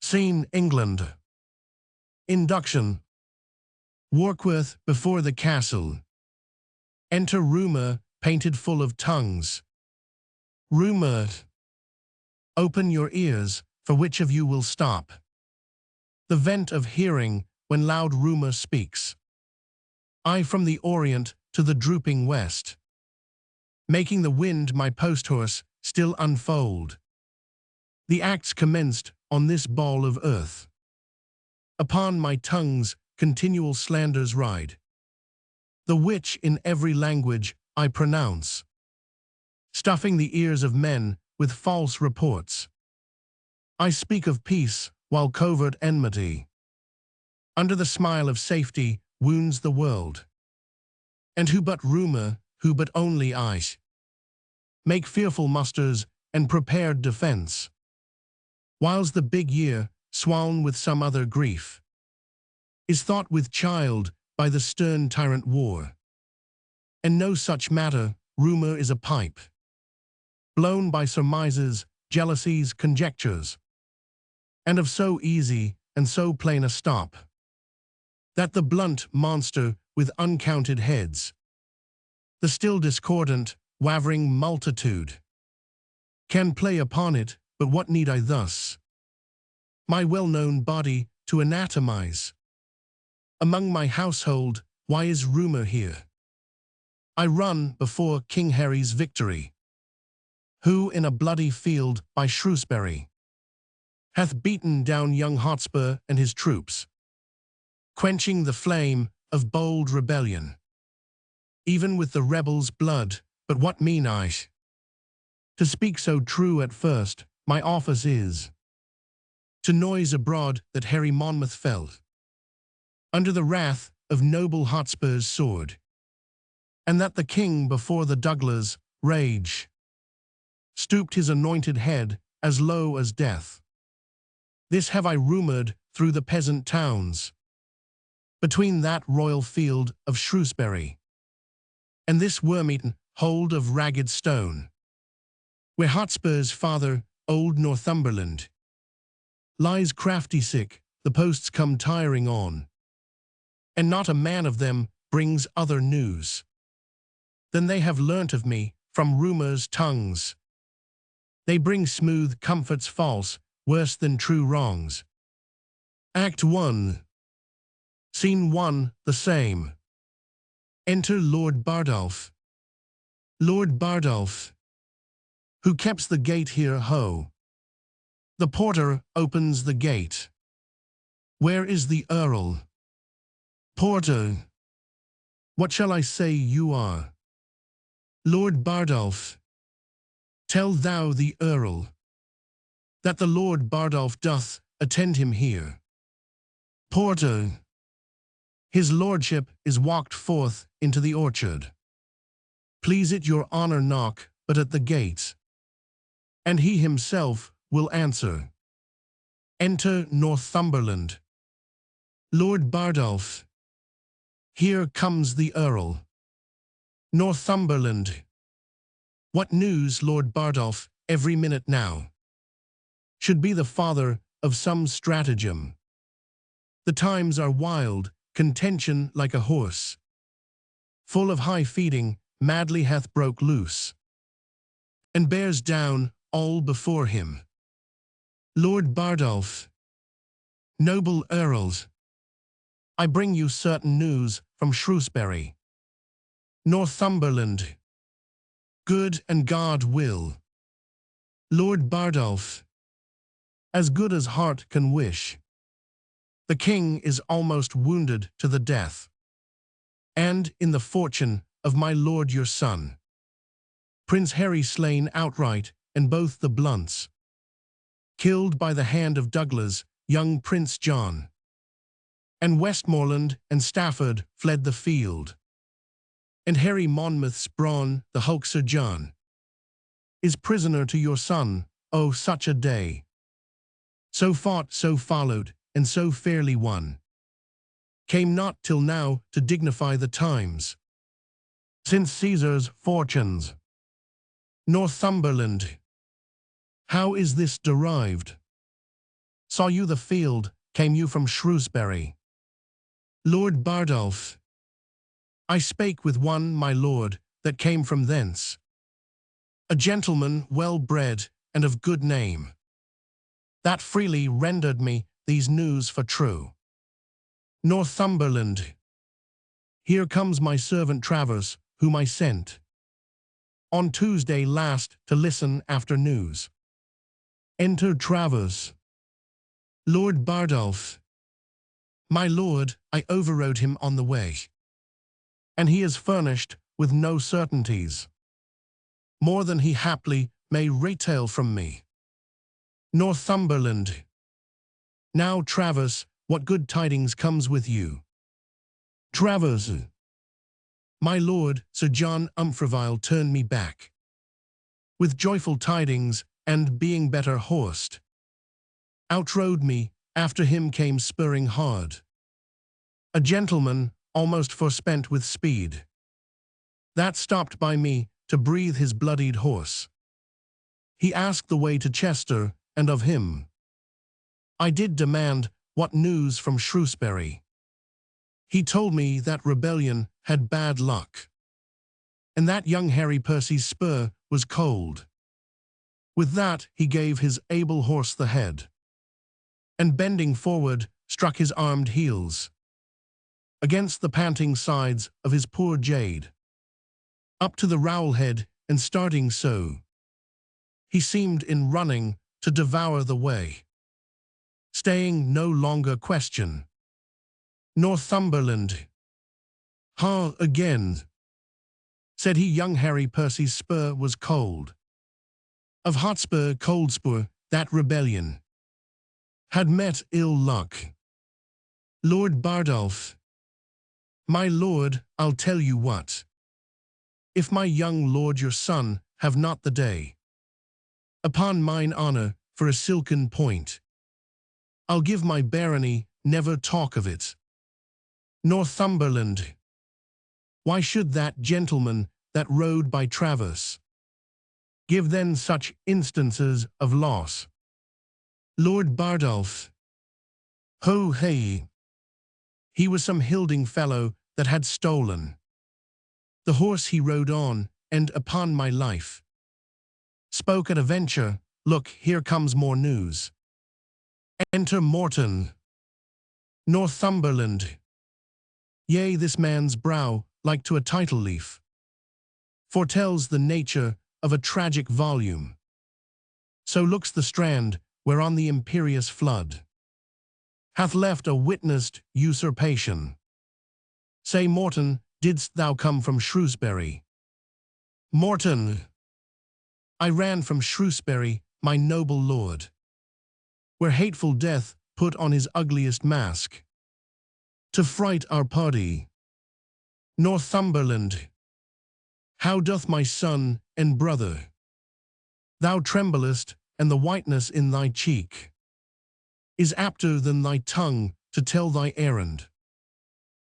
Scene, England. Induction. Warkworth before the castle. Enter rumour, painted full of tongues. Rumour. Open your ears, for which of you will stop? The vent of hearing, when loud rumour speaks. I from the Orient to the drooping West, making the wind my post-horse still unfold. The acts commenced on this ball of earth. Upon my tongue's continual slanders ride, the which in every language I pronounce, stuffing the ears of men with false reports. I speak of peace while covert enmity, under the smile of safety, wounds the world. And who but rumour, who but only I, make fearful musters and prepared defence, whiles the big year, swoon with some other grief, is thought with child by the stern tyrant war. And no such matter, rumour is a pipe, blown by surmises, jealousies, conjectures, and of so easy and so plain a stop, that the blunt monster with uncounted heads, the still discordant, wavering multitude, can play upon it, but what need I thus my well-known body to anatomize? Among my household, why is rumour here? I run before King Harry's victory, who in a bloody field by Shrewsbury hath beaten down young Hotspur and his troops, quenching the flame of bold rebellion, even with the rebels' blood. But what mean I? To speak so true at first, my office is to noise abroad that Harry Monmouth fell under the wrath of noble Hotspur's sword, and that the king before the Douglas' rage stooped his anointed head as low as death. This have I rumoured through the peasant towns, between that royal field of Shrewsbury and this worm-eaten hold of Ragged Stone, where Hotspur's father, old Northumberland, lies crafty sick, the posts come tiring on, and not a man of them brings other news than they have learnt of me from rumour's tongues. They bring smooth comforts false, worse than true wrongs. Act 1. Scene 1, the same. Enter Lord Bardolph. Lord Bardolph, who keeps the gate here, ho. The porter opens the gate. Where is the Earl? Porter, what shall I say you are? Lord Bardolph, tell thou the Earl that the Lord Bardolph doth attend him here. Porter, his lordship is walked forth into the orchard. Please it your honour knock but at the gates, and he himself will answer. Enter Northumberland. Lord Bardolph, here comes the Earl. Northumberland, what news, Lord Bardolph, every minute now should be the father of some stratagem. The times are wild, contention like a horse, full of high feeding, madly hath broke loose, and bears down all before him. Lord Bardolph, noble earls, I bring you certain news from Shrewsbury. Northumberland, good and God will. Lord Bardolph, as good as heart can wish. The king is almost wounded to the death, and in the fortune of my lord your son, Prince Harry slain outright, and both the Blunts killed by the hand of Douglas, young Prince John, and Westmoreland and Stafford fled the field, and Harry Monmouth's brawn, the hulk Sir John, is prisoner to your son. Oh, such a day! So fought, so followed, and so fairly won, came not till now to dignify the times, since Caesar's fortunes. Northumberland, how is this derived? Saw you the field, came you from Shrewsbury? Lord Bardolph. I spake with one, my lord, that came from thence. A gentleman well bred and of good name, that freely rendered me these news for true. Northumberland. Here comes my servant Travers, whom I sent on Tuesday last to listen after news. Enter Travers. Lord Bardolph. My lord, I overrode him on the way, and he is furnished with no certainties, more than he haply may retail from me. Northumberland. Now, Travers, what good tidings comes with you? Travers. My lord, Sir John Umfreville turned me back with joyful tidings, and being better horsed, outrode me, after him came spurring hard a gentleman, almost forspent with speed, that stopped by me to breathe his bloodied horse. He asked the way to Chester, and of him I did demand what news from Shrewsbury. He told me that rebellion had bad luck, and that young Harry Percy's spur was cold. With that he gave his able horse the head, and bending forward, struck his armed heels against the panting sides of his poor jade, up to the rowel head, and starting so, he seemed in running to devour the way, staying no longer question. Northumberland. Ha, again, said he, young Harry Percy's spur was cold. Of Hotspur, Coldspur, that rebellion had met ill luck. Lord Bardolph. My lord, I'll tell you what. If my young lord your son have not the day, upon mine honour, for a silken point, I'll give my barony, never talk of it. Northumberland. Why should that gentleman that rode by Travers give then such instances of loss? Lord Bardolph. Ho hey. He was some hilding fellow that had stolen the horse he rode on, and upon my life spoke at a venture. Look, here comes more news. Enter Morton. Northumberland. Yea, this man's brow, like to a title leaf, foretells the nature of a tragic volume. So looks the strand, whereon the imperious flood hath left a witnessed usurpation. Say, Morton, didst thou come from Shrewsbury? Morton. I ran from Shrewsbury, my noble lord, where hateful death put on his ugliest mask to fright our party. Northumberland. How doth my son and brother? Thou tremblest, and the whiteness in thy cheek is apter than thy tongue to tell thy errand.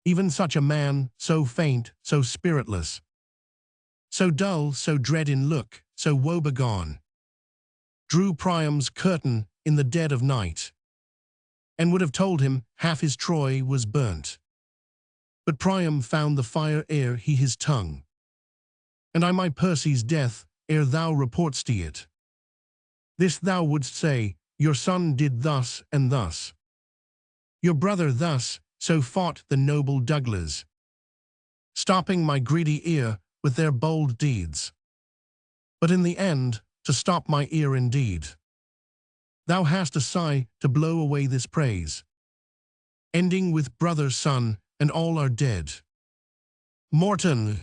Even such a man, so faint, so spiritless, so dull, so dread in look, so woebegone, drew Priam's curtain in the dead of night, and would have told him half his Troy was burnt. But Priam found the fire ere he his tongue, and I my Percy's death ere thou report'st it. This thou wouldst say, your son did thus and thus, your brother thus, so fought the noble Douglas, stopping my greedy ear with their bold deeds. But in the end, to stop my ear indeed, thou hast a sigh to blow away this praise, ending with brother, son, and all are dead. Morton.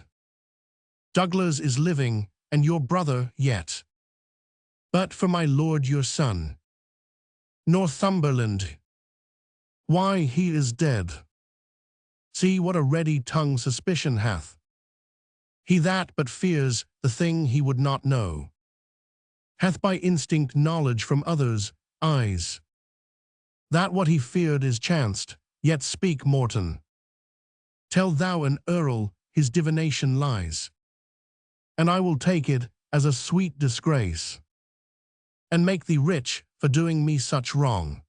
Douglas is living, and your brother yet, but for my lord your son. Northumberland. Why, he is dead. See what a ready tongue suspicion hath. He that but fears the thing he would not know, hath by instinct knowledge from others' eyes, that what he feared is chanced. Yet speak, Morton. Tell thou an earl his divination lies, and I will take it as a sweet disgrace, and make thee rich for doing me such wrong.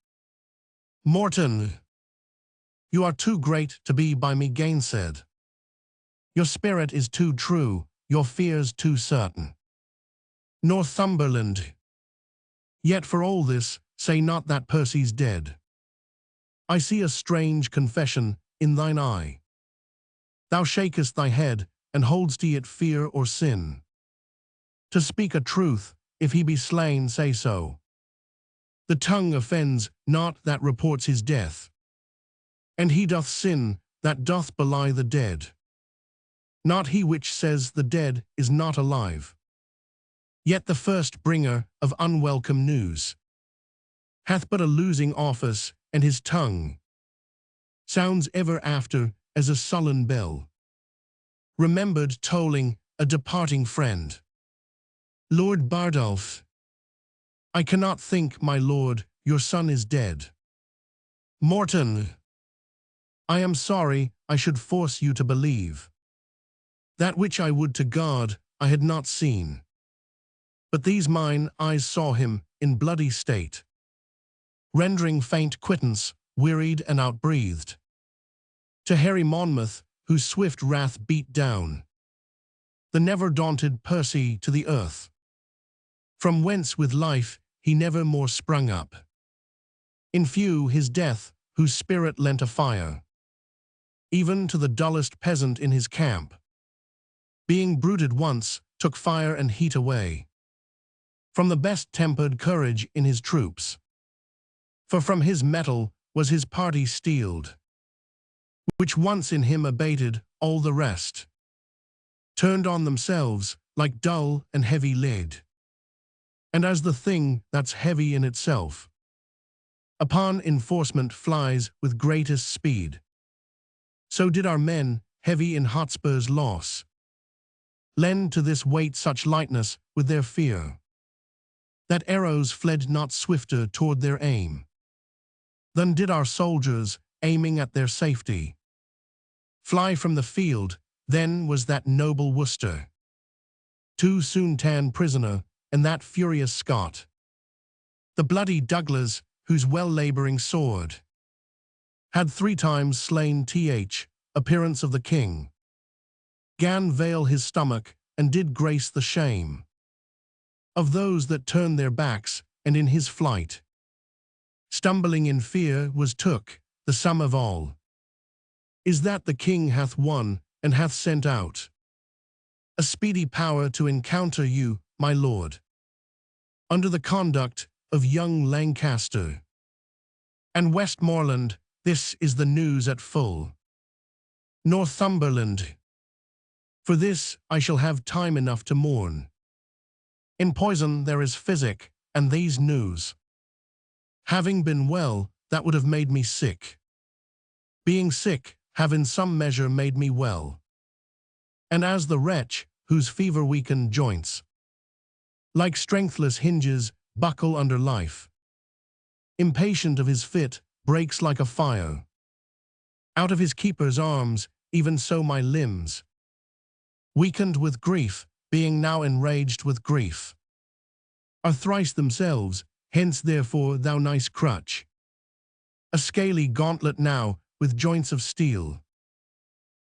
Morton, you are too great to be by me gainsaid. Your spirit is too true, your fears too certain. Northumberland, yet for all this, say not that Percy's dead. I see a strange confession in thine eye. Thou shakest thy head, and hold'st it fear or sin. To speak a truth, if he be slain, say so. The tongue offends not that reports his death, and he doth sin that doth belie the dead. Not he which says the dead is not alive, yet the first bringer of unwelcome news hath but a losing office, and his tongue sounds ever after as a sullen bell, remembered tolling a departing friend. Lord Bardolph, I cannot think, my lord, your son is dead. Morton, I am sorry I should force you to believe that which I would to God I had not seen. But these mine eyes saw him in bloody state, rendering faint quittance, wearied and outbreathed, to Harry Monmouth, whose swift wrath beat down the never-daunted Percy to the earth, from whence with life he never more sprung up. In few his death, whose spirit lent a fire even to the dullest peasant in his camp, being bruited once, took fire and heat away from the best-tempered courage in his troops. For from his metal was his party steeled, which once in him abated all the rest, turned on themselves like dull and heavy lead. And as the thing that's heavy in itself upon enforcement flies with greatest speed, so did our men, heavy in Hotspur's loss, lend to this weight such lightness with their fear, that arrows fled not swifter toward their aim than did our soldiers, aiming at their safety, fly from the field. Then was that noble Worcester too soon ta'en prisoner, and that furious Scot, the bloody Douglas, whose well-labouring sword had 3 times slain th appearance of the king, gan veil his stomach, and did grace the shame of those that turned their backs, and in his flight, stumbling in fear, was took. The sum of all is that the king hath won, and hath sent out a speedy power to encounter you, my lord, under the conduct of young Lancaster and Westmoreland. This is the news at full Northumberland. For this I shall have time enough to mourn. In poison there is physic, and these news, having been well, that would have made me sick. Being sick, have in some measure made me well. And as the wretch, whose fever weakened joints, like strengthless hinges, buckle under life, impatient of his fit, breaks like a fire out of his keeper's arms, even so my limbs, weakened with grief, being now enraged with grief, are thrice themselves. Hence therefore, thou nice crutch, a scaly gauntlet now, with joints of steel,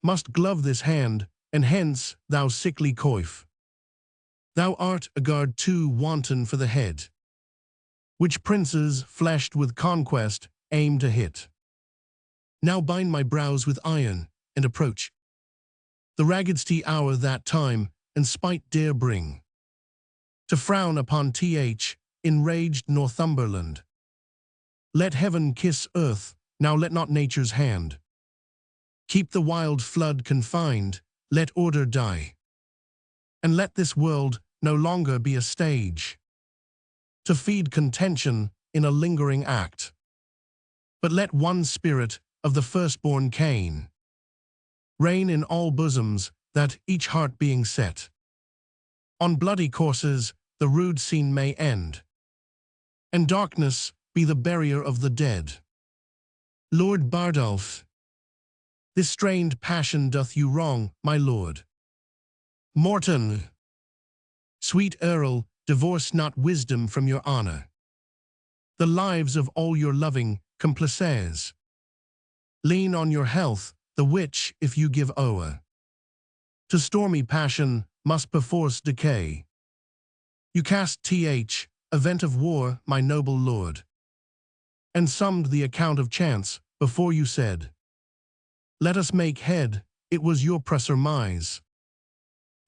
must glove this hand, and hence, thou sickly coif, thou art a guard too wanton for the head, which princes, fleshed with conquest, aim to hit. Now bind my brows with iron, and approach the raggedste hour that time and spite dare bring, to frown upon th enraged Northumberland. Let heaven kiss earth, now let not nature's hand keep the wild flood confined, let order die, and let this world no longer be a stage to feed contention in a lingering act, but let one spirit of the firstborn Cain reign in all bosoms, that each heart being set on bloody courses, the rude scene may end, and darkness be the barrier of the dead. Lord Bardolph, this strained passion doth you wrong, my lord. Morton, sweet Earl, divorce not wisdom from your honor. The lives of all your loving complaisance. Lean on your health, the which, if you give o'er to stormy passion, must perforce decay. You cast event of war, my noble lord, and summed the account of chance before you said, let us make head. It was your presurmise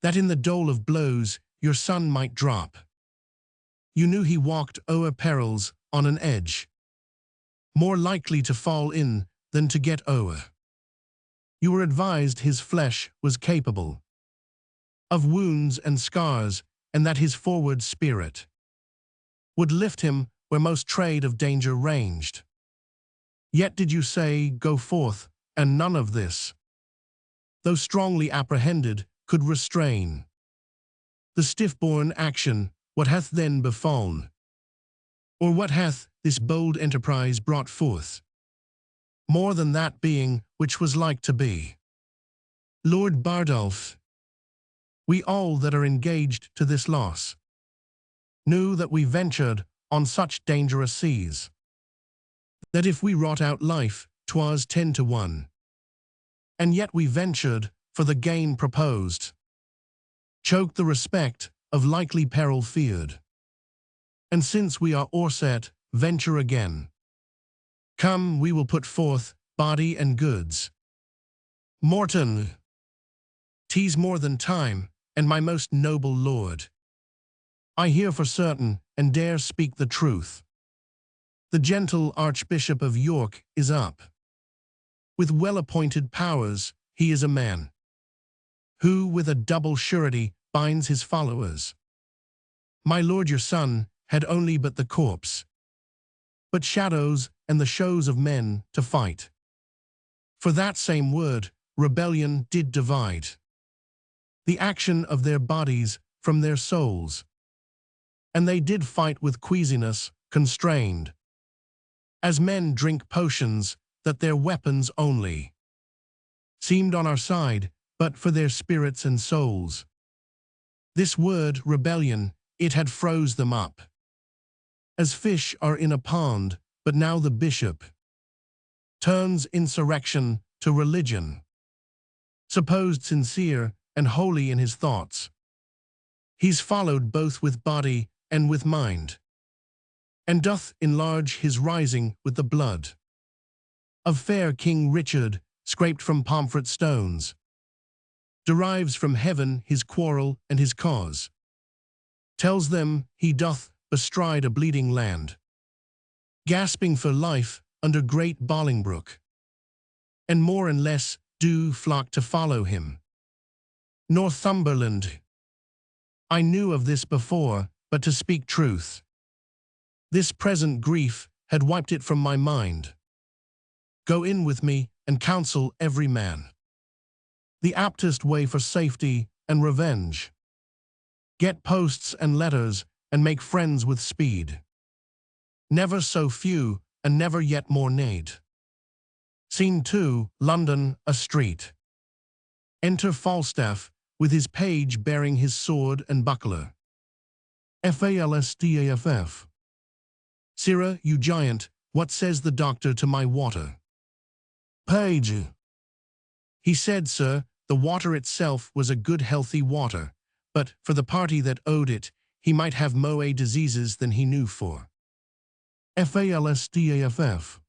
that in the dole of blows your son might drop. You knew he walked o'er perils on an edge, more likely to fall in than to get o'er. You were advised his flesh was capable of wounds and scars, and that his forward spirit would lift him where most trade of danger ranged. Yet did you say, go forth, and none of this, though strongly apprehended, could restrain the stiff-born action. What hath then befallen? Or what hath this bold enterprise brought forth? More than that being which was like to be. Lord Bardolph, we all that are engaged to this loss knew that we ventured on such dangerous seas, that if we wrought out life, 'twas 10 to 1. And yet we ventured for the gain proposed, choked the respect of likely peril feared. And since we are o'erset, venture again. Come, we will put forth body and goods. Morton, 'tis more than time, and my most noble lord, I hear for certain, and dare speak the truth. The gentle Archbishop of York is up. With well-appointed powers, he is a man who, with a double surety, binds his followers. My lord your son had only but the corpse, but shadows and the shows of men to fight. For that same word, rebellion did divide the action of their bodies from their souls, and they did fight with queasiness constrained, as men drink potions that their weapons only seemed on our side, but for their spirits and souls. This word, rebellion, it had froze them up, as fish are in a pond, but now the bishop turns insurrection to religion, supposed sincere and holy in his thoughts. He's followed both with body and with mind, and doth enlarge his rising with the blood of fair King Richard, scraped from Pomfret stones, derives from heaven his quarrel and his cause, tells them he doth bestride a bleeding land, gasping for life under great Bolingbroke, and more and less do flock to follow him. Northumberland, I knew of this before, but to speak truth, this present grief had wiped it from my mind. Go in with me and counsel every man the aptest way for safety and revenge. Get posts and letters and make friends with speed. Never so few and never yet more need. Scene 2, London, a street. Enter Falstaff with his page bearing his sword and buckler. Falstaff. Sirrah, you giant, what says the doctor to my water? Page. He said, sir, the water itself was a good healthy water, but for the party that owed it, he might have more diseases than he knew for. Falstaff.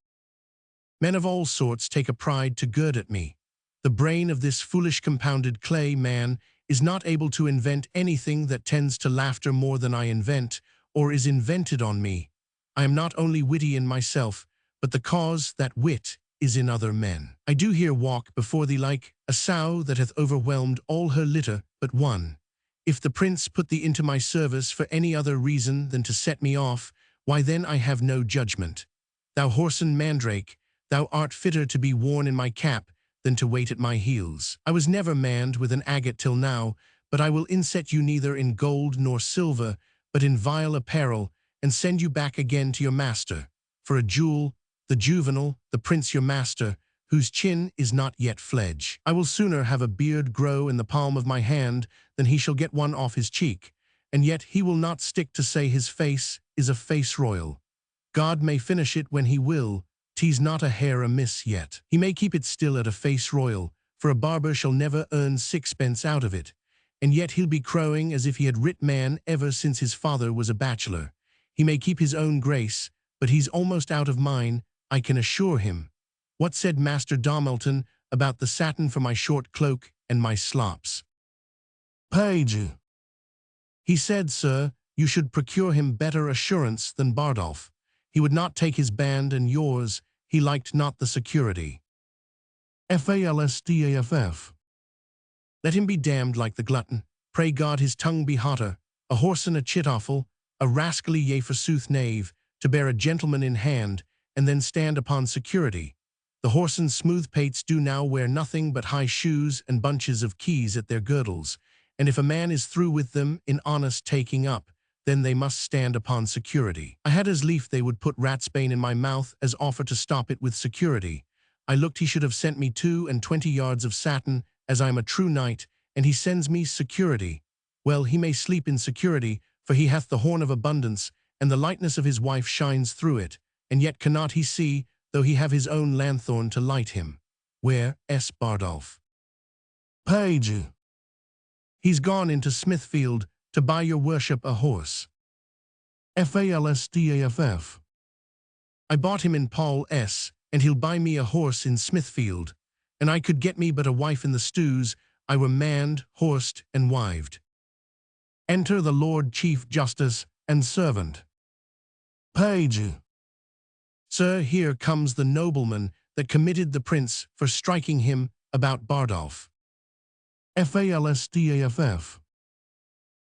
Men of all sorts take a pride to gird at me. The brain of this foolish compounded clay man is not able to invent anything that tends to laughter more than I invent, or is invented on me. I am not only witty in myself, but the cause that wit is in other men. I do here walk before thee like a sow that hath overwhelmed all her litter but one. If the prince put thee into my service for any other reason than to set me off, why then I have no judgment. Thou whoreson mandrake, thou art fitter to be worn in my cap than to wait at my heels. I was never manned with an agate till now, but I will inset you neither in gold nor silver, but in vile apparel, and send you back again to your master, for a jewel, the juvenile, the prince your master, whose chin is not yet fledge. I will sooner have a beard grow in the palm of my hand than he shall get one off his cheek, and yet he will not stick to say his face is a face royal. God may finish it when he will, 'tis not a hair amiss yet. He may keep it still at a face royal, for a barber shall never earn sixpence out of it, and yet he'll be crowing as if he had writ man ever since his father was a bachelor. He may keep his own grace, but he's almost out of mine, I can assure him. What said Master Domilton about the satin for my short cloak and my slops? Page. He said, sir, you should procure him better assurance than Bardolph. He would not take his band and yours, he liked not the security. Falstaff. Let him be damned like the glutton, pray God his tongue be hotter, a whoreson a chitoffel, a rascally yea forsooth knave, to bear a gentleman in hand, and then stand upon security. The whoreson smooth pates do now wear nothing but high shoes and bunches of keys at their girdles, and if a man is through with them in honest taking up, then they must stand upon security. I had as lief they would put ratsbane in my mouth as offer to stop it with security. I looked he should have sent me 22 yards of satin, as I am a true knight, and he sends me security. Well, he may sleep in security, for he hath the horn of abundance, and the lightness of his wife shines through it, and yet cannot he see, though he have his own lanthorn to light him. Where S. Bardolph? Page. He's gone into Smithfield to buy your worship a horse. Falstaff. I bought him in Paul S., and he'll buy me a horse in Smithfield, and I could get me but a wife in the stews, I were manned, horsed, and wived. Enter the Lord Chief Justice and servant. Page. Sir, here comes the nobleman that committed the prince for striking him about Bardolph. Falstaff.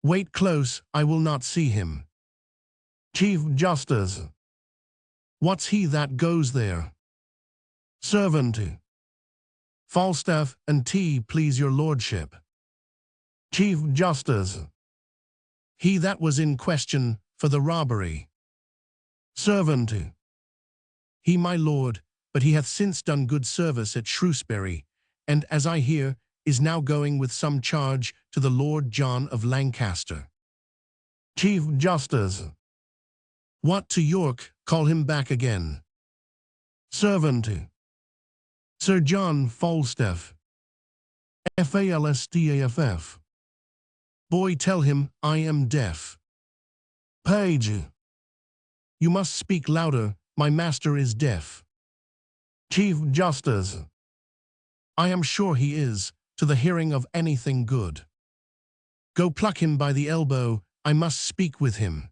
Wait close, I will not see him. Chief Justice. What's he that goes there? Servant. Falstaff and tea, please your lordship. Chief Justice. He that was in question for the robbery. Servant. He, my lord, but he hath since done good service at Shrewsbury, and, as I hear, is now going with some charge to the Lord John of Lancaster. Chief Justice. What to York, call him back again. Servant. Sir John Falstaff. Falstaff. Boy, tell him I am deaf. Page. You must speak louder, my master is deaf. Chief Justice. I am sure he is, to the hearing of anything good. Go pluck him by the elbow, I must speak with him.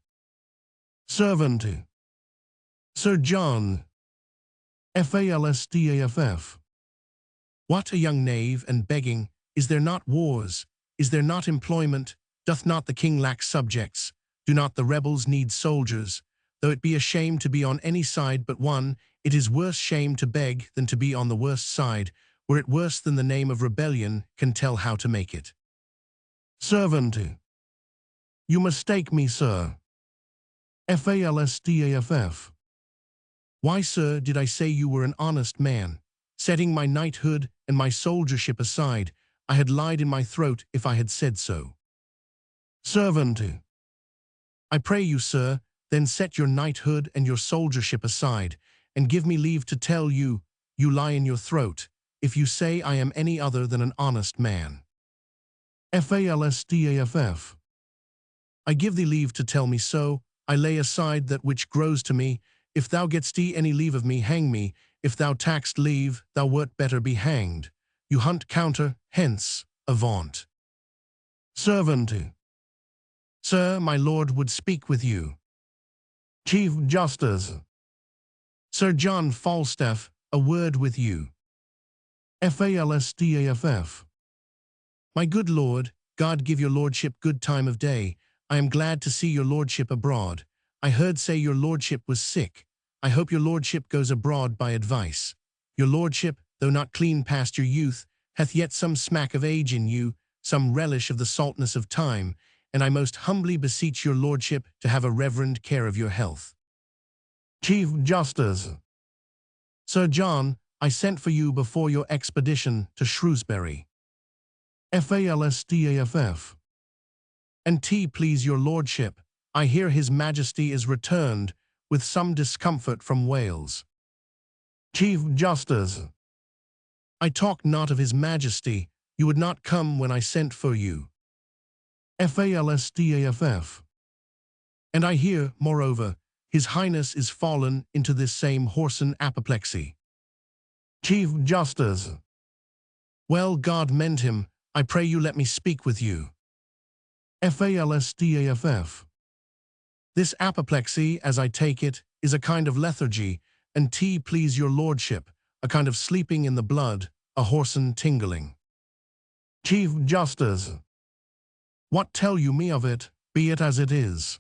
Servant. Sir John. Falstaff. What, a young knave and begging? Is there not wars? Is there not employment? Doth not the king lack subjects? Do not the rebels need soldiers? Though it be a shame to be on any side but one, it is worse shame to beg than to be on the worst side, were it worse than the name of rebellion can tell how to make it. Servant. You mistake me, sir. Falstaff. Why, sir, did I say you were an honest man? Setting my knighthood and my soldiership aside, I had lied in my throat if I had said so. Servant. I pray you, sir, then set your knighthood and your soldiership aside, and give me leave to tell you, you lie in your throat, if you say I am any other than an honest man. Falstaff. I give thee leave to tell me so, I lay aside that which grows to me, if thou get'st any leave of me, hang me, if thou taxed leave, thou wert better be hanged. You hunt counter, hence, avaunt. Servant. Sir, my lord would speak with you. Chief Justice. Sir John Falstaff, a word with you. Falstaff. My good lord, God give your lordship good time of day. I am glad to see your lordship abroad. I heard say your lordship was sick. I hope your lordship goes abroad by advice. Your lordship, though not clean past your youth, hath yet some smack of age in you, some relish of the saltness of time, and I most humbly beseech your lordship to have a reverend care of your health. Chief Justice. Sir John, I sent for you before your expedition to Shrewsbury. Falstaff. And tea, please your lordship, I hear his majesty is returned with some discomfort from Wales. Chief Justice, I talk not of his majesty, you would not come when I sent for you. Falstaff. And I hear, moreover, his highness is fallen into this same whoreson apoplexy. Chief Justice, well, God mend him, I pray you let me speak with you. Falstaff. This apoplexy, as I take it, is a kind of lethargy, and please your lordship, a kind of sleeping in the blood, a whoreson tingling. Chief Justice, what tell you me of it, be it as it is?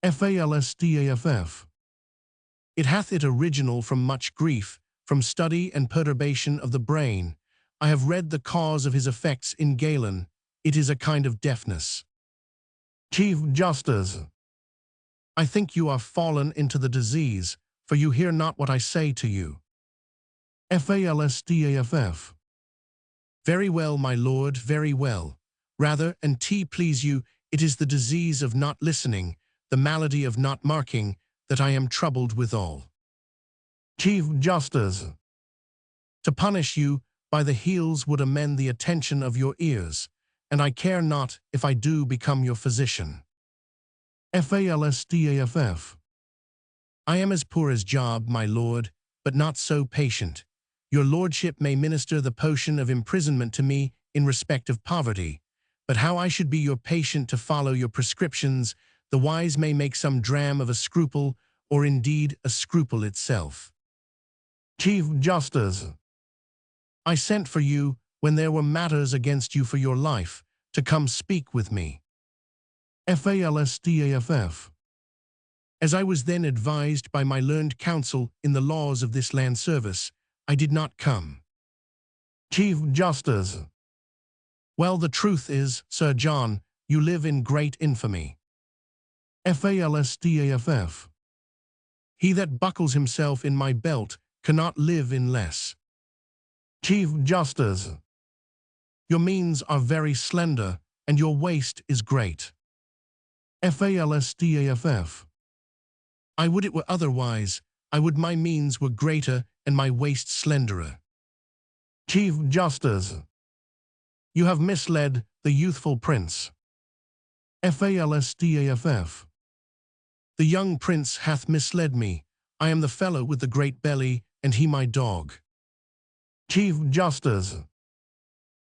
Falstaff. It hath it original from much grief, from study and perturbation of the brain. I have read the cause of his effects in Galen, it is a kind of deafness. Chief Justice, I think you are fallen into the disease, for you hear not what I say to you. Falstaff. Very well, my lord, very well. Rather, and please you, it is the disease of not listening, the malady of not marking, that I am troubled withal. Chief Justice, to punish you, by the heels would amend the attention of your ears, and I care not if I do become your physician. Falstaff. I am as poor as Job, my lord, but not so patient. Your lordship may minister the potion of imprisonment to me in respect of poverty, but how I should be your patient to follow your prescriptions, the wise may make some dram of a scruple, or indeed a scruple itself. Chief Justice, I sent for you, when there were matters against you for your life, to come speak with me. Falstaff. As I was then advised by my learned counsel in the laws of this land service, I did not come. Chief Justice, well, the truth is, Sir John, you live in great infamy. Falstaff. He that buckles himself in my belt cannot live in less. Chief Justice, your means are very slender, and your waist is great. Falstaff. I would it were otherwise, I would my means were greater, and my waist slenderer. Chief Justice, you have misled the youthful prince. Falstaff. The young prince hath misled me, I am the fellow with the great belly, and he my dog. Chief Justice,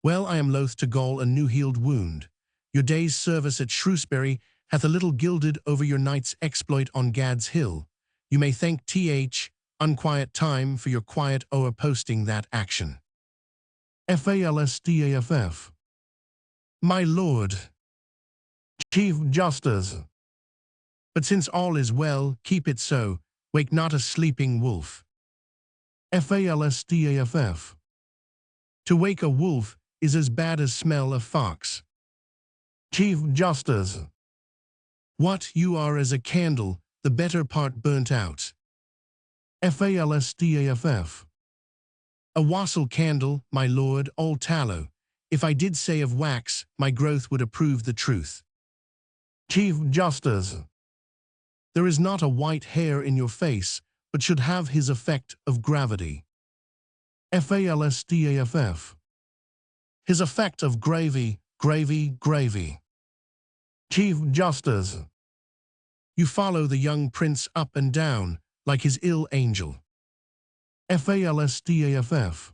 well, I am loath to gall a new-healed wound. Your day's service at Shrewsbury hath a little gilded over your night's exploit on Gad's Hill. You may thank unquiet time for your quiet o'er posting that action. Falstaff. My lord. Chief Justice, but since all is well, keep it so, wake not a sleeping wolf. Falstaff. To wake a wolf is as bad as smell a fox. Chief Justice, what you are as a candle, the better part burnt out. Falstaff. A wassail candle, my lord, all tallow. If I did say of wax, my growth would approve the truth. Chief Justice, there is not a white hair in your face, but should have his effect of gravity. Falstaff. His effect of gravy, gravy, gravy. Chief Justice, you follow the young prince up and down, like his ill angel. Falstaff.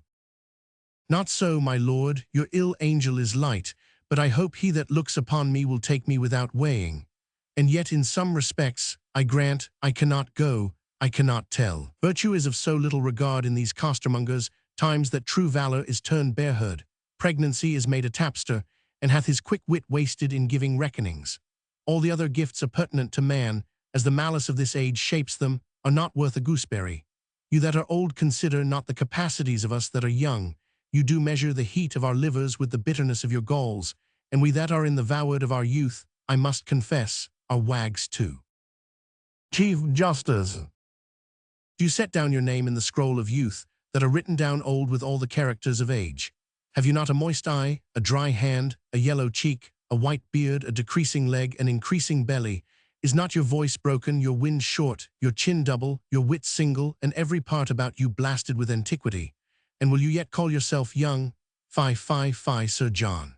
Not so, my lord, your ill angel is light, but I hope he that looks upon me will take me without weighing. And yet in some respects, I grant, I cannot go, I cannot tell. Virtue is of so little regard in these costermongers, times that true valor is turned barehead, pregnancy is made a tapster, and hath his quick wit wasted in giving reckonings. All the other gifts appurtenant to man, as the malice of this age shapes them, are not worth a gooseberry. You that are old consider not the capacities of us that are young. You do measure the heat of our livers with the bitterness of your galls, and we that are in the voward of our youth, I must confess, are wags too. Chief Justice, do you set down your name in the scroll of youth, that are written down old with all the characters of age? Have you not a moist eye, a dry hand, a yellow cheek, a white beard, a decreasing leg, an increasing belly? Is not your voice broken, your wind short, your chin double, your wit single, and every part about you blasted with antiquity? And will you yet call yourself young? Fie, Sir John.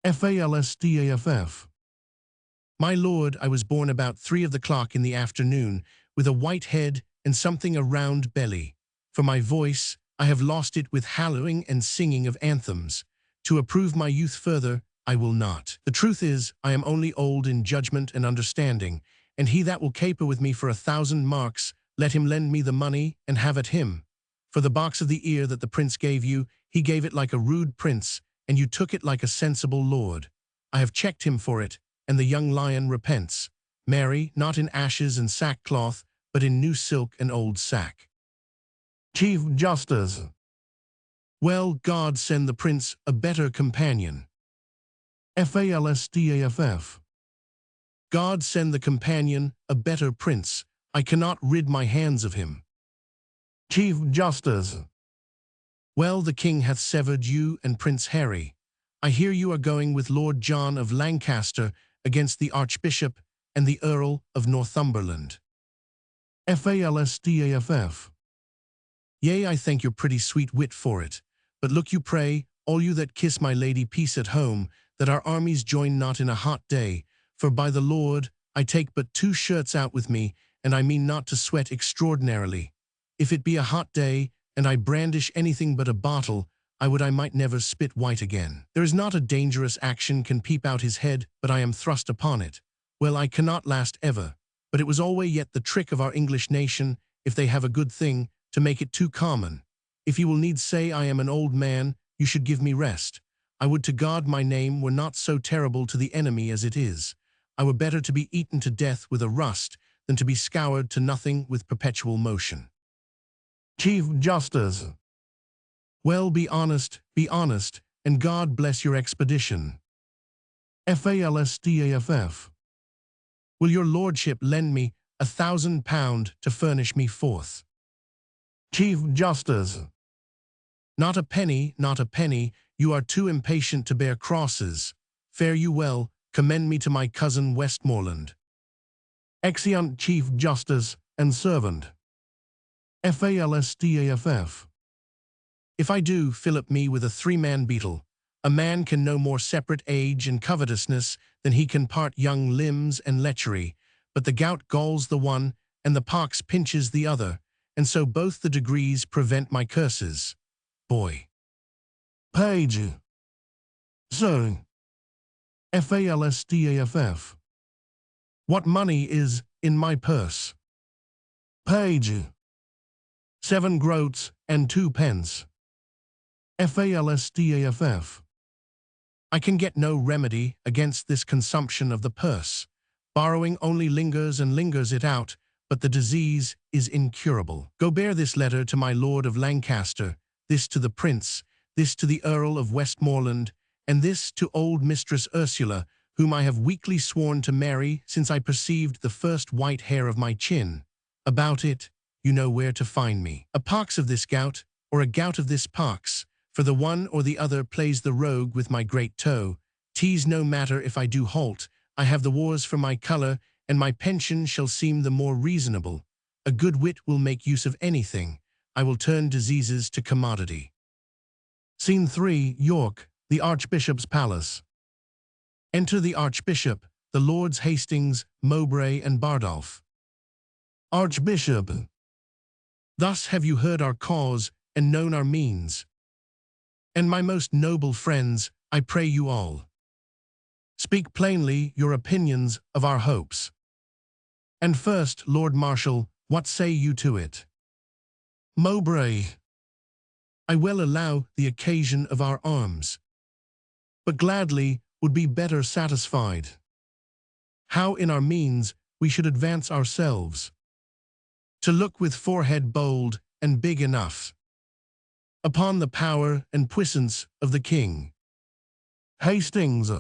Falstaff. My lord, I was born about 3 o'clock in the afternoon, with a white head and something a round belly. For my voice, I have lost it with hallowing and singing of anthems. To approve my youth further, I will not. The truth is, I am only old in judgment and understanding, and he that will caper with me for 1,000 marks, let him lend me the money and have at him. For the box of the ear that the prince gave you, he gave it like a rude prince, and you took it like a sensible lord. I have checked him for it, and the young lion repents. Marry, not in ashes and sackcloth, but in new silk and old sack. Chief Justice. Well, God send the prince a better companion. Falstaff. God send the companion a better prince. I cannot rid my hands of him. Chief Justice. Well, the king hath severed you and Prince Harry. I hear you are going with Lord John of Lancaster against the Archbishop and the Earl of Northumberland. Falstaff. Yea, I thank your pretty sweet wit for it. But look you pray, all you that kiss my lady peace at home, that our armies join not in a hot day, for by the Lord, I take but 2 shirts out with me, and I mean not to sweat extraordinarily. If it be a hot day, and I brandish anything but a bottle, I would I might never spit white again. There is not a dangerous action can peep out his head, but I am thrust upon it. Well, I cannot last ever, but it was alway yet the trick of our English nation, if they have a good thing, to make it too common. If you will needs say I am an old man, you should give me rest. I would to God my name were not so terrible to the enemy as it is. I were better to be eaten to death with a rust than to be scoured to nothing with perpetual motion. Chief Justice. Well, be honest, and God bless your expedition. Falstaff. Will your lordship lend me £1,000 to furnish me forth? Chief Justice. Not a penny, not a penny, you are too impatient to bear crosses. Fare you well, commend me to my cousin Westmoreland. Exeunt Chief Justice and servant. Falstaff. If I do, Philip me with a 3-man beetle. A man can no more separate age and covetousness than he can part young limbs and lechery, but the gout galls the one, and the pox pinches the other, and so both the degrees prevent my curses. Boy. Page. So. Falstaff. What money is in my purse? Page. 7 groats and 2 pence. Falstaff. I can get no remedy against this consumption of the purse. Borrowing only lingers and lingers it out, but the disease is incurable. Go bear this letter to my Lord of Lancaster, this to the Prince, this to the Earl of Westmoreland, and this to old Mistress Ursula, whom I have weakly sworn to marry since I perceived the first white hair of my chin. About it, you know where to find me. A pox of this gout, or a gout of this pox, for the one or the other plays the rogue with my great toe. 'Tis no matter if I do halt, I have the wars for my colour, and my pension shall seem the more reasonable. A good wit will make use of anything. I will turn diseases to commodity. Scene 3, York, the Archbishop's Palace. Enter the Archbishop, the Lords Hastings, Mowbray, and Bardolph. Archbishop. Thus have you heard our cause, and known our means. And my most noble friends, I pray you all, speak plainly your opinions of our hopes. And first, Lord Marshal, what say you to it? Mowbray. I well allow the occasion of our arms, but gladly would be better satisfied. How in our means we should advance ourselves, to look with forehead bold and big enough upon the power and puissance of the king. Hastings.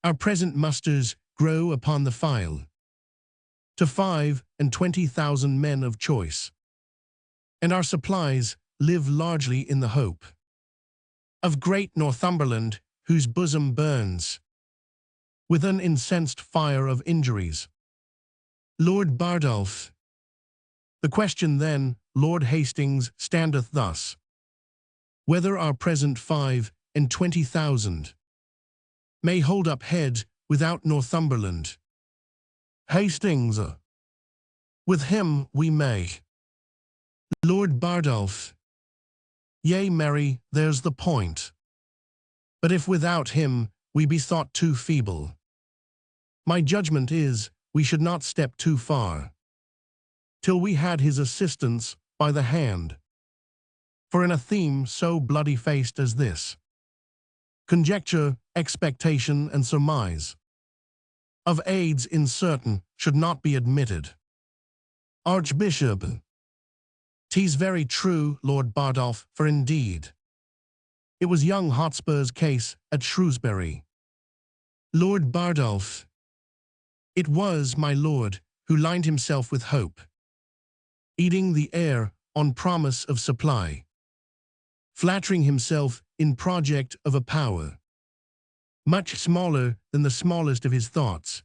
Our present musters grow upon the file to 25,000 men of choice, and our supplies live largely in the hope of great Northumberland, whose bosom burns with an incensed fire of injuries. Lord Bardolph. The question then, Lord Hastings, standeth thus: whether our present 25,000 may hold up head without Northumberland. Hastings. With him we may. Lord Bardolph. Yea, marry, there's the point. But if without him we be thought too feeble, my judgment is, we should not step too far, till we had his assistance by the hand. For in a theme so bloody-faced as this, conjecture, expectation, and surmise of aids uncertain should not be admitted. Archbishop. 'Tis very true, Lord Bardolph, for indeed it was young Hotspur's case at Shrewsbury. Lord Bardolph. It was, my lord, who lined himself with hope, eating the air on promise of supply, flattering himself in project of a power much smaller than the smallest of his thoughts,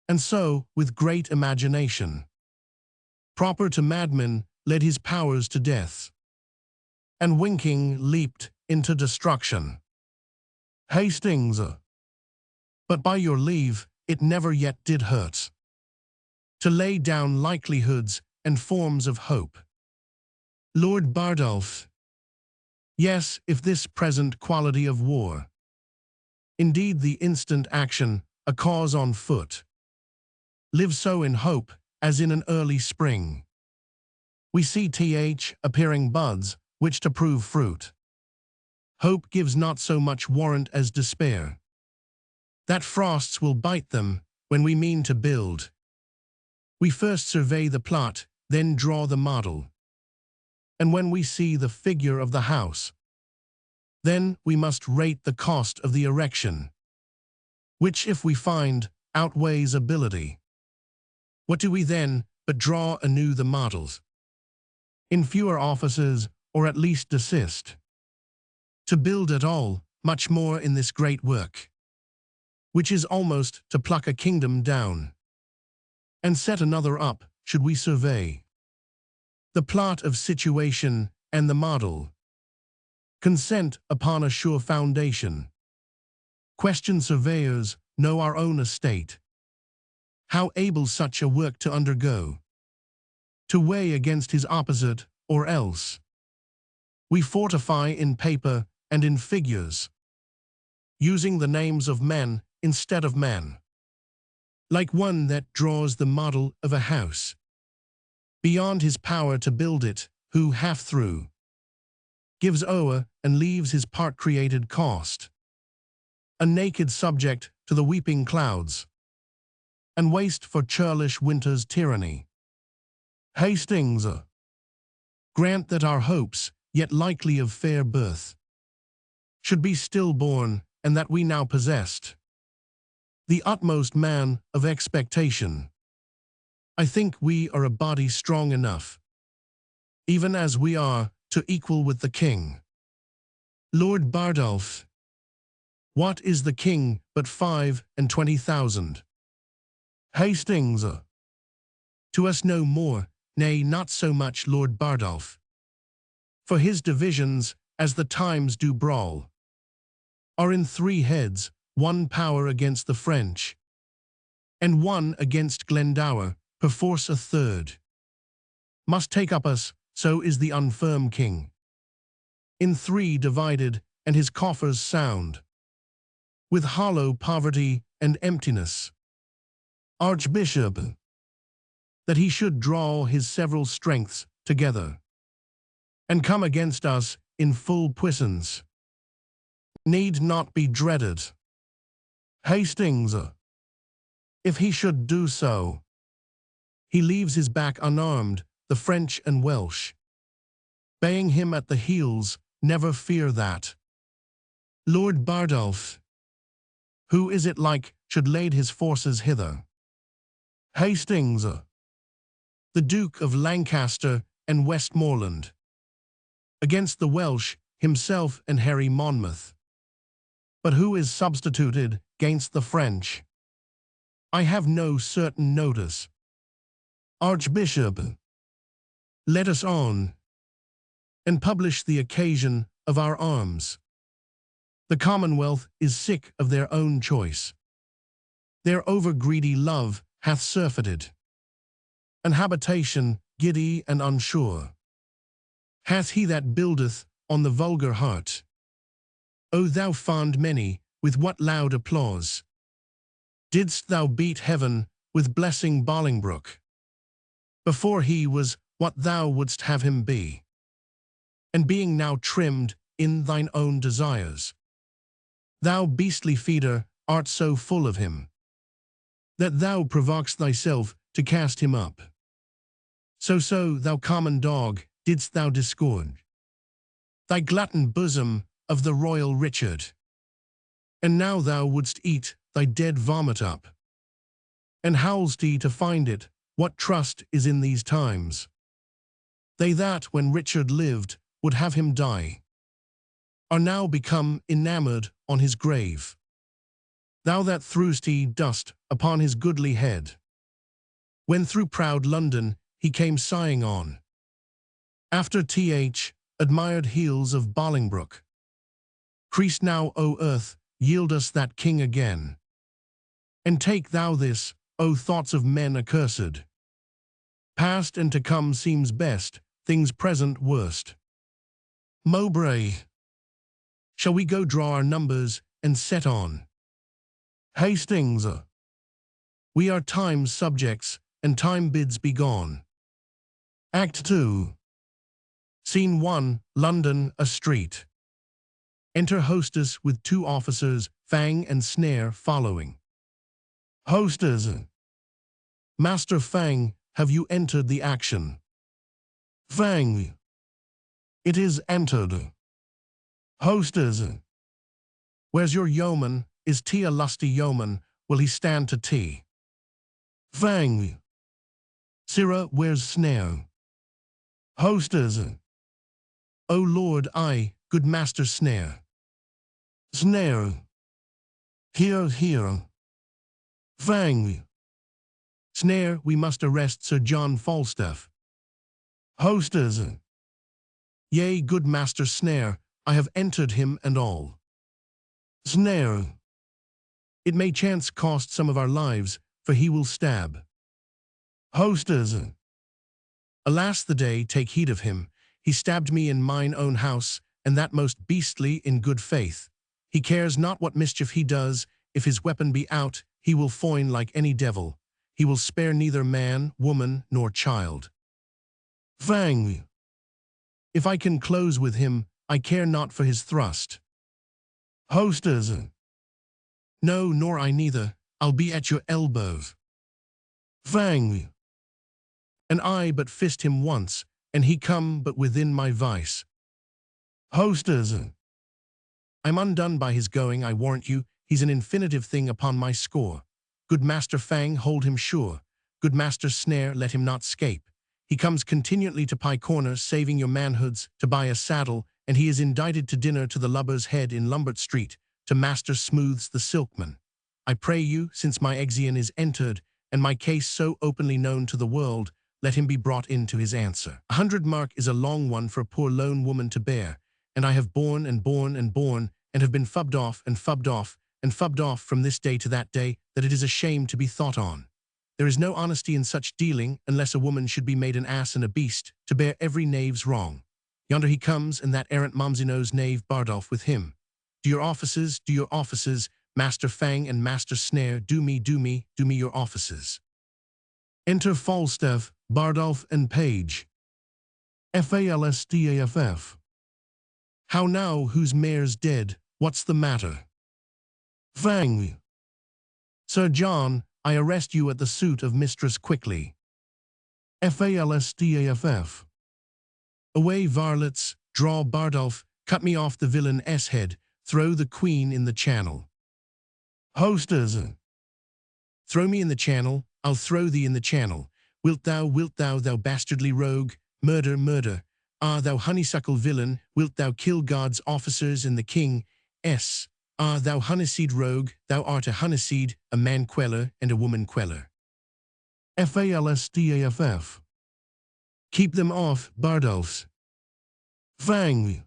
and so, with great imagination, proper to madmen, led his powers to death, and winking leaped into destruction. Hastings. But by your leave, it never yet did hurt to lay down likelihoods and forms of hope. Lord Bardolph. Yes, if this present quality of war, indeed the instant action, a cause on foot, live so in hope as in an early spring, we see appearing buds, which to prove fruit. Hope gives not so much warrant as despair, that frosts will bite them when we mean to build. We first survey the plot, then draw the model, and when we see the figure of the house, then we must rate the cost of the erection, which if we find outweighs ability. What do we then but draw anew the models, in fewer offices, or at least desist to build at all, much more in this great work, which is almost to pluck a kingdom down, and set another up, should we survey the plot of situation and the model, consent upon a sure foundation. Question surveyors know our own estate, how able such a work to undergo, to weigh against his opposite, or else we fortify in paper and in figures, using the names of men instead of men, like one that draws the model of a house, beyond his power to build it, who half through gives o'er and leaves his part created cost, a naked subject to the weeping clouds, and waste for churlish winter's tyranny. Hastings. Grant that our hopes, yet likely of fair birth, should be stillborn, and that we now possessed the utmost man of expectation. I think we are a body strong enough, even as we are, to equal with the king. Lord Bardolph. What is the king but 25,000? Hastings. To us no more, nay, not so much Lord Bardolph, for his divisions, as the times do brawl, are in 3 heads, one power against the French, and one against Glendower, perforce a third must take up us, so is the unfirm king, in 3 divided, and his coffers sound with hollow poverty and emptiness. Archbishop. That he should draw his several strengths together, and come against us in full puissance, need not be dreaded. Hastings. If he should do so, he leaves his back unarmed, the French and Welsh, baying him at the heels, never fear that. Lord Bardolph. Who is it like should lead his forces hither? Hastings. The Duke of Lancaster and Westmoreland, against the Welsh, himself and Harry Monmouth. But who is substituted gainst the French? I have no certain notice. Archbishop, let us on, and publish the occasion of our arms. The Commonwealth is sick of their own choice. Their over-greedy love hath surfeited an habitation giddy and unsure. Hath he that buildeth on the vulgar heart. O thou fond many, with what loud applause didst thou beat heaven with blessing Bolingbroke, before he was what thou wouldst have him be, and being now trimmed in thine own desires, thou beastly feeder art so full of him, that thou provokest thyself to cast him up. So thou common dog, didst thou disgorge thy glutton bosom of the royal Richard, and now thou wouldst eat thy dead vomit up, and howl'st he to find it, what trust is in these times? They that, when Richard lived, would have him die, are now become enamoured on his grave. Thou that threw'st he dust upon his goodly head, when through proud London he came sighing on, after admired heels of Bolingbroke. Crease now, O earth, yield us that king again, and take thou this, O thoughts of men accursed. Past and to come seems best, things present worst. Mowbray, shall we go draw our numbers and set on? Hastings, we are time's subjects, and time bids be gone. Act 2. Scene 1, London, a street. Enter hostess with 2 officers, Fang and Snare, following. Hostess, Master Fang, have you entered the action? Fang, it is entered. Hostess, where's your yeoman? Is tea a lusty yeoman? Will he stand to tea? Fang, sirrah, where's Snare? Hostess, O Lord, I, good Master Snare. Snare, here. Fang, Snare, we must arrest Sir John Falstaff. Hostess, yea, good Master Snare, I have entered him and all. Snare, it may chance cost some of our lives, for he will stab. Hostess, alas the day, take heed of him. He stabbed me in mine own house, and that most beastly in good faith. He cares not what mischief he does, if his weapon be out, he will foin like any devil. He will spare neither man, woman, nor child. Fang, if I can close with him, I care not for his thrust. Hostess, no, nor I neither, I'll be at your elbow. Fang, and I but fist him once, and he come but within my vice. Hostess, I'm undone by his going, I warrant you, he's an infinitive thing upon my score. Good Master Fang, hold him sure. Good Master Snare, let him not scape. He comes continually to Pie Corner, saving your manhoods, to buy a saddle, and he is indicted to dinner to the Lubber's Head in Lombard Street, to Master Smooth's the silkman. I pray you, since my Exeon is entered, and my case so openly known to the world, let him be brought in to his answer. 100 mark is a long one for a poor lone woman to bear, and I have borne and borne and borne, and have been fubbed off and fubbed off and fubbed off from this day to that day, that it is a shame to be thought on. There is no honesty in such dealing, unless a woman should be made an ass and a beast, to bear every knave's wrong. Yonder he comes, and that errant Momsinose knave Bardolph with him. Do your offices, Master Fang and Master Snare, do me your offices. Enter Falstaff, Bardolph, and Page. Falstaff. How now, whose mare's dead, what's the matter? Fang. Sir John, I arrest you at the suit of Mistress Quickly. Falstaff. Away, varlets, draw Bardolph, cut me off the villain's head, throw the queen in the channel. Hostess. Throw me in the channel, I'll throw thee in the channel. Wilt thou, thou bastardly rogue, murder. Ah, thou honeysuckle villain, wilt thou kill God's officers and the king's? Ah, thou honeyseed rogue, thou art a honeyseed, a man queller and a woman queller. Falstaff. Keep them off, Bardolphs. Fang.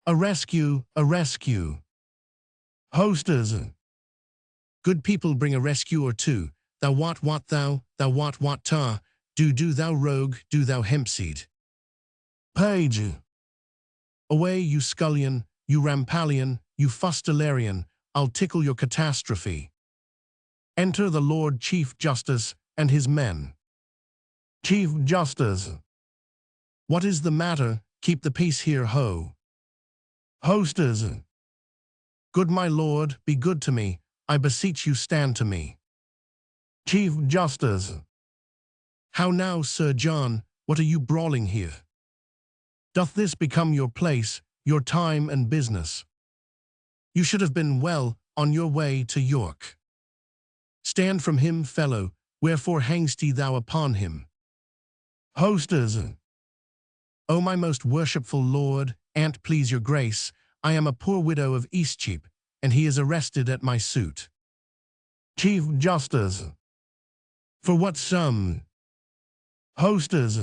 A rescue, a rescue. Hosters. Good people bring a rescue or two. Thou what thou what ta, do thou rogue, do thou hempseed. Page. Away, you scullion, you rampallion, you fustelarian, I'll tickle your catastrophe. Enter the Lord Chief Justice and his men. Chief Justice. What is the matter? Keep the peace here, ho. Hosters. Good my lord, be good to me, I beseech you stand to me. Chief Justice. How now, Sir John, what are you brawling here? Doth this become your place, your time and business? You should have been well on your way to York. Stand from him, fellow, wherefore hang'st thou upon him? Hosters. O my most worshipful lord, an't please your grace, I am a poor widow of Eastcheap, and he is arrested at my suit. Chief Justice. For what sum? Hosters.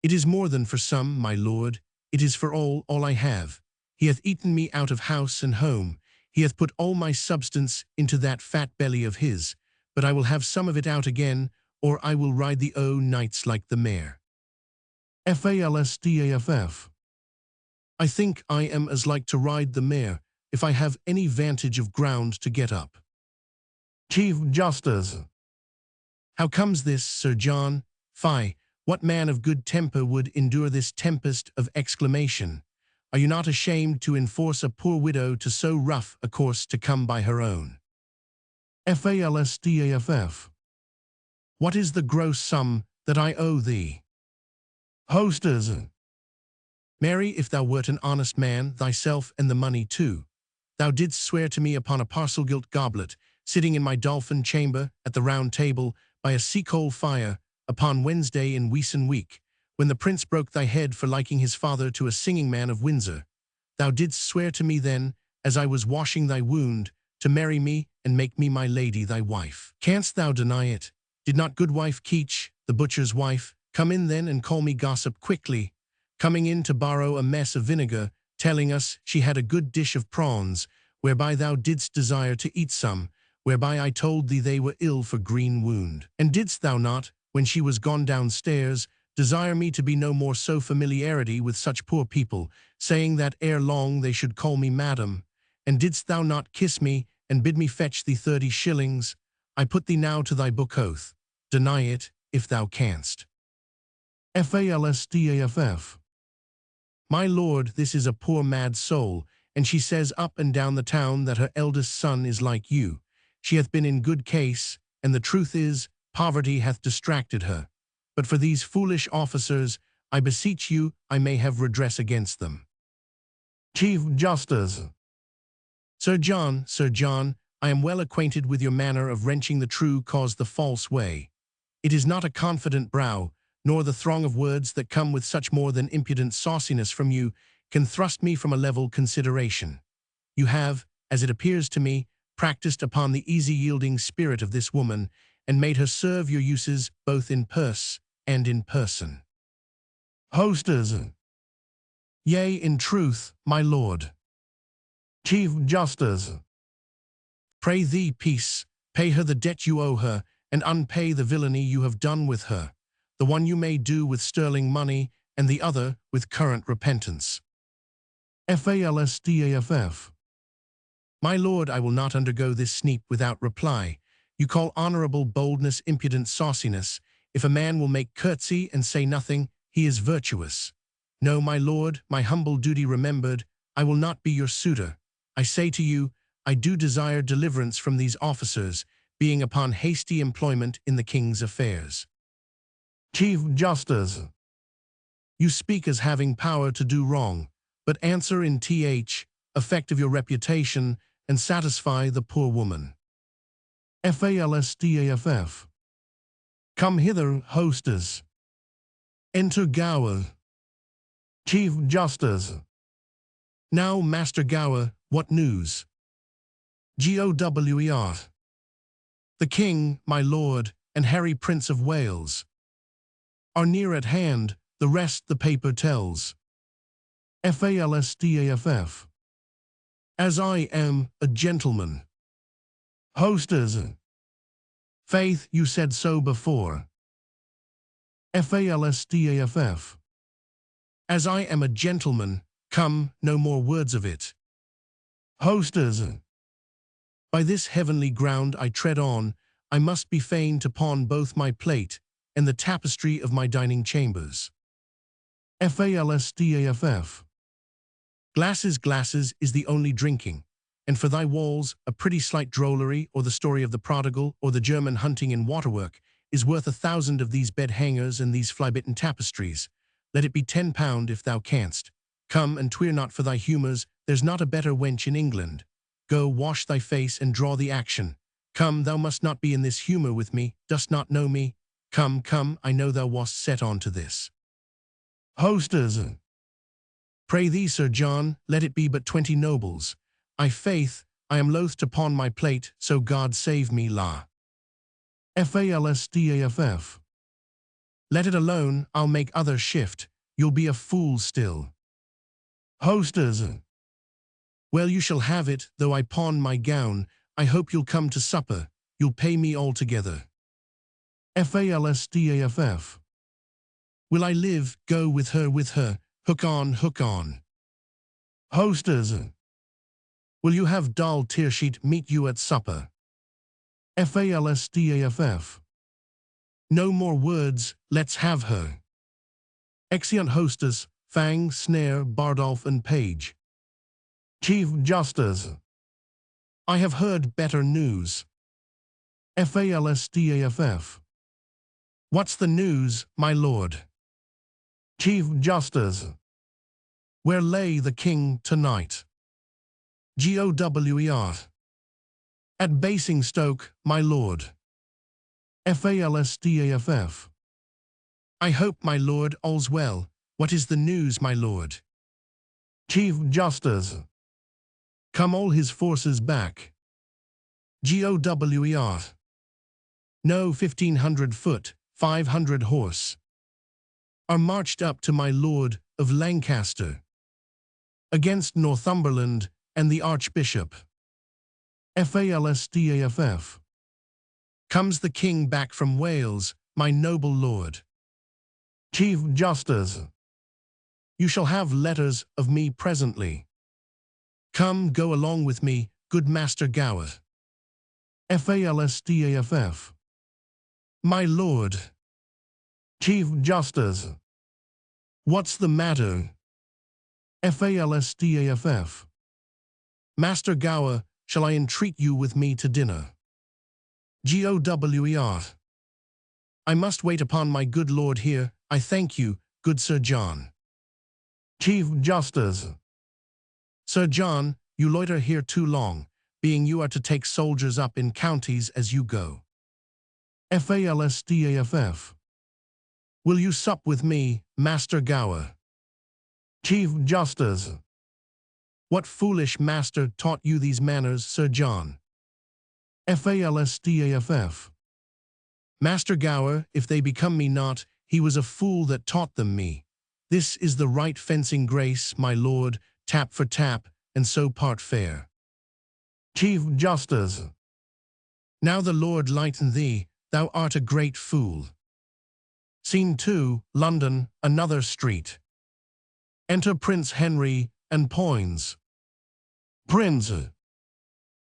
It is more than for some, my lord, it is for all I have. He hath eaten me out of house and home, he hath put all my substance into that fat belly of his, but I will have some of it out again, or I will ride the nights like the mare. Falstaff. I think I am as like to ride the mare, if I have any vantage of ground to get up. Chief Justice. How comes this, Sir John? Fie, what man of good temper would endure this tempest of exclamation? Are you not ashamed to enforce a poor widow to so rough a course to come by her own? Falstaff. What is the gross sum that I owe thee? Hosters. Marry, if thou wert an honest man, thyself and the money too. Thou didst swear to me upon a parcel-gilt goblet, sitting in my dolphin chamber at the round table by a sea-coal fire upon Wednesday in Weeson week, when the prince broke thy head for liking his father to a singing man of Windsor. Thou didst swear to me then, as I was washing thy wound, to marry me and make me my lady thy wife. Canst thou deny it? Did not goodwife Keach, the butcher's wife, come in then and call me gossip quickly, coming in to borrow a mess of vinegar, telling us she had a good dish of prawns, whereby thou didst desire to eat some, whereby I told thee they were ill for green wound. And didst thou not, when she was gone downstairs, desire me to be no more so familiarity with such poor people, saying that ere long they should call me madam? And didst thou not kiss me, and bid me fetch thee 30 shillings? I put thee now to thy book oath. Deny it, if thou canst. Falstaff. My lord, this is a poor mad soul, and she says up and down the town that her eldest son is like you. She hath been in good case, and the truth is, poverty hath distracted her. But for these foolish officers, I beseech you, I may have redress against them. Chief Justice. Sir John, I am well acquainted with your manner of wrenching the true cause the false way. It is not a confident brow, nor the throng of words that come with such more than impudent sauciness from you, can thrust me from a level consideration. You have, as it appears to me, practiced upon the easy-yielding spirit of this woman, and made her serve your uses both in purse and in person. Hosters. Yea, in truth, my lord. Chief Justice. Pray thee, peace, pay her the debt you owe her, and unpay the villainy you have done with her. The one you may do with sterling money, and the other with current repentance. Falstaff. My lord, I will not undergo this sneap without reply. You call honorable boldness impudent sauciness. If a man will make curtsy and say nothing, he is virtuous. No, my lord, my humble duty remembered, I will not be your suitor. I say to you, I do desire deliverance from these officers, being upon hasty employment in the king's affairs. Chief Justice. You speak as having power to do wrong, but answer in effect of your reputation, and satisfy the poor woman. Falstaff. Come hither, hostess. Enter Gower. Chief Justice. Now, Master Gower, what news? GOWER. The King, my lord, and Harry Prince of Wales are near at hand, the rest the paper tells. FALSTAFF. As I am a gentleman. Hostess. Faith, you said so before. FALSTAFF. As I am a gentleman, come, no more words of it. Hostess. By this heavenly ground I tread on, I must be fain to pawn both my plate and the tapestry of my dining chambers. FALSTAFF. Glasses, glasses is the only drinking, and for thy walls a pretty slight drollery, or the story of the prodigal, or the German hunting in waterwork, is worth 1,000 of these bed-hangers and these fly-bitten tapestries. Let it be £10 if thou canst. Come, and tweer not for thy humours, there's not a better wench in England. Go, wash thy face, and draw the action. Come, thou must not be in this humour with me, dost not know me? Come, come, I know thou wast set on to this. Hostess. Pray thee, Sir John, let it be but 20 nobles. I faith, I am loath to pawn my plate, so God save me, la. FALSTAFF. Let it alone, I'll make other shift, you'll be a fool still. Hostess. Well, you shall have it, though I pawn my gown, I hope you'll come to supper, you'll pay me altogether. FALSTAFF. Will I live, go with her, hook on, hook on. Hostess. Will you have dull tearsheet meet you at supper? FALSTAFF. No more words, let's have her. Exeunt hostess, Fang, Snare, Bardolph and Page. Chief Justice. I have heard better news. FALSTAFF. What's the news, my lord? Chief Justice. Where lay the king tonight? GOWER. At Basingstoke, my lord. FALSTAFF. I hope, my lord, all's well. What is the news, my lord? Chief Justice. Come all his forces back. GOWER. No, 1,500 foot, 500 horse. Are marched up to my lord of Lancaster. Against Northumberland and the Archbishop. FALSTAFF. Comes the king back from Wales, my noble lord. Chief Justice. You shall have letters of me presently. Come, go along with me, good Master Gower. FALSTAFF. My lord. Chief Justice. What's the matter? FALSTAFF. Master Gower, shall I entreat you with me to dinner? GOWER. I must wait upon my good lord here, I thank you, good Sir John. Chief Justice. Sir John, you loiter here too long, being you are to take soldiers up in counties as you go. FALSTAFF. Will you sup with me, Master Gower? Chief Justice. What foolish master taught you these manners, Sir John? FALSTAFF. Master Gower, if they become me not, he was a fool that taught them me. This is the right fencing grace, my lord, tap for tap, and so part fair. Chief Justice. Now the Lord lighten thee, thou art a great fool. Scene 2, London, another street. Enter Prince Henry and Poins. Prince.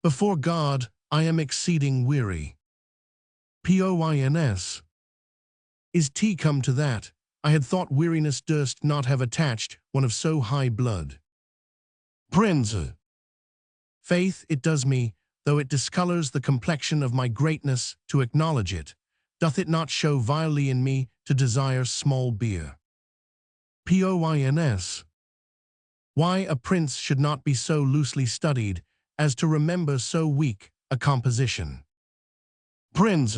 Before God, I am exceeding weary. POINS. Is tea come to that? I had thought weariness durst not have attached one of so high blood. Prince. Faith, it does me, though it discolours the complexion of my greatness to acknowledge it, doth it not show vilely in me to desire small beer. POINS. Why a prince should not be so loosely studied as to remember so weak a composition. Prince.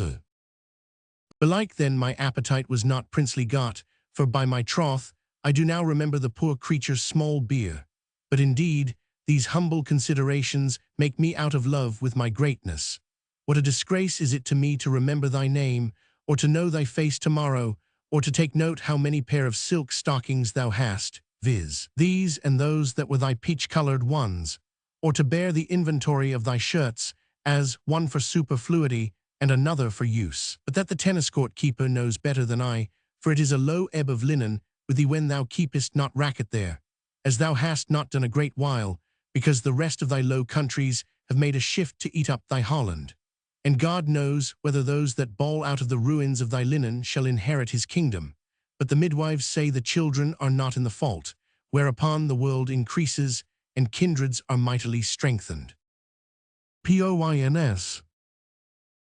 Belike then my appetite was not princely got, for by my troth, I do now remember the poor creature's small beer, but indeed, these humble considerations make me out of love with my greatness. What a disgrace is it to me to remember thy name, or to know thy face tomorrow, or to take note how many pair of silk stockings thou hast, viz. these and those that were thy peach-colored ones, or to bear the inventory of thy shirts, as one for superfluity and another for use. But that the tennis-court keeper knows better than I, for it is a low ebb of linen with thee when thou keepest not racket there, as thou hast not done a great while, because the rest of thy low countries have made a shift to eat up thy Holland. And God knows whether those that bawl out of the ruins of thy linen shall inherit his kingdom. But the midwives say the children are not in the fault, whereupon the world increases, and kindreds are mightily strengthened. Poins.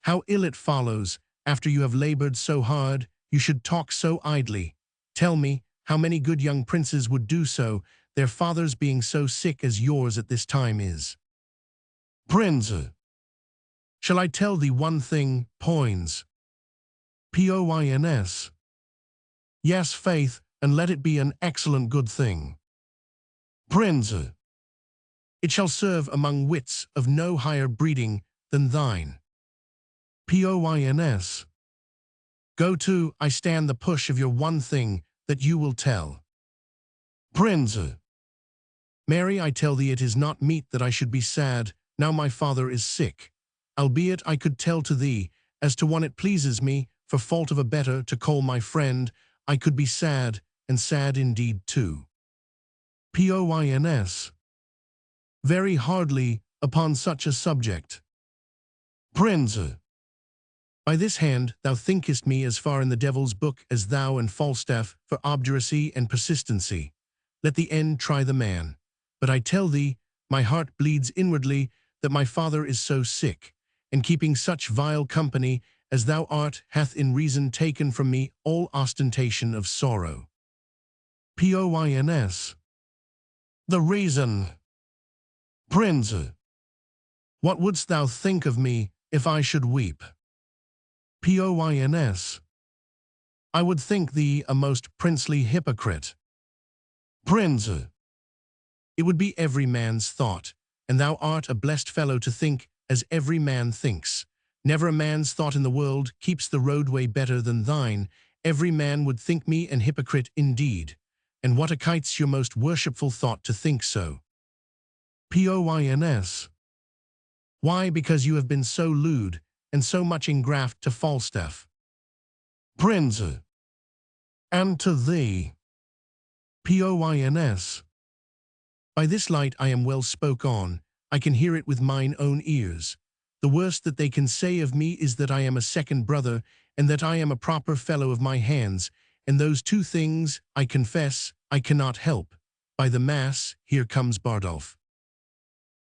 How ill it follows, after you have labored so hard, you should talk so idly. Tell me, how many good young princes would do so, their fathers being so sick as yours at this time is? Prince. Shall I tell thee one thing, Poins? Poins. Yes, faith, and let it be an excellent good thing. Prince. It shall serve among wits of no higher breeding than thine. Poins. Go to, I stand the push of your one thing that you will tell. Prince. Mary, I tell thee it is not meet that I should be sad, now my father is sick. Albeit I could tell to thee, as to one it pleases me, for fault of a better, to call my friend, I could be sad, and sad indeed too. Poins. Very hardly, upon such a subject. Prince. By this hand thou thinkest me as far in the devil's book as thou and Falstaff for obduracy and persistency. Let the end try the man. But I tell thee, my heart bleeds inwardly that my father is so sick, and keeping such vile company as thou art hath in reason taken from me all ostentation of sorrow. Poins. The reason. Prince. What wouldst thou think of me if I should weep? Poins. I would think thee a most princely hypocrite. Prince. It would be every man's thought, and thou art a blessed fellow to think as every man thinks. Never a man's thought in the world keeps the roadway better than thine. Every man would think me an hypocrite indeed. And what a kite's your most worshipful thought to think so. Poins. Why, because you have been so lewd, and so much ingraft to Falstaff. Prince. And to thee. Poins. By this light I am well spoke on, I can hear it with mine own ears. The worst that they can say of me is that I am a second brother, and that I am a proper fellow of my hands, and those two things, I confess, I cannot help. By the mass, here comes Bardolph.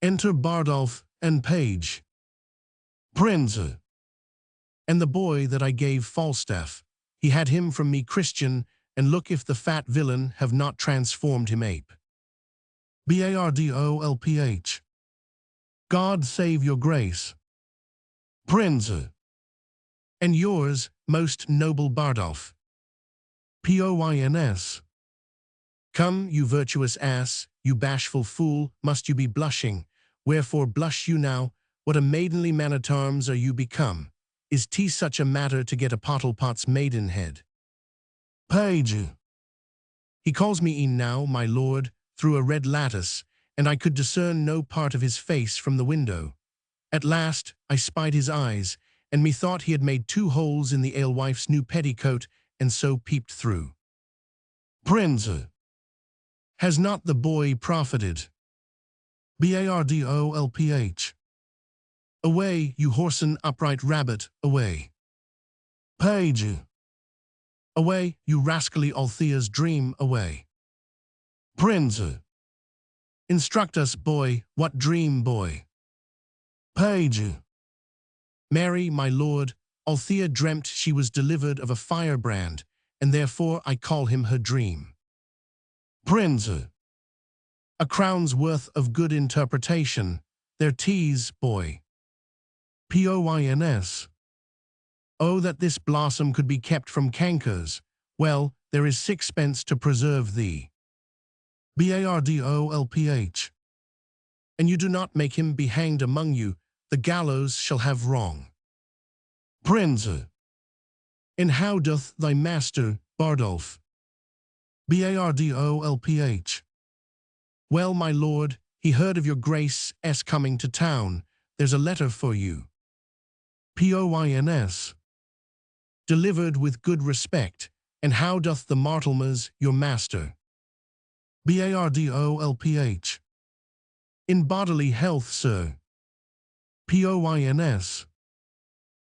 Enter Bardolph and page. Prince. And the boy that I gave Falstaff, he had him from me Christian, and look if the fat villain have not transformed him ape. Bardolph. God save your grace. Prince. And yours, most noble Bardolph. Poins. Come, you virtuous ass, you bashful fool, must you be blushing? Wherefore blush you now? What a maidenly man at arms are you become? Is 'tis such a matter to get a pottlepot's maidenhead? Page. He calls me e'en now, my lord, through a red lattice, and I could discern no part of his face from the window. At last I spied his eyes, and methought he had made 2 holes in the alewife's new petticoat, and so peeped through. Prince. Has not the boy profited? Bardolph. Away, you whoreson upright rabbit, away. Page. Away, you rascally Althea's dream, away. Prince. Instruct us, boy, what dream, boy? Page. Mary, my lord, Althea dreamt she was delivered of a firebrand, and therefore I call him her dream. Prince. A crown's worth of good interpretation, their tease, boy. Poins. Oh, that this blossom could be kept from cankers. Well, there is 6 pence to preserve thee. Bardolph. and you do not make him be hanged among you, the gallows shall have wrong. Prince. And how doth thy master, Bardolph? Bardolph. Well, my lord, he heard of your grace's coming to town. There's a letter for you. Poins. Delivered with good respect, and how doth the Martelmas, your master? Bardolph. In bodily health, sir. Poins.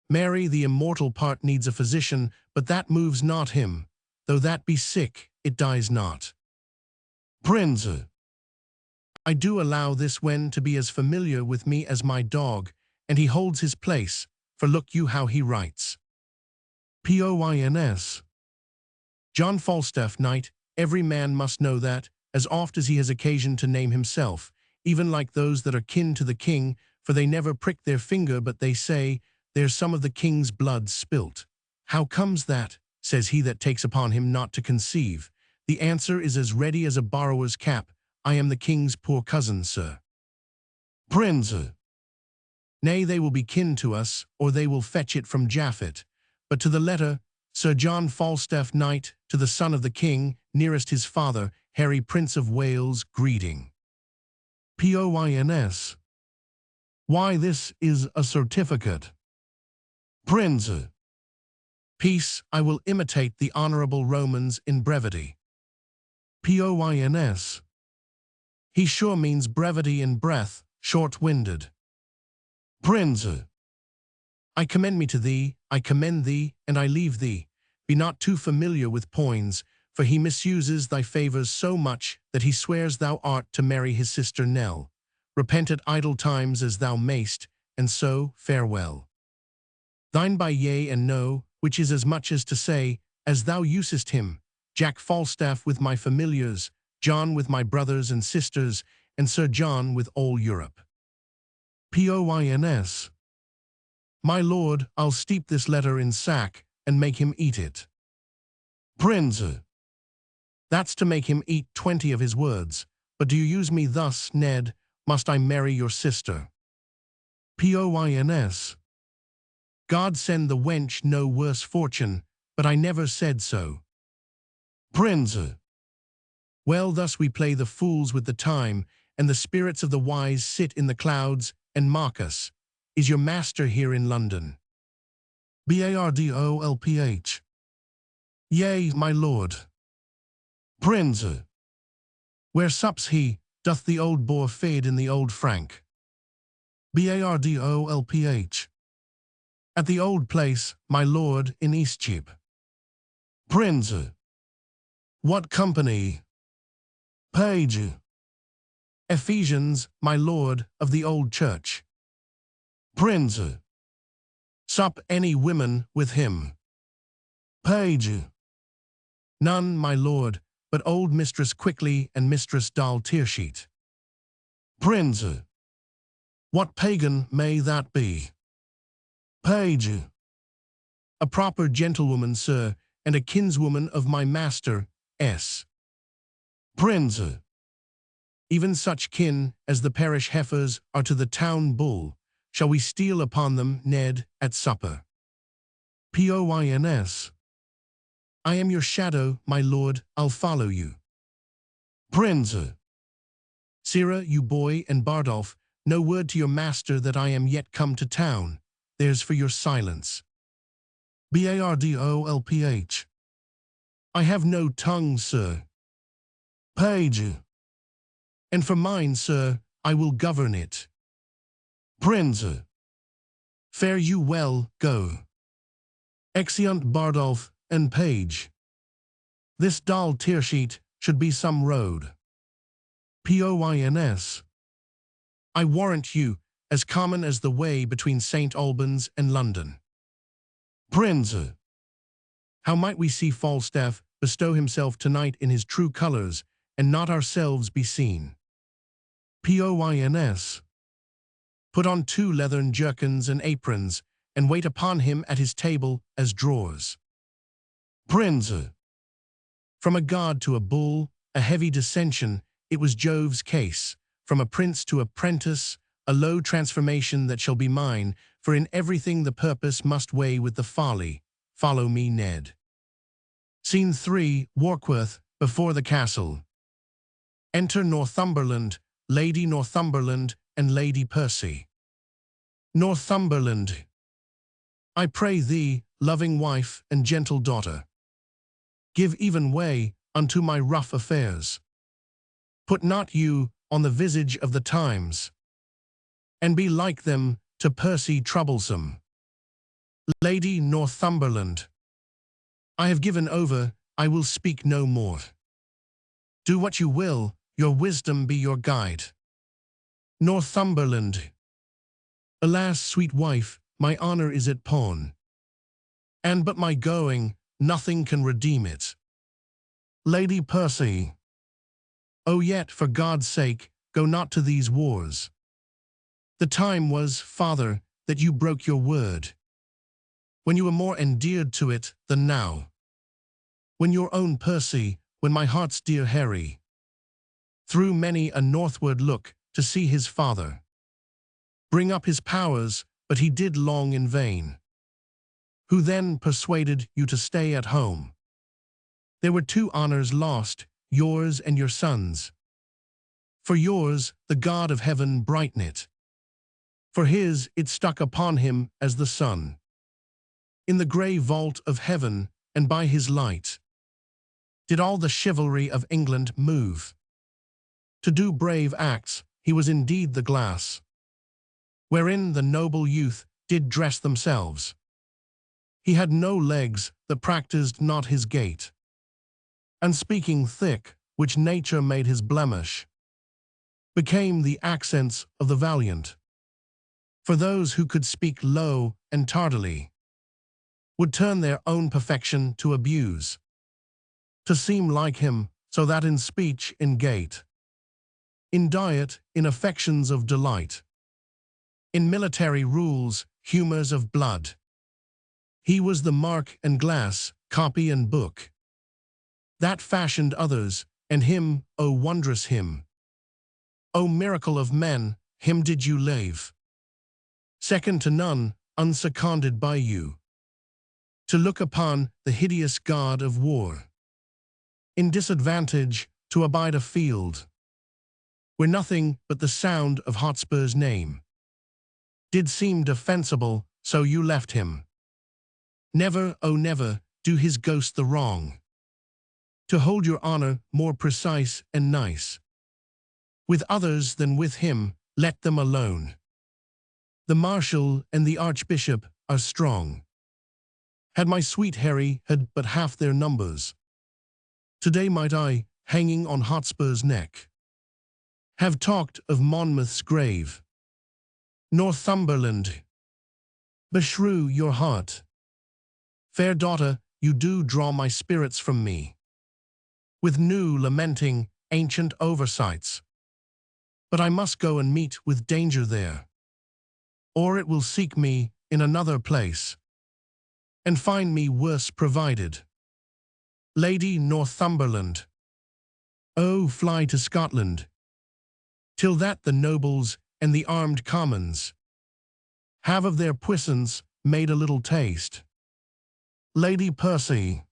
Mary, the immortal part needs a physician, but that moves not him. Though that be sick, it dies not. Prince. I do allow this wen to be as familiar with me as my dog, and he holds his place, for look you how he writes. Poins. John Falstaff, knight, every man must know that, as oft as he has occasion to name himself, even like those that are kin to the king, for they never prick their finger, but they say, there's some of the king's blood spilt. How comes that, says he that takes upon him not to conceive? The answer is as ready as a borrower's cap. I am the king's poor cousin, sir. Prince. Nay, they will be kin to us, or they will fetch it from Japhet. But to the letter, Sir John Falstaff, knight, to the son of the king, nearest his father, Harry Prince of Wales, greeting. Poins. Why, this is a certificate. Prince. Peace, I will imitate the honorable Romans in brevity. Poins. He sure means brevity in breath, short-winded. Prince. I commend me to thee, I commend thee, and I leave thee. Be not too familiar with Poins, for he misuses thy favors so much that he swears thou art to marry his sister Nell. Repent at idle times as thou mayst, and so farewell. Thine by yea and no, which is as much as to say, as thou usest him, Jack Falstaff with my familiars, John with my brothers and sisters, and Sir John with all Europe. Poins. My lord, I'll steep this letter in sack, and make him eat it. Prince. That's to make him eat 20 of his words. But do you use me thus, Ned? Must I marry your sister? Poins. God send the wench no worse fortune, but I never said so. Prince. Well, thus we play the fools with the time, and the spirits of the wise sit in the clouds and mock us. Is your master here in London? Bardolph. Yea, my lord. Prince. Where sups he? Doth the old boar fade in the old frank? Bardolph. At the old place, my lord, in Eastcheap. Prince. What company? Page. Ephesians, my lord, of the old church. Prince. Sup any women with him? Page. None, my lord, but old Mistress Quickly and Mistress Doll Tearsheet. Prince. What pagan may that be? Page. A proper gentlewoman, sir, and a kinswoman of my master, S. Prince. Even such kin as the parish heifers are to the town bull. Shall we steal upon them, Ned, at supper? Poins. I am your shadow, my lord, I'll follow you. Prince. Sirrah, you boy and Bardolph, no word to your master that I am yet come to town. There's for your silence. Bardolph. I have no tongue, sir. Page. And for mine, sir, I will govern it. Prince. Fare you well, go. Exeunt Bardolph and Page. This Doll Tearsheet should be some road. Poins. I warrant you, as common as the way between St. Albans and London. Prince. How might we see Falstaff bestow himself tonight in his true colours, and not ourselves be seen? Poins. Put on 2 leathern jerkins and aprons, and wait upon him at his table as drawers. Prince. From a god to a bull, a heavy dissension, it was Jove's case, from a prince to apprentice, a low transformation that shall be mine, for in everything the purpose must weigh with the folly. Follow me, Ned. Scene 3, Warkworth, before the castle. Enter Northumberland, Lady Northumberland, and Lady Percy. Northumberland. I pray thee, loving wife and gentle daughter, give even way unto my rough affairs. Put not you on the visage of the times, and be like them to Percy troublesome. Lady Northumberland, I have given over, I will speak no more. Do what you will, your wisdom be your guide. Northumberland. Alas, sweet wife, my honor is at pawn, and but my going, nothing can redeem it. Lady Percy. Oh, yet, for God's sake, go not to these wars. The time was, father, that you broke your word, when you were more endeared to it than now. When your own Percy, when my heart's dear Harry, threw many a northward look to see his father bring up his powers, but he did long in vain. Who then persuaded you to stay at home? There were 2 honors lost, yours and your son's. For yours, the God of heaven brighten it. For his, it stuck upon him as the sun. In the grey vault of heaven, and by his light, did all the chivalry of England move. To do brave acts, he was indeed the glass, wherein the noble youth did dress themselves. He had no legs that practised not his gait, and speaking thick, which nature made his blemish, became the accents of the valiant. For those who could speak low and tardily would turn their own perfection to abuse, to seem like him, so that in speech, in gait, in diet, in affections of delight, in military rules, humours of blood, he was the mark and glass, copy and book, that fashioned others, and him, O wondrous him, O miracle of men, him did you lave, second to none, unseconded by you, to look upon the hideous god of war, in disadvantage to abide a field, where nothing but the sound of Hotspur's name did seem defensible, so you left him. Never, oh never, do his ghost the wrong, to hold your honor more precise and nice. With others than with him, let them alone. The marshal and the archbishop are strong. Had my sweet Harry had but half their numbers, today might I, hanging on Hotspur's neck, have talked of Monmouth's grave. Northumberland, beshrew your heart. Fair daughter, you do draw my spirits from me, with new lamenting ancient oversights. But I must go and meet with danger there, or it will seek me in another place, and find me worse provided. Lady Northumberland, oh, fly to Scotland, till that the nobles and the armed commons have of their puissance made a little taste. Lady Percy,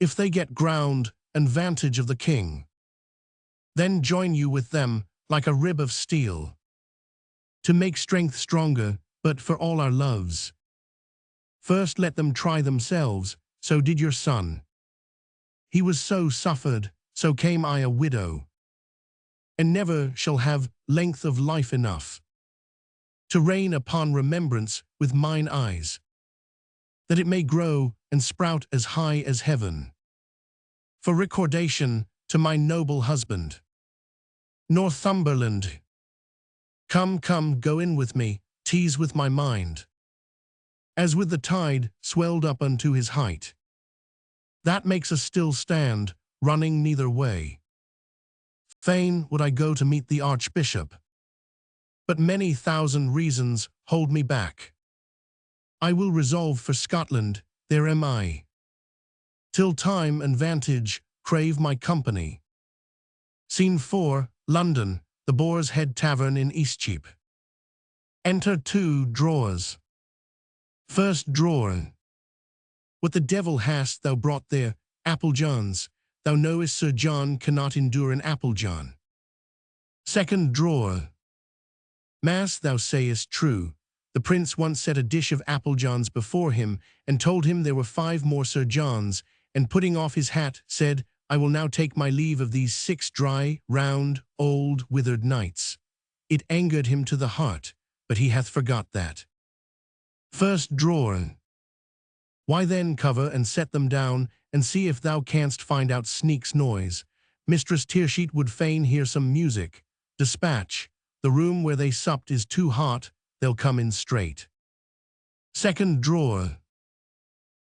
if they get ground and vantage of the king, then join you with them like a rib of steel, to make strength stronger, but for all our loves, first let them try themselves, so did your son. He was so suffered, so came I a widow, and never shall have length of life enough to reign upon remembrance with mine eyes, that it may grow and sprout as high as heaven, for recordation to my noble husband. Northumberland, come, come, go in with me, tease with my mind, as with the tide swelled up unto his height, that makes us still stand, running neither way. Fain would I go to meet the archbishop, but many thousand reasons hold me back. I will resolve for Scotland, there am I, till time and vantage crave my company. Scene 4, London, the Boar's Head Tavern in Eastcheap. Enter 2 drawers. First drawer. What the devil hast thou brought there, Applejohns? Thou knowest Sir John cannot endure an Applejohn. Second drawer. Mass, thou sayest true. The prince once set a dish of Applejohns before him, and told him there were 5 more Sir Johns, and putting off his hat, said, I will now take my leave of these 6 dry, round, old, withered knights. It angered him to the heart, but he hath forgot that. First drawer. Why then cover and set them down, and see if thou canst find out Sneak's noise. Mistress Tearsheet would fain hear some music. Dispatch. The room where they supped is too hot, they'll come in straight. Second drawer.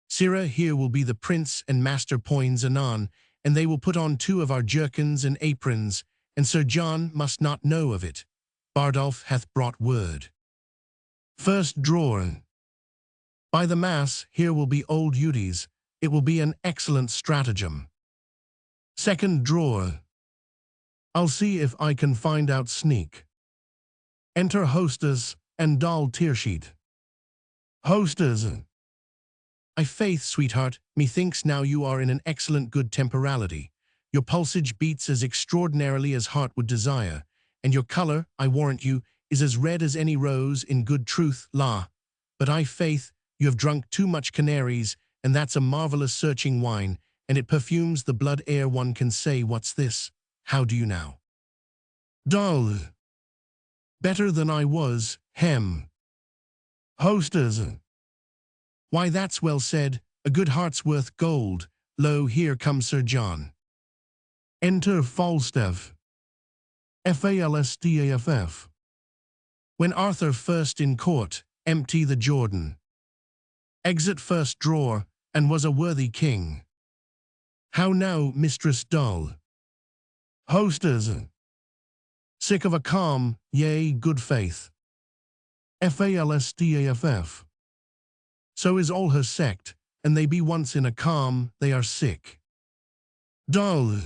Sirrah, here will be the prince and Master Poins anon, and they will put on 2 of our jerkins and aprons, and Sir John must not know of it. Bardolph hath brought word. First drawer. By the mass, here will be old Uties. It will be an excellent stratagem. Second drawer. I'll see if I can find out Sneak. Enter hostess and doll Tearsheet. Hostess. I faith, sweetheart, methinks now you are in an excellent good temporality. Your pulsage beats as extraordinarily as heart would desire, and your colour, I warrant you, is as red as any rose in good truth, la. But I faith, you have drunk too much canaries, and that's a marvellous searching wine, and it perfumes the blood ere one can say what's this. How do you now? Dull. Better than I was, hem. Hostess. Why, that's well said, a good heart's worth gold. Lo, here comes Sir John. Enter Falstaff. Falstaff. When Arthur first in court, empty the Jordan. Exit first drawer, and was a worthy king. How now, Mistress Dull? Hostess. Sick of a calm, yea, good faith. Falstaff. So is all her sect, and they be once in a calm, they are sick. Dull.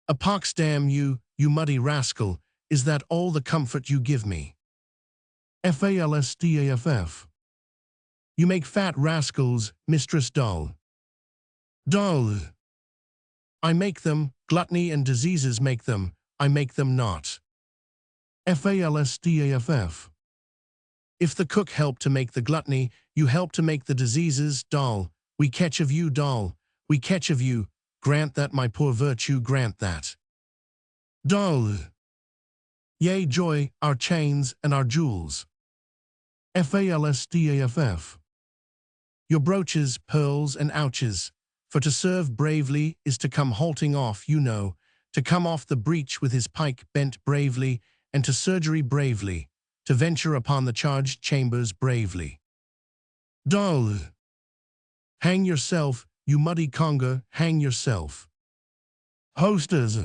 A pox damn you, you muddy rascal, is that all the comfort you give me? Falstaff. You make fat rascals, Mistress Dull. Dull. I make them, gluttony and diseases make them, I make them not. Falstaff. If the cook help to make the gluttony, you help to make the diseases, Dull. We catch of you, Dull. We catch of you. Grant that, my poor virtue, grant that. Dull. Yea, joy, our chains and our jewels. Falstaff. Your brooches, pearls, and ouches. For to serve bravely is to come halting off, you know, to come off the breach with his pike bent bravely, and to surgery bravely, to venture upon the charged chambers bravely. Dull. Hang yourself, you muddy conger, hang yourself. Hostess.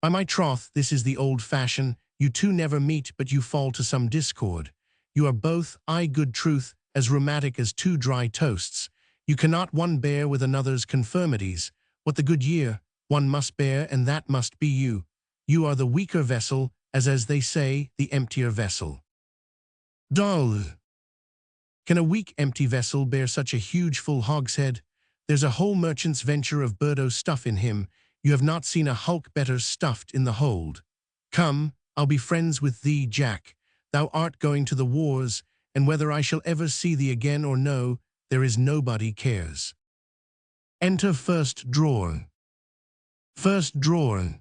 By my troth, this is the old fashion, you two never meet but you fall to some discord. You are both, I good truth, as rheumatic as 2 dry toasts. You cannot one bear with another's confirmities. What the good year, one must bear, and that must be you. You are the weaker vessel, as they say, the emptier vessel. Dull. Can a weak empty vessel bear such a huge full hogshead? There's a whole merchant's venture of Bordeaux stuff in him. You have not seen a hulk better stuffed in the hold. Come, I'll be friends with thee, Jack. Thou art going to the wars, and whether I shall ever see thee again or no, there is nobody cares. Enter first drawer. First drawer.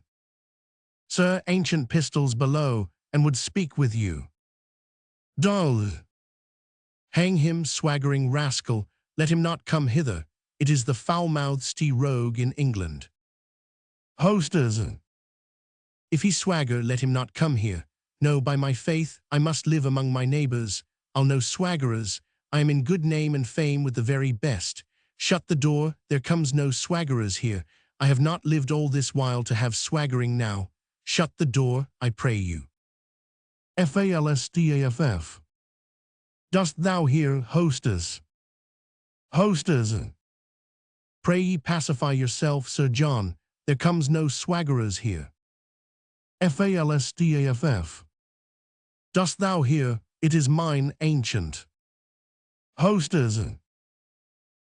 Sir, ancient pistols below, and would speak with you. Dull. Hang him, swaggering rascal, let him not come hither. It is the foul-mouthed rogue in England. Hostess. If he swagger, let him not come here. No, by my faith, I must live among my neighbours. I'll no swaggerers. I am in good name and fame with the very best. Shut the door, there comes no swaggerers here. I have not lived all this while to have swaggering now. Shut the door, I pray you. Falstaff. Dost thou hear, hostess? Hostess. Pray ye pacify yourself, Sir John. There comes no swaggerers here. Falstaff. Dost thou hear? It is mine, ancient. Hostess.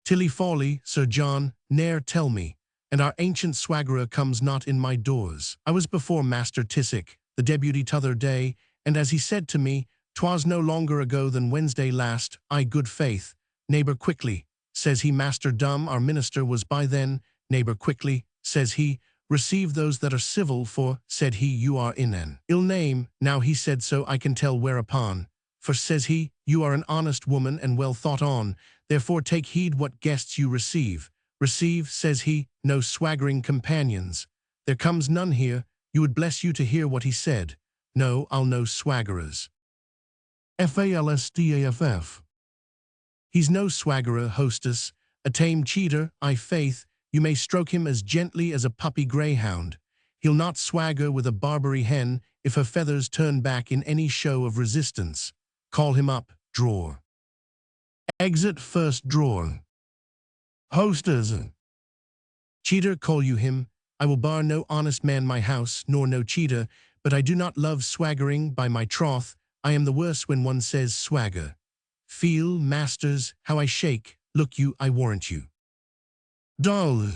Tilly folly, Sir John, ne'er tell me, and our ancient swaggerer comes not in my doors. I was before Master Tissick, the deputy t'other day, and as he said to me, 'twas no longer ago than Wednesday last, I good faith, neighbour quickly, says he, Master Dumb, our minister, was by then, neighbour quickly, says he, receive those that are civil, for, said he, you are in an ill name. Now he said so, I can tell whereupon. For, says he, you are an honest woman and well thought on, therefore take heed what guests you receive. Receive, says he, no swaggering companions. There comes none here, you would bless you to hear what he said. No, I'll no swaggerers. Falstaff. He's no swaggerer, hostess, a tame cheater, I faith, you may stroke him as gently as a puppy greyhound. He'll not swagger with a Barbary hen if her feathers turn back in any show of resistance. Call him up, drawer. Exit first drawer. Hostess. Cheater call you him, I will bar no honest man my house, nor no cheater, but I do not love swaggering, by my troth, I am the worse when one says swagger. Feel, masters, how I shake, look you, I warrant you. Dull.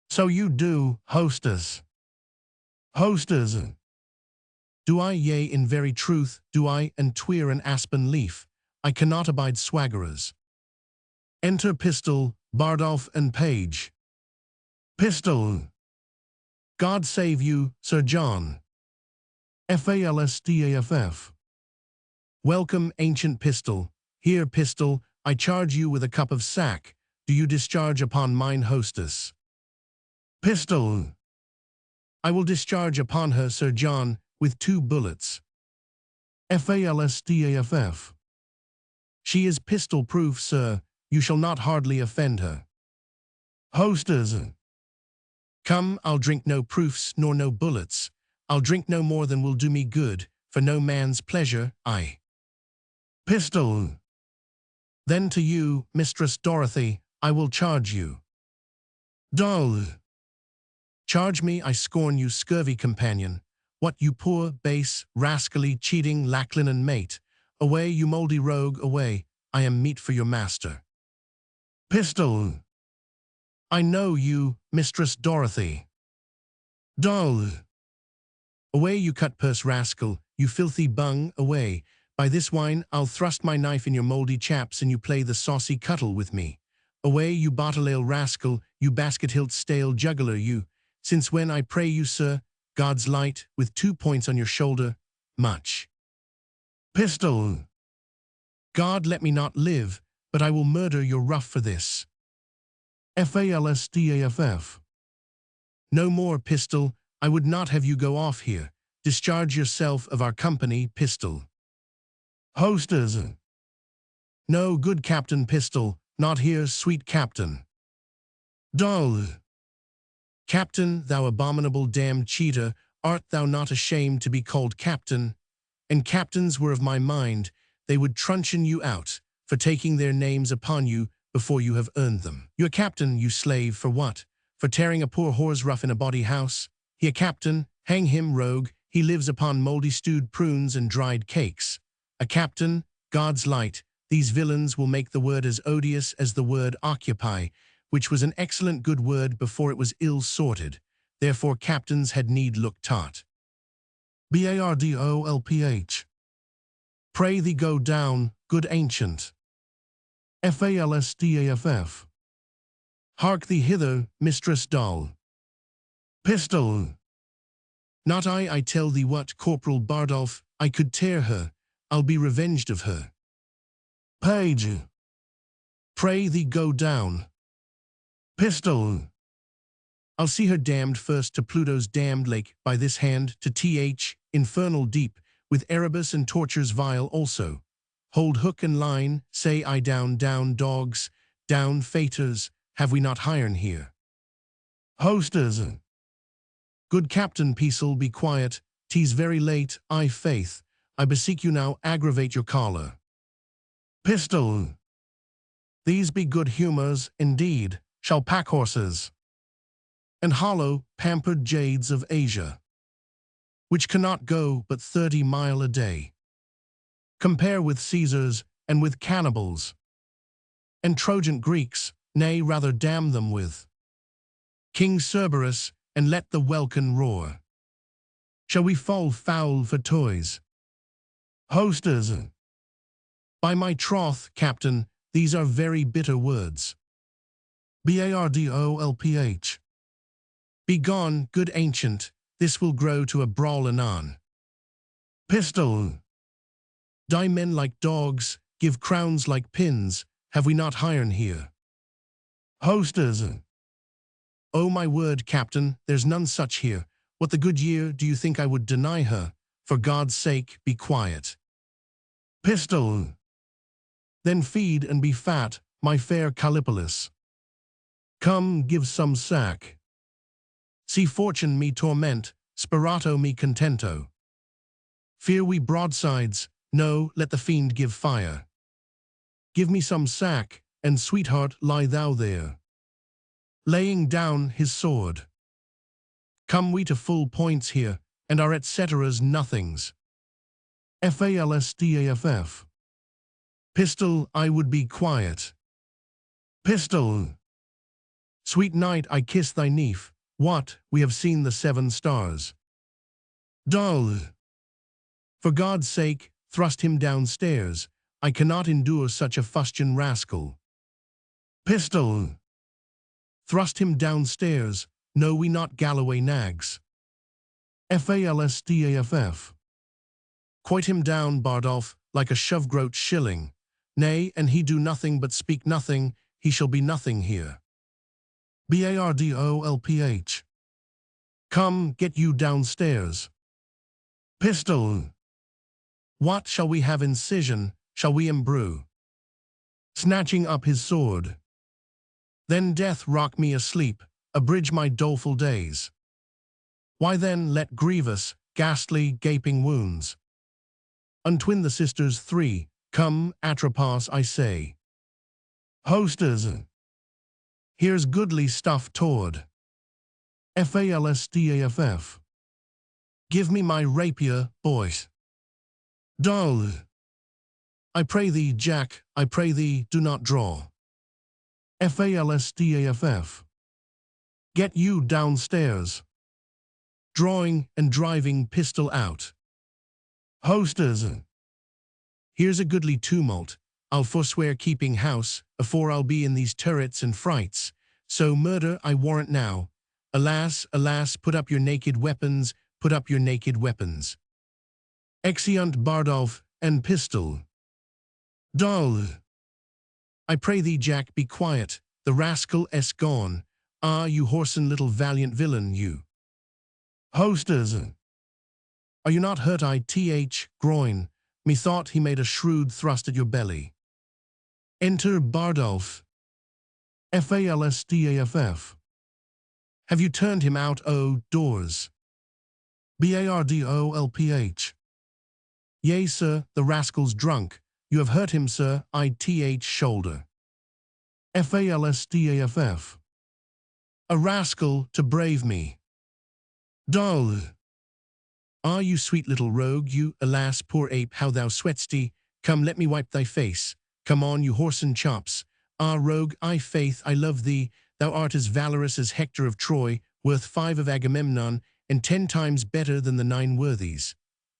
So you do, hostess. Hostess. Do I, yea, in very truth, do I, and tweer an aspen leaf, I cannot abide swaggerers. Enter Pistol, Bardolph and Page. Pistol. God save you, Sir John. Falstaff. Welcome, ancient Pistol. Here, Pistol, I charge you with a cup of sack. Do you discharge upon mine hostess? Pistol. I will discharge upon her, Sir John, with 2 bullets. Falstaff. She is pistol-proof, sir. You shall not hardly offend her. Hostess. Come, I'll drink no proofs nor no bullets. I'll drink no more than will do me good, for no man's pleasure, I. Pistol. Then to you, Mistress Dorothy, I will charge you. Dull. Charge me, I scorn you, scurvy companion. What, you poor, base, rascally, cheating, lacklinen mate? Away, you mouldy rogue, away, I am meat for your master. Pistol. I know you, Mistress Dorothy. Dull. Away, you cut-purse rascal, you filthy bung, away. By this wine, I'll thrust my knife in your mouldy chaps and you play the saucy cuttle with me. Away, you bottle-ale rascal, you basket-hilt stale juggler, you. Since when, I pray you, sir, God's light, with 2 points on your shoulder, much. Pistol. God let me not live, but I will murder your rough for this. Falstaff. No more, Pistol, I would not have you go off here. Discharge yourself of our company, Pistol. Hostess. No, good Captain Pistol, not here, sweet Captain. Dull. Captain, thou abominable damned cheater, art thou not ashamed to be called captain? And captains were of my mind, they would truncheon you out, for taking their names upon you before you have earned them. You a captain, you slave, for what? For tearing a poor whore's rough in a bawdy house? He a captain? Hang him, rogue, he lives upon mouldy stewed prunes and dried cakes. A captain, God's light, these villains will make the word as odious as the word occupy, which was an excellent good word before it was ill-sorted. Therefore captains had need look taught. Bardolph. Pray thee go down, good ancient. Falstaff. Hark thee hither, Mistress Doll. Pistol. Not I tell thee what, Corporal Bardolph, I could tear her, I'll be revenged of her. Page. Pray thee go down. Pistol. I'll see her damned first to Pluto's damned lake, by this hand, to th, infernal deep, with Erebus and tortures vile also. Hold hook and line, say I down, down, dogs, down, faitors, have we not iron here? Hostess. Good Captain Peace'll be quiet, 'tis very late, I faith, I beseech you now aggravate your choler. Pistol. These be good humours, indeed, shall pack horses. And hollow, pampered jades of Asia. which cannot go but 30 mile a day. Compare with Caesars and with cannibals, and Trojan Greeks, nay, rather damn them with King Cerberus, and let the welkin roar. Shall we fall foul for toys? Hosters, by my troth, Captain, these are very bitter words. Bardolph. Begone, good ancient, this will grow to a brawl anon. Pistol. Die men like dogs, give crowns like pins, have we not iron here? Hosters. Oh my word, Captain, there's none such here. What the good year do you think I would deny her? For God's sake, be quiet. Pistol. Then feed and be fat, my fair Callipolis. Come, give some sack. See fortune me torment, sperato me contento. Fear we broadsides, no, let the fiend give fire. Give me some sack, and sweetheart, lie thou there. Laying down his sword. Come we to full points here, and our et ceteras nothings. Falstaff. Pistol, I would be quiet. Pistol. Sweet night, I kiss thy neef. What, we have seen the 7 stars. Dull. For God's sake, thrust him downstairs. I cannot endure such a fustian rascal. Pistol. Thrust him downstairs. Know we not Galloway nags. Falstaff. Quoit him down, Bardolph, like a shove-groat shilling. Nay, and he do nothing but speak nothing, he shall be nothing here. Bardolph. Come, get you downstairs. Pistol. What shall we have incision, shall we imbrue? Snatching up his sword. Then death rock me asleep, abridge my doleful days. Why then let grievous, ghastly, gaping wounds untwin the sisters 3, come, Atropos, I say. Hosters. Here's goodly stuff toward. Falstaff. Give me my rapier, boys. Dull. I pray thee, Jack, I pray thee, do not draw. Falstaff. Get you downstairs. Drawing and driving pistol out. Hosters. Here's a goodly tumult. I'll forswear keeping house, afore I'll be in these turrets and frights. So murder I warrant now. Alas, alas, put up your naked weapons, put up your naked weapons. Exeunt Bardolph and Pistol. Dull. I pray thee, Jack, be quiet, the rascal is gone. Ah, you whoreson little valiant villain, you. Hosters. Are you not hurt, groin? Methought he made a shrewd thrust at your belly. Enter Bardolph. Falstaff. Have you turned him out, o doors? Bardolph. Yea, sir, the rascal's drunk. You have hurt him, sir, shoulder. Falstaff. A rascal to brave me. Dull. Ah, you sweet little rogue, you, alas, poor ape, how thou sweat'st. Come, let me wipe thy face. Come on, you whoreson chops. Ah, rogue, faith, I love thee. Thou art as valorous as Hector of Troy, worth 5 of Agamemnon, and 10 times better than the 9 worthies.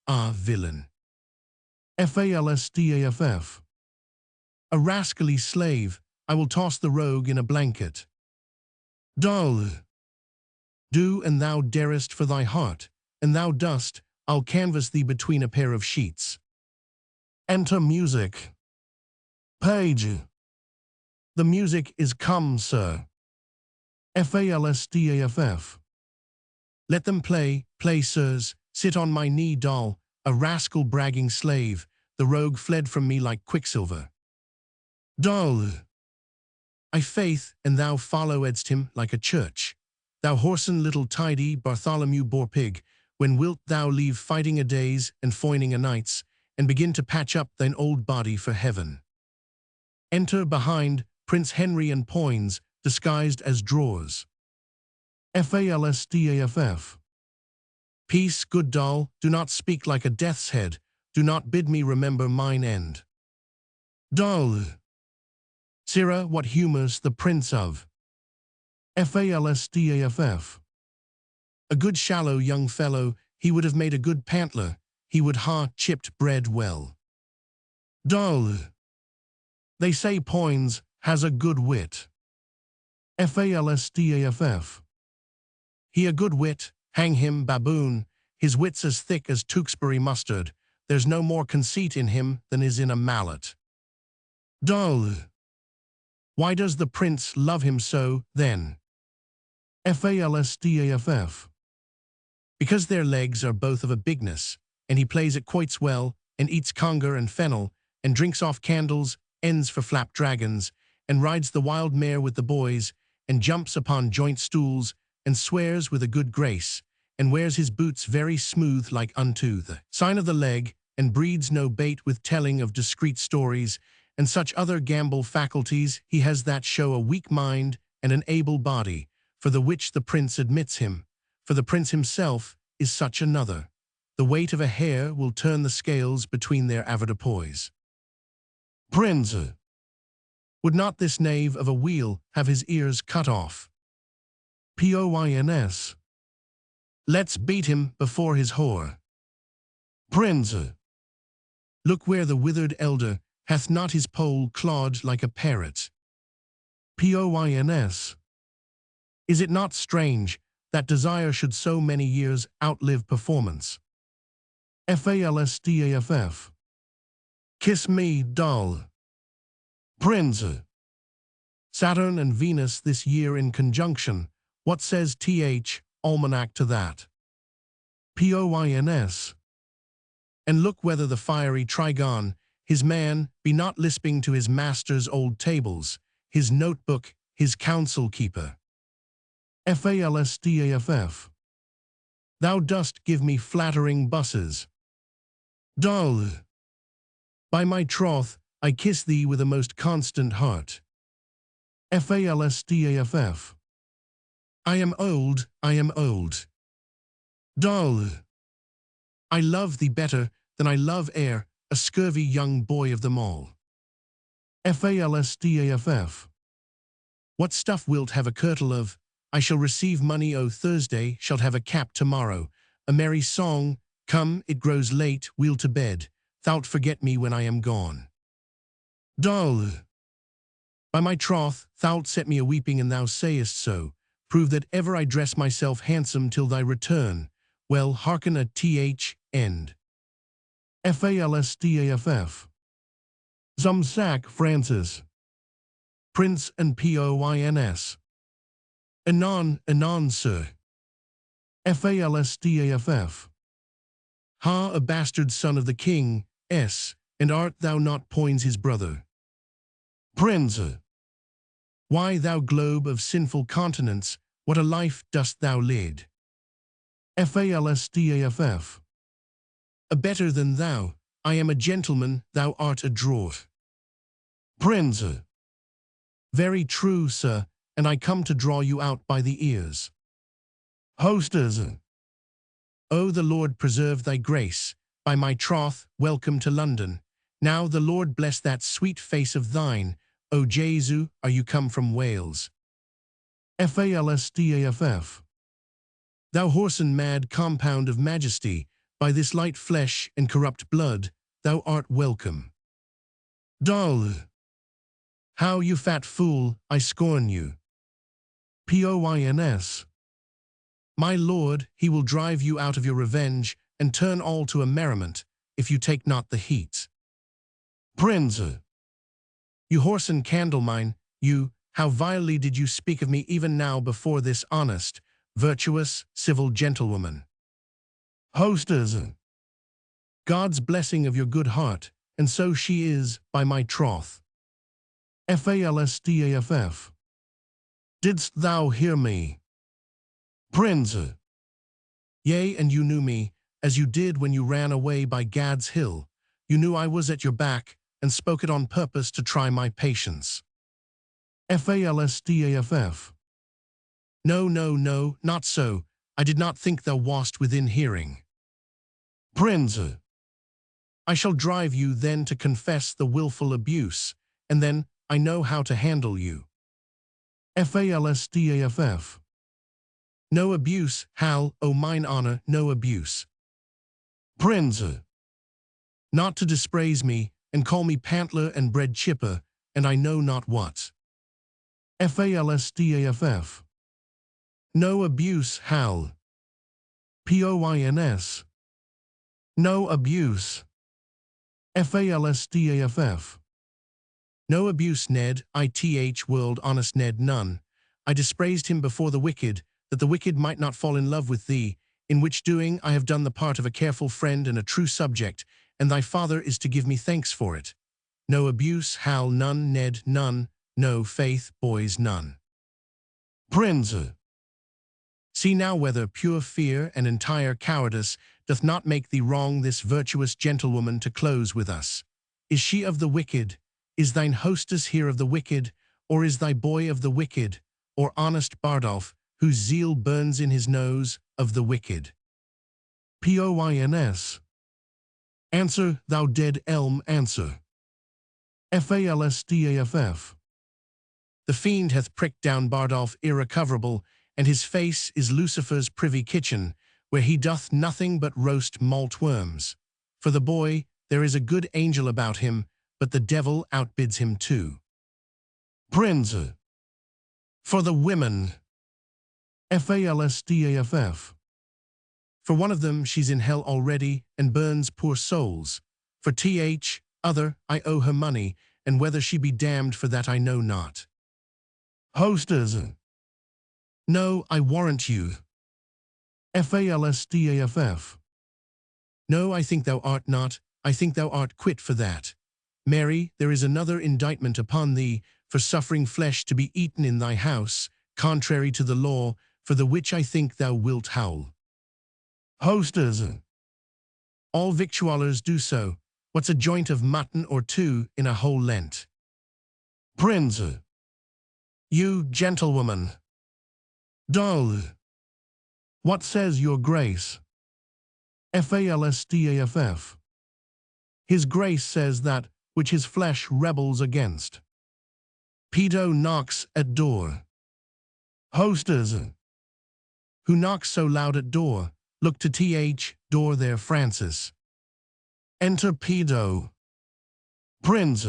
Ah, villain. Falstaff. A rascally slave, I will toss the rogue in a blanket. Dull. Do, and thou darest for thy heart, and thou dost, I'll canvass thee between a pair of sheets. Enter music. Page. The music is come, sir. Falstaff. Let them play, sirs, sit on my knee, doll, a rascal bragging slave, the rogue fled from me like quicksilver. Dull. I faith, and thou followedst him like a church. Thou whoreson little tidy Bartholomew Boar-pig, when wilt thou leave fighting a days and foining a nights, and begin to patch up thine old body for heaven? Enter behind Prince Henry and Poins, disguised as drawers. Falstaff. Peace, good doll, do not speak like a death's head, do not bid me remember mine end. Doll. Sirrah, what humours the prince of? Falstaff. A good shallow young fellow, he would have made a good pantler, he would ha chipped bread well. Doll. They say Poins has a good wit. Falstaff. He a good wit, hang him, baboon, his wit's as thick as Tewkesbury mustard, there's no more conceit in him than is in a mallet. Doll. Why does the prince love him so, then? Falstaff. Because their legs are both of a bigness, and he plays at quoits well, and eats conger and fennel, and drinks off candles, ends for flap dragons, and rides the wild mare with the boys, and jumps upon joint stools, and swears with a good grace, and wears his boots very smooth like unto the sign of the leg, and breeds no bait with telling of discreet stories, and such other gamble faculties he has that show a weak mind and an able body, for the which the prince admits him, for the prince himself is such another. The weight of a hair will turn the scales between their avoirdupois. Prince. Would not this knave of a wheel have his ears cut off? Poins. Let's beat him before his whore. Prince. Look where the withered elder hath not his pole clawed like a parrot. Poins. Is it not strange that desire should so many years outlive performance? Falstaff. Kiss me, doll. Prince. Saturn and Venus this year in conjunction, what says th almanac to that? Poins. And look whether the fiery Trigon, his man, be not lisping to his master's old tables, his notebook, his counsel-keeper. Falstaff. Thou dost give me flattering busses. Doll. By my troth, I kiss thee with a most constant heart. Falstaff. I am old, I am old. Doll. I love thee better than I love ere a scurvy young boy of them all. Falstaff. What stuff wilt have a kirtle of? I shall receive money o Thursday, shalt have a cap tomorrow. A merry song, come, it grows late, we'll to bed. Thou'lt forget me when I am gone. Doll. By my troth, thou'lt set me a-weeping an thou sayest so. Prove that ever I dress myself handsome till thy return. Well, hearken a th end. Falstaff. Zumsack Francis. Prince and Poins. Anon, anon, sir. Falstaff. Ha, a bastard son of the king, and art thou not Poins his brother? Prince. Why, thou globe of sinful continents, what a life dost thou lead? Falstaff. A better than thou, I am a gentleman, thou art a draught. Prince. Very true, sir, and I come to draw you out by the ears. Hostess. O the Lord preserve thy grace, by my troth, welcome to London. Now the Lord bless that sweet face of thine, O Jesu, are you come from Wales? Falstaff. Thou whoreson mad compound of majesty, by this light flesh and corrupt blood, thou art welcome. Doll. How, you fat fool, I scorn you. Poins. My lord, he will drive you out of your revenge, and turn all to a merriment, if you take not the heat. Prince. You whoreson candle-mine, you, how vilely did you speak of me even now before this honest, virtuous, civil gentlewoman? Hostess. God's blessing of your good heart, and so she is, by my troth. Falstaff. Didst thou hear me? Prince. Yea, and you knew me, as you did when you ran away by Gad's Hill. You knew I was at your back, and spoke it on purpose to try my patience. Falstaff. No, no, no, not so. I did not think thou wast within hearing. Prince, I shall drive you then to confess the wilful abuse, and then I know how to handle you. Falstaff. No abuse, Hal, o mine honor, no abuse. Prince, not to dispraise me, and call me pantler and bread chipper, and I know not what. Falstaff. No abuse, Hal. Poins. No abuse. Falstaff. No abuse, Ned, ith world honest Ned, none. I dispraised him before the wicked, that the wicked might not fall in love with thee, in which doing I have done the part of a careful friend and a true subject, and thy father is to give me thanks for it. No abuse, Hal, none, Ned, none, no faith, boys, none. Prince, see now whether pure fear and entire cowardice doth not make thee wrong this virtuous gentlewoman to close with us. Is she of the wicked? Is thine hostess here of the wicked? Or is thy boy of the wicked? Or honest Bardolph, whose zeal burns in his nose, of the wicked? Poins. Answer, thou dead elm, answer. Falstaff. The fiend hath pricked down Bardolph irrecoverable, and his face is Lucifer's privy kitchen, where he doth nothing but roast malt worms. For the boy, there is a good angel about him, but the devil outbids him too. Prince. For the women. Falstaff. For one of them she's in hell already, and burns poor souls. For other, I owe her money, and whether she be damned for that I know not. Hostess. No, I warrant you. Falstaff. No, I think thou art not, I think thou art quit for that. Mary, there is another indictment upon thee, for suffering flesh to be eaten in thy house, contrary to the law, for the which I think thou wilt howl. Hostess. All victuallers do so. What's a joint of mutton or two in a whole Lent? Prince. You, gentlewoman. Dull. What says your grace? Falstaff. His grace says that which his flesh rebels against. Pedo knocks at door. Hostess. Who knocks so loud at door? Look to door there, Francis. Enter Pedo. Prince.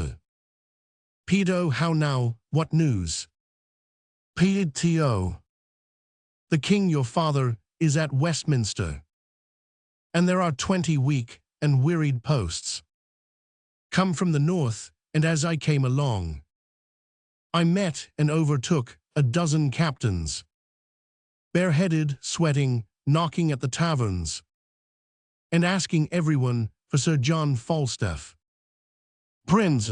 Pedo, how now, what news? P.T.O. The king your father is at Westminster, and there are 20 weak and wearied posts come from the north, and as I came along, I met and overtook a dozen captains, bareheaded, sweating, knocking at the taverns, and asking everyone for Sir John Falstaff. Prince.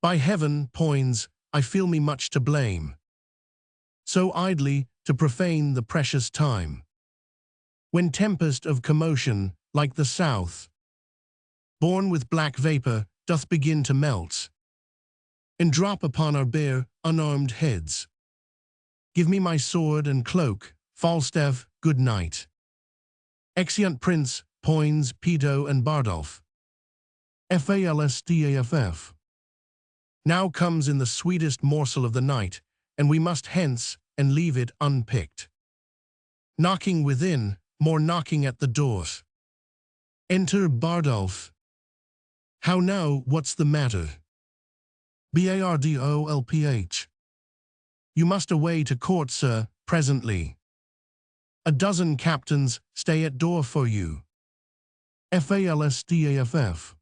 By heaven, Poins, I feel me much to blame, so idly to profane the precious time, when tempest of commotion, like the south, born with black vapor, doth begin to melt, and drop upon our bare, unarmed heads. Give me my sword and cloak, Falstaff, good night. Exeunt Prince, Poins, Pedo, and Bardolph. Falstaff. Now comes in the sweetest morsel of the night, and we must hence, and leave it unpicked. Knocking within, more knocking at the doors. Enter Bardolph. How now, what's the matter? Bardolph. You must away to court, sir, presently. A dozen captains stay at door for you. Falstaff.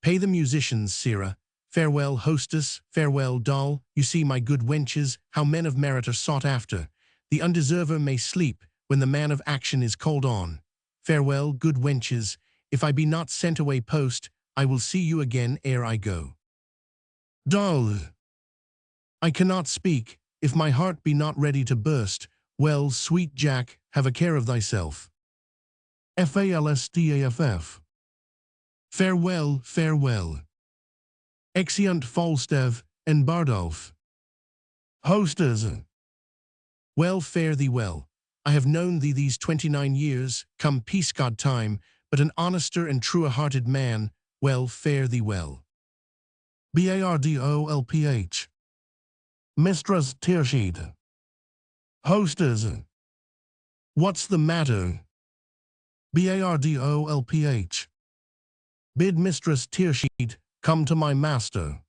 Pay the musicians, sirrah. Farewell, hostess, farewell, doll. You see, my good wenches, how men of merit are sought after. The undeserver may sleep when the man of action is called on. Farewell, good wenches. If I be not sent away post, I will see you again ere I go. Doll. I cannot speak, if my heart be not ready to burst. Well, sweet Jack, have a care of thyself. Falstaff. Farewell, farewell. Exeunt Falstaff and Bardolph. Hostess. Well, fare thee well. I have known thee these 29 years, come peace God time, but an honester and truer-hearted man, well, fare thee well. Bardolph. Mistress Tearsheet. Hostess. What's the matter? Bardolph. Bid Mistress Tearsheet come to my master.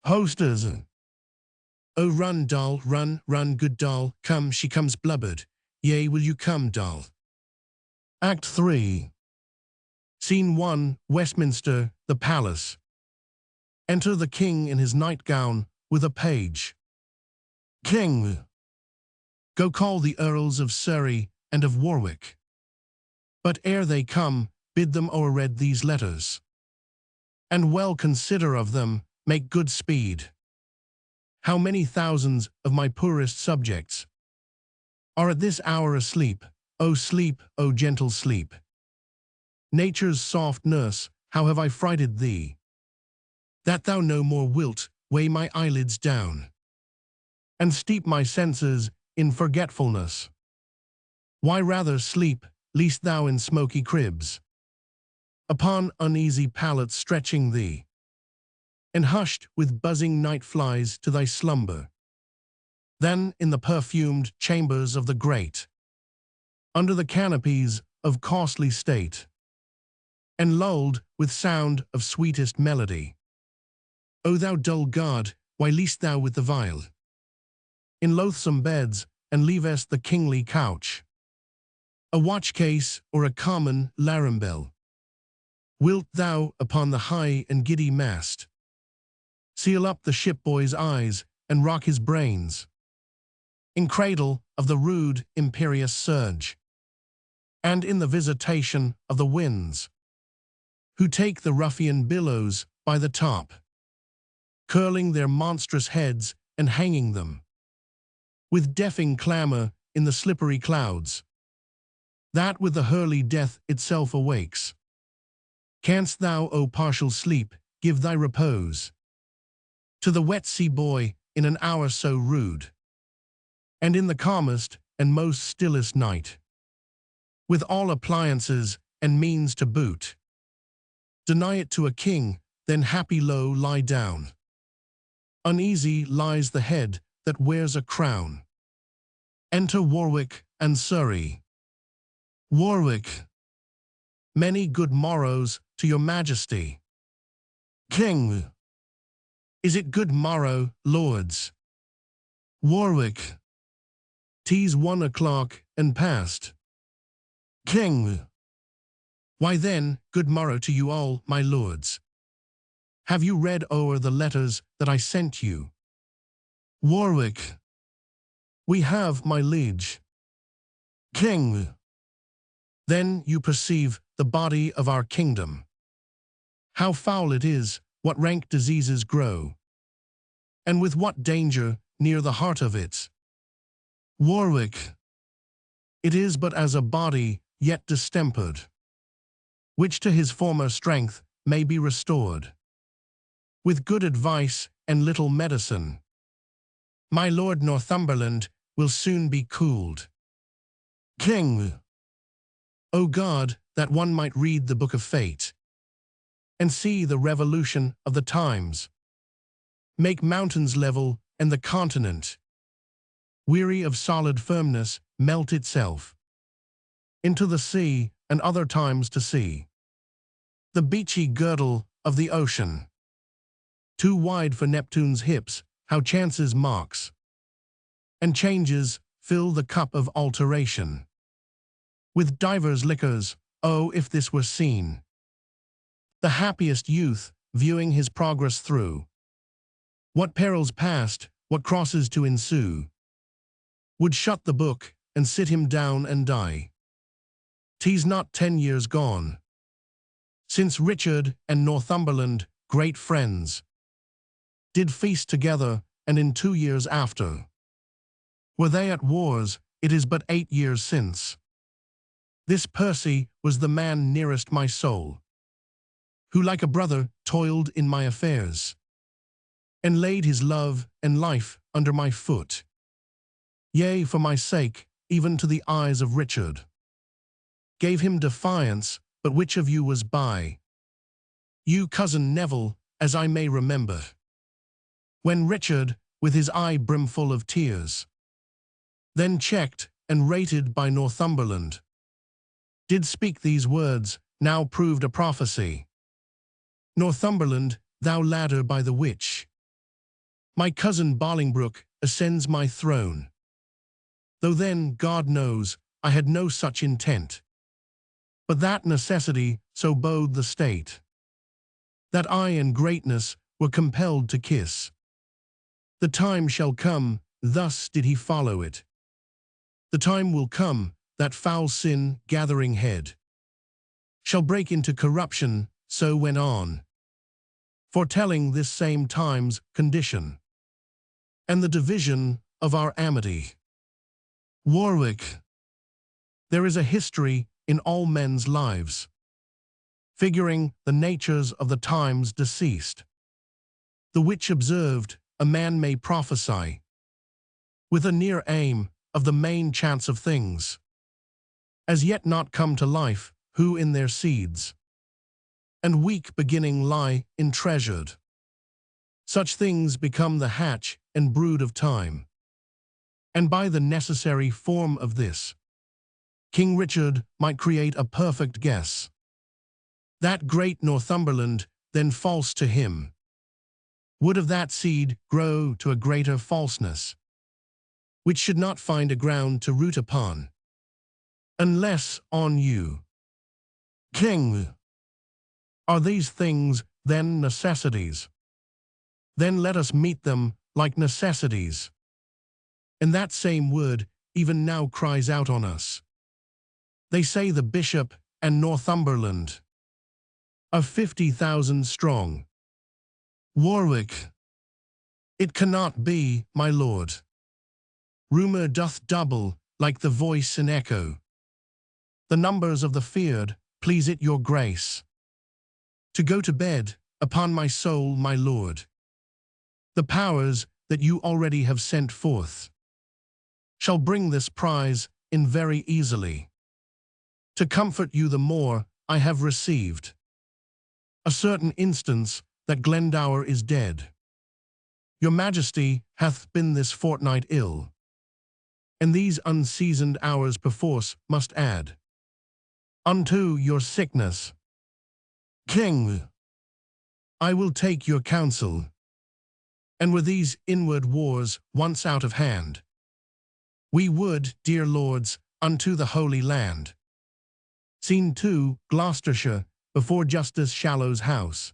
Hostess. Oh, run, doll, run, run, good doll, come, she comes blubbered. Yea, will you come, doll? Act 3. Scene 1, Westminster, the palace. Enter the king in his nightgown, with a page. King. Go call the Earls of Surrey and of Warwick. But ere they come, bid them o'erread these letters. And well consider of them, make good speed. How many thousands of my poorest subjects are at this hour asleep? O sleep, O gentle sleep. Nature's soft nurse, how have I frighted thee, that thou no more wilt weigh my eyelids down, and steep my senses in forgetfulness? Why rather sleep, least thou in smoky cribs, upon uneasy pallets stretching thee, and hushed with buzzing night flies to thy slumber, than in the perfumed chambers of the great, under the canopies of costly state, and lulled with sound of sweetest melody. O thou dull god, why least thou with the vile in loathsome beds, and leavest the kingly couch a watch-case or a common larambel? Wilt thou, upon the high and giddy mast, seal up the ship-boy's eyes and rock his brains, in cradle of the rude imperious surge, and in the visitation of the winds, who take the ruffian billows by the top, curling their monstrous heads and hanging them, with deafing clamor in the slippery clouds, that with the hurly death itself awakes? Canst thou, O partial sleep, give thy repose to the wet sea boy in an hour so rude, and in the calmest and most stillest night, with all appliances and means to boot? Deny it to a king, then happy low lie down. Uneasy lies the head that wears a crown. Enter Warwick and Surrey. Warwick. Many good morrows to your majesty. King. Is it good morrow, lords? Warwick. 'Tis 1 o'clock and past. King. Why then, good morrow to you all, my lords. Have you read o'er the letters that I sent you? Warwick. We have, my liege. King. Then you perceive the body of our kingdom, how foul it is, what rank diseases grow, and with what danger near the heart of it. Warwick. It is but as a body yet distempered, which to his former strength may be restored, with good advice and little medicine. My Lord Northumberland will soon be cooled. King. O God, that one might read the book of fate, and see the revolution of the times, make mountains level and the continent, weary of solid firmness, melt itself into the sea, and other times to see the beachy girdle of the ocean, too wide for Neptune's hips, how chances marks and changes fill the cup of alteration with divers liquors. Oh, if this were seen, the happiest youth viewing his progress through, what perils past, what crosses to ensue, would shut the book and sit him down and die. 'Tis not 10 years gone since Richard and Northumberland, great friends, did feast together, and in 2 years after were they at wars. It is but 8 years since this Percy was the man nearest my soul, who like a brother toiled in my affairs, and laid his love and life under my foot. Yea, for my sake, even to the eyes of Richard. Gave him defiance, but which of you was by? You, cousin Neville, as I may remember. When Richard, with his eye brimful of tears, then checked and rated by Northumberland, did speak these words, now proved a prophecy. Northumberland, thou ladder by the which my cousin Bolingbroke ascends my throne. Though then, God knows, I had no such intent. But that necessity so bode the state, that I and greatness were compelled to kiss. The time shall come, thus did he follow it. The time will come, that foul sin, gathering head, shall break into corruption, so went on, foretelling this same time's condition, and the division of our amity. Warwick. There is a history in all men's lives, figuring the natures of the times deceased, the which observed a man may prophesy, with a near aim of the main chance of things, as yet not come to life, who in their seeds and weak beginning lie intreasured. Such things become the hatch and brood of time. And by the necessary form of this, King Richard might create a perfect guess. That great Northumberland, then false to him, would of that seed grow to a greater falseness, which should not find a ground to root upon, unless on you, King. Are these things, then, necessities? Then let us meet them like necessities. And that same word even now cries out on us. They say the Bishop and Northumberland are 50,000 strong. Warwick. It cannot be, my lord. Rumour doth double, like the voice and echo. The numbers of the feared, please it your grace, to go to bed, upon my soul, my lord. The powers that you already have sent forth shall bring this prize in very easily. To comfort you the more, I have received a certain instance that Glendower is dead. Your majesty hath been this fortnight ill, and these unseasoned hours perforce must add unto your sickness. King, I will take your counsel, and were these inward wars once out of hand, we would, dear lords, unto the Holy Land. Scene 2, Gloucestershire, before Justice Shallow's house.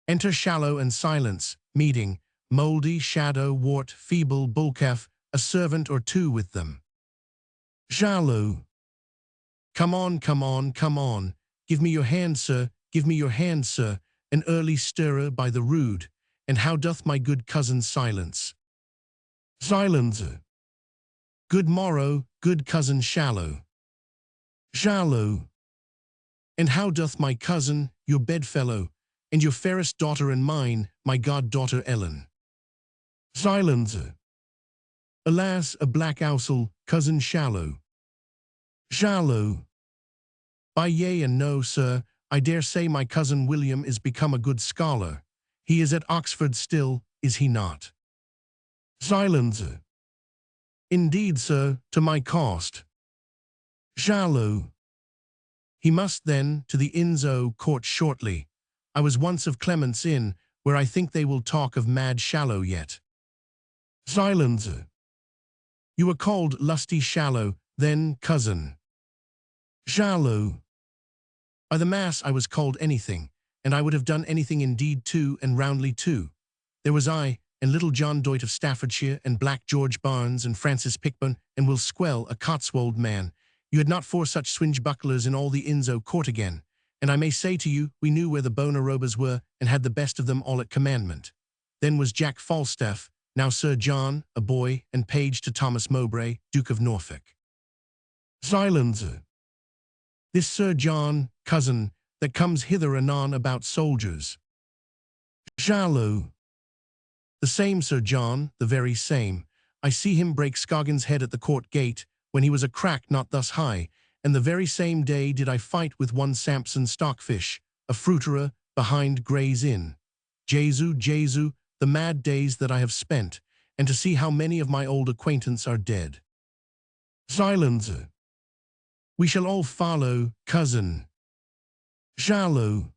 Enter Shallow and Silence, meeting, Mouldy, Shadow, Wart, Feeble, Bullcalf, a servant or two with them. Shallow. Come on, come on, come on. Give me your hand, sir, give me your hand, sir, an early stirrer by the rood, and how doth my good cousin Silence? Silence. Good morrow, good cousin Shallow. Shallow. And how doth my cousin, your bedfellow, and your fairest daughter and mine, my goddaughter Ellen? Silence. Alas, a black ousel, cousin Shallow. Shallow. By yea and no, sir, I dare say my cousin William is become a good scholar. He is at Oxford still, is he not? Silence. Indeed, sir, to my cost. Shallow. He must then to the Inns Court shortly. I was once of Clement's Inn, where I think they will talk of mad Shallow yet. Silence. You were called lusty Shallow, then, cousin. Shallow. By the mass I was called anything, and I would have done anything indeed too, and roundly too. There was I, and little John Doit of Staffordshire, and Black George Barnes, and Francis Pickburn, and Will Squell, a Cotswold man. You had not four such swingebucklers in all the Inns Court again. And I may say to you, we knew where the Bonarobas were, and had the best of them all at commandment. Then was Jack Falstaff, now Sir John, a boy, and page to Thomas Mowbray, Duke of Norfolk. Silence. This Sir John, cousin, that comes hither anon about soldiers. Shallow. The same Sir John, the very same. I see him break Scoggins' head at the court gate, when he was a crack not thus high, and the very same day did I fight with one Samson Stockfish, a fruiterer, behind Gray's Inn. Jesu, Jesu, the mad days that I have spent, and to see how many of my old acquaintance are dead. Silence. We shall all follow, cousin. Shallow.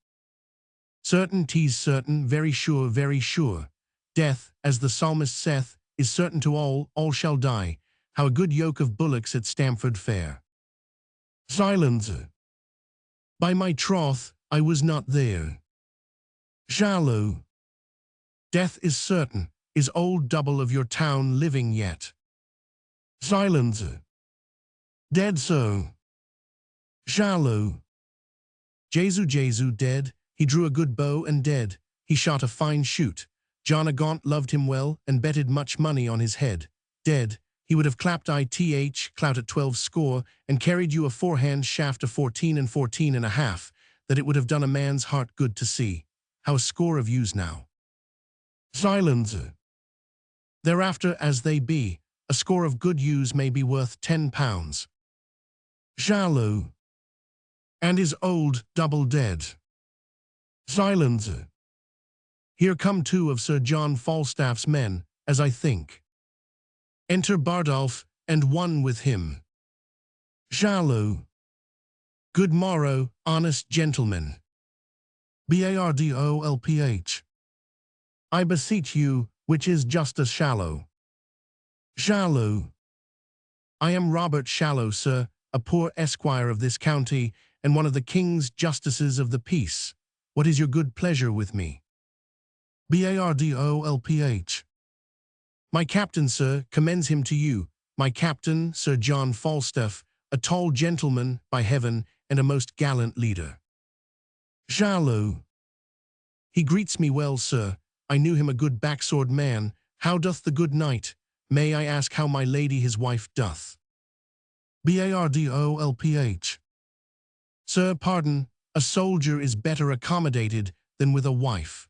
Certain 'tis certain, very sure, very sure. Death, as the psalmist saith, is certain to all shall die. How a good yoke of bullocks at Stamford Fair. Silence. By my troth, I was not there. Shallow. Death is certain, is old double of your town living yet? Silence. Dead so. Shallow. Jesu, Jesu, dead, he drew a good bow and dead, he shot a fine shoot. John a Gaunt loved him well, and betted much money on his head. Dead, he would have clapped clout at 12 score, and carried you a forehand shaft of 14 and 14 and a half, that it would have done a man's heart good to see. How a score of yous now. Silence. Thereafter as they be, a score of good ewes may be worth £10. Shallow. And is old double dead. Silence. Here come 2 of Sir John Falstaff's men, as I think. Enter Bardolph, and 1 with him. Shallow. Good morrow, honest gentlemen. Bardolph. I beseech you, which is just as shallow. Shallow. I am Robert Shallow, sir, a poor esquire of this county, and one of the King's justices of the peace. What is your good pleasure with me? Bardolph. My captain, sir, commends him to you. My captain, Sir John Falstaff, a tall gentleman, by heaven, and a most gallant leader. Shallow. He greets me well, sir. I knew him a good backsword man. How doth the good knight? May I ask how my lady his wife doth? Bardolph. Sir, pardon, a soldier is better accommodated than with a wife.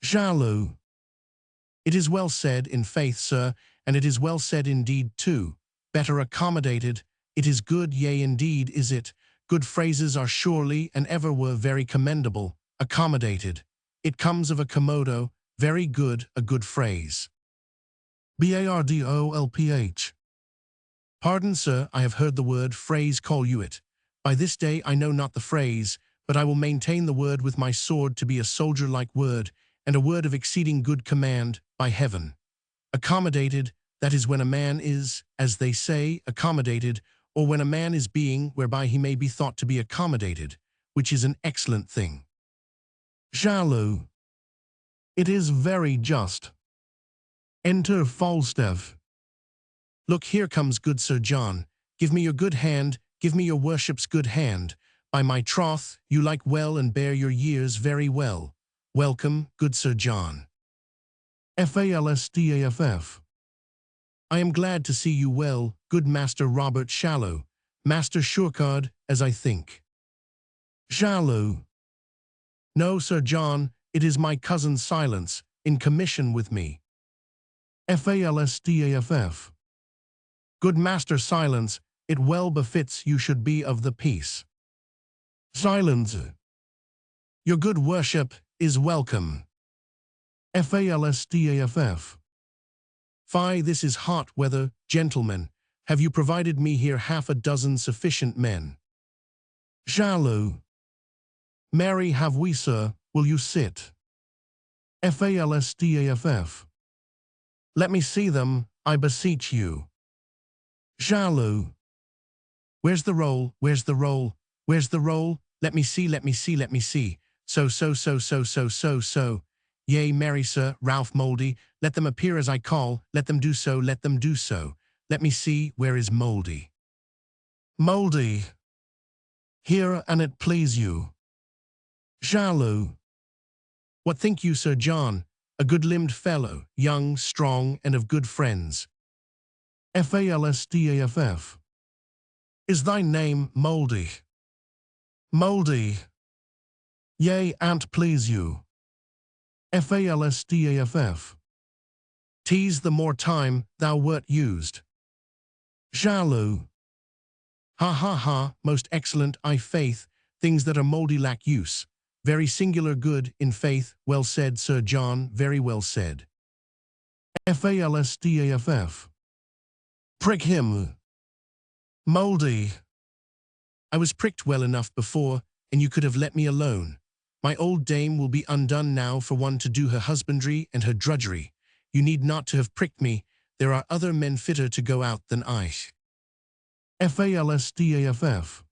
Shallow. It is well said, in faith, sir, and it is well said indeed too. Better accommodated, it is good, yea indeed is it. Good phrases are surely and ever were very commendable. Accommodated. It comes of a commodo, very good, a good phrase. Bardolph. Pardon, sir, I have heard the word phrase call you it. By this day I know not the phrase, but I will maintain the word with my sword to be a soldier-like word, and a word of exceeding good command, by heaven. Accommodated, that is when a man is, as they say, accommodated, or when a man is being whereby he may be thought to be accommodated, which is an excellent thing. Shallow. It is very just. Enter Falstaff. Look, here comes good Sir John. Give me your good hand, give me your worship's good hand. By my troth, you like well and bear your years very well. Welcome, good Sir John. Falstaff. I am glad to see you well, good Master Robert Shallow, Master Shurcard, as I think. Shallow. No, Sir John, it is my cousin Silence, in commission with me. Falstaff. Good Master Silence, it well befits you should be of the peace. Silence. Your good worship is welcome. Falstaff. Fie, this is hot weather, gentlemen. Have you provided me here 6 sufficient men? Shallow. Marry have we, sir, will you sit? Falstaff. Let me see them, I beseech you. Shallow. Where's the roll, where's the roll, where's the roll? Let me see, let me see, let me see. So. Yea, marry, sir, Ralph Mouldy, let them appear as I call, let them do so, let them do so. Let me see, where is Mouldy? Mouldy. Here, an it please you. Shallow. What think you, Sir John? A good-limbed fellow, young, strong, and of good friends. Falstaff. Is thy name Mouldy? Mouldy. Yea, an't please you. Falstaff. 'Tis the more time thou wert used. Jaloux. Ha ha ha, most excellent, I faith, things that are mouldy lack use. Very singular good, in faith, well said, Sir John, very well said. Falstaff. Prick him. Mouldy. I was pricked well enough before, and you could have let me alone. My old dame will be undone now for one to do her husbandry and her drudgery. You need not to have pricked me, there are other men fitter to go out than I. Falstaff.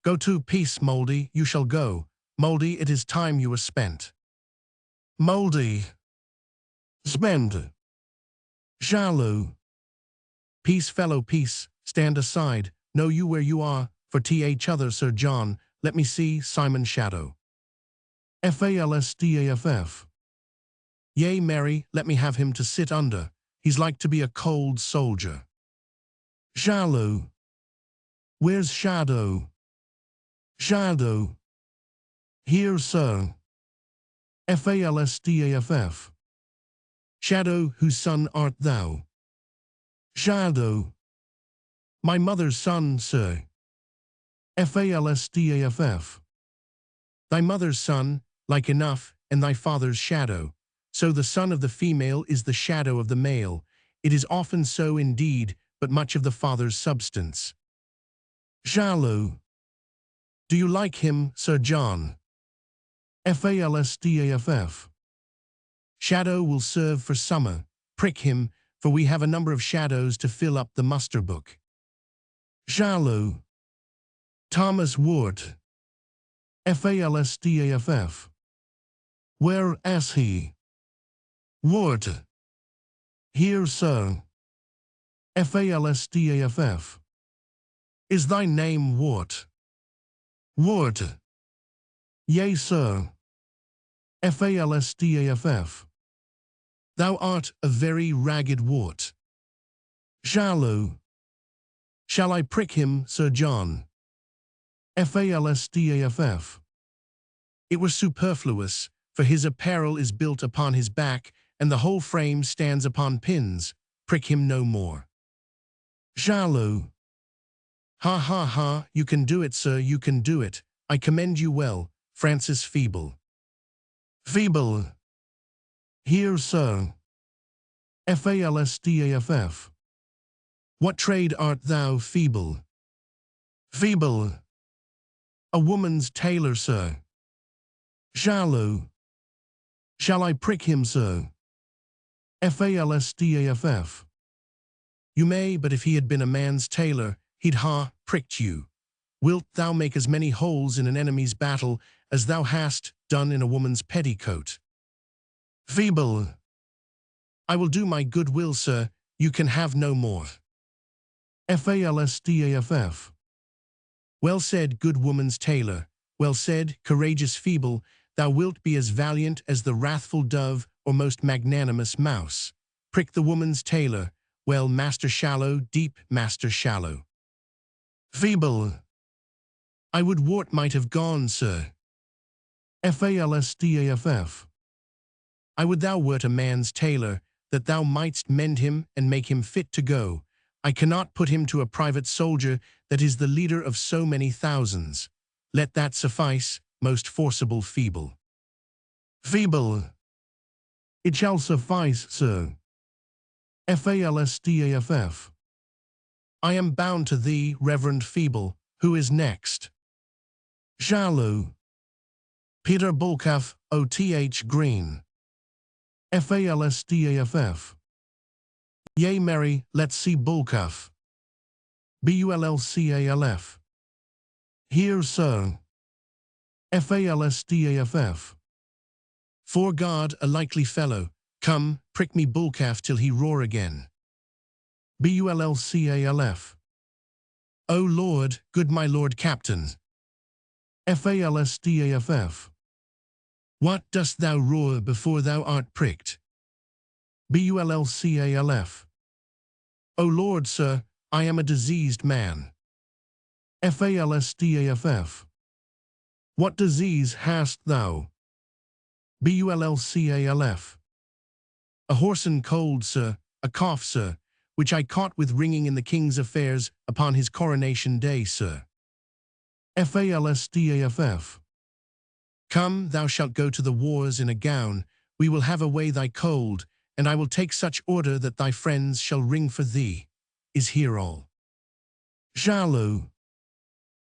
Go to, peace, Mouldy, you shall go. Mouldy, it is time you were spent. Mouldy. Spend. Jaloux. Peace, fellow, peace, stand aside, know you where you are, for th other, Sir John, let me see, Simon Shadow. Falstaff. Yea, Mary, let me have him to sit under, he's like to be a cold soldier. Jaloux. Where's Shadow? Shadow. Here, sir. Falstaff. Shadow, whose son art thou? Shadow. My mother's son, sir. Falstaff. Thy mother's son, like enough, and thy father's shadow. So the son of the female is the shadow of the male. It is often so indeed, but much of the father's substance. Jaloux. Do you like him, Sir John? Falstaff. Shadow will serve for summer. Prick him, for we have a number of shadows to fill up the muster book. Jaloux. Thomas Ward. Falstaff. Where is he? Ward. Here, sir. Falstaff. Is thy name Ward? Ward. Yea, sir. Falstaff. Thou art a very ragged wart. Jaloux. Shall I prick him, Sir John? Falstaff. It were superfluous, for his apparel is built upon his back, and the whole frame stands upon pins. Prick him no more. Jaloux. Ha ha ha, you can do it, sir, you can do it. I commend you well, Francis Feeble. Feeble. Here, sir. Falstaff. What trade art thou, Feeble? Feeble. A woman's tailor, sir. Jaloux. Shall I prick him, sir? Falstaff. You may, but if he had been a man's tailor, he'd pricked you. Wilt thou make as many holes in an enemy's battle as thou hast done in a woman's petticoat? Feeble. I will do my good will, sir, you can have no more. Falstaff. Well said, good woman's tailor. Well said, courageous Feeble, thou wilt be as valiant as the wrathful dove or most magnanimous mouse. Prick the woman's tailor. Well, Master Shallow, deep Master Shallow. Feeble. I would Wart might have gone, sir. Falstaff. I would thou wert a man's tailor, that thou mightst mend him and make him fit to go. I cannot put him to a private soldier that is the leader of so many thousands. Let that suffice, most forcible Feeble. Feeble. It shall suffice, sir. Falstaff. I am bound to thee, Reverend Feeble. Who is next? Jaloux. Peter Bulcalf, O.T.H. Green. Falstaff. Yea, Mary, let's see Bulcalf. Bullcalf. Here, sir. Falstaff. Fore God, a likely fellow. Come, prick me Bulcalf till he roar again. Bullcalf. O Lord, good my Lord Captain. Falstaff. What dost thou roar before thou art pricked? Bullcalf. O Lord, sir, I am a diseased man. Falstaff. What disease hast thou? Bullcalf. A whoreson cold, sir, a cough, sir. which I caught with ringing in the king's affairs upon his coronation day, sir. Falstaff. Come, thou shalt go to the wars in a gown, we will have away thy cold, and I will take such order that thy friends shall ring for thee. Is here all? Jaloux.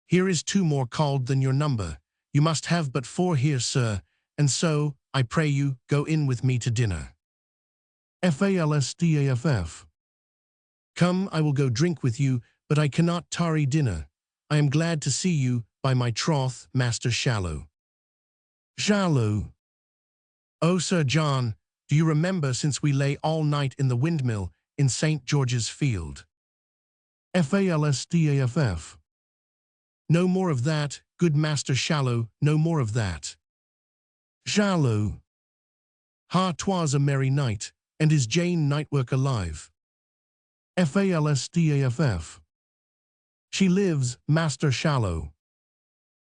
Here is 2 more called than your number. You must have but 4 here, sir, and so, I pray you, go in with me to dinner. Falstaff. Come, I will go drink with you, but I cannot tarry dinner. I am glad to see you, by my troth, Master Shallow. Jaloux. Oh, Sir John, do you remember since we lay all night in the windmill in St. George's Field? Falstaff. No more of that, good Master Shallow, no more of that. Jaloux. Ha, 'twas a merry night, and is Jane Nightwork alive? Falstaff. She lives, Master Shallow.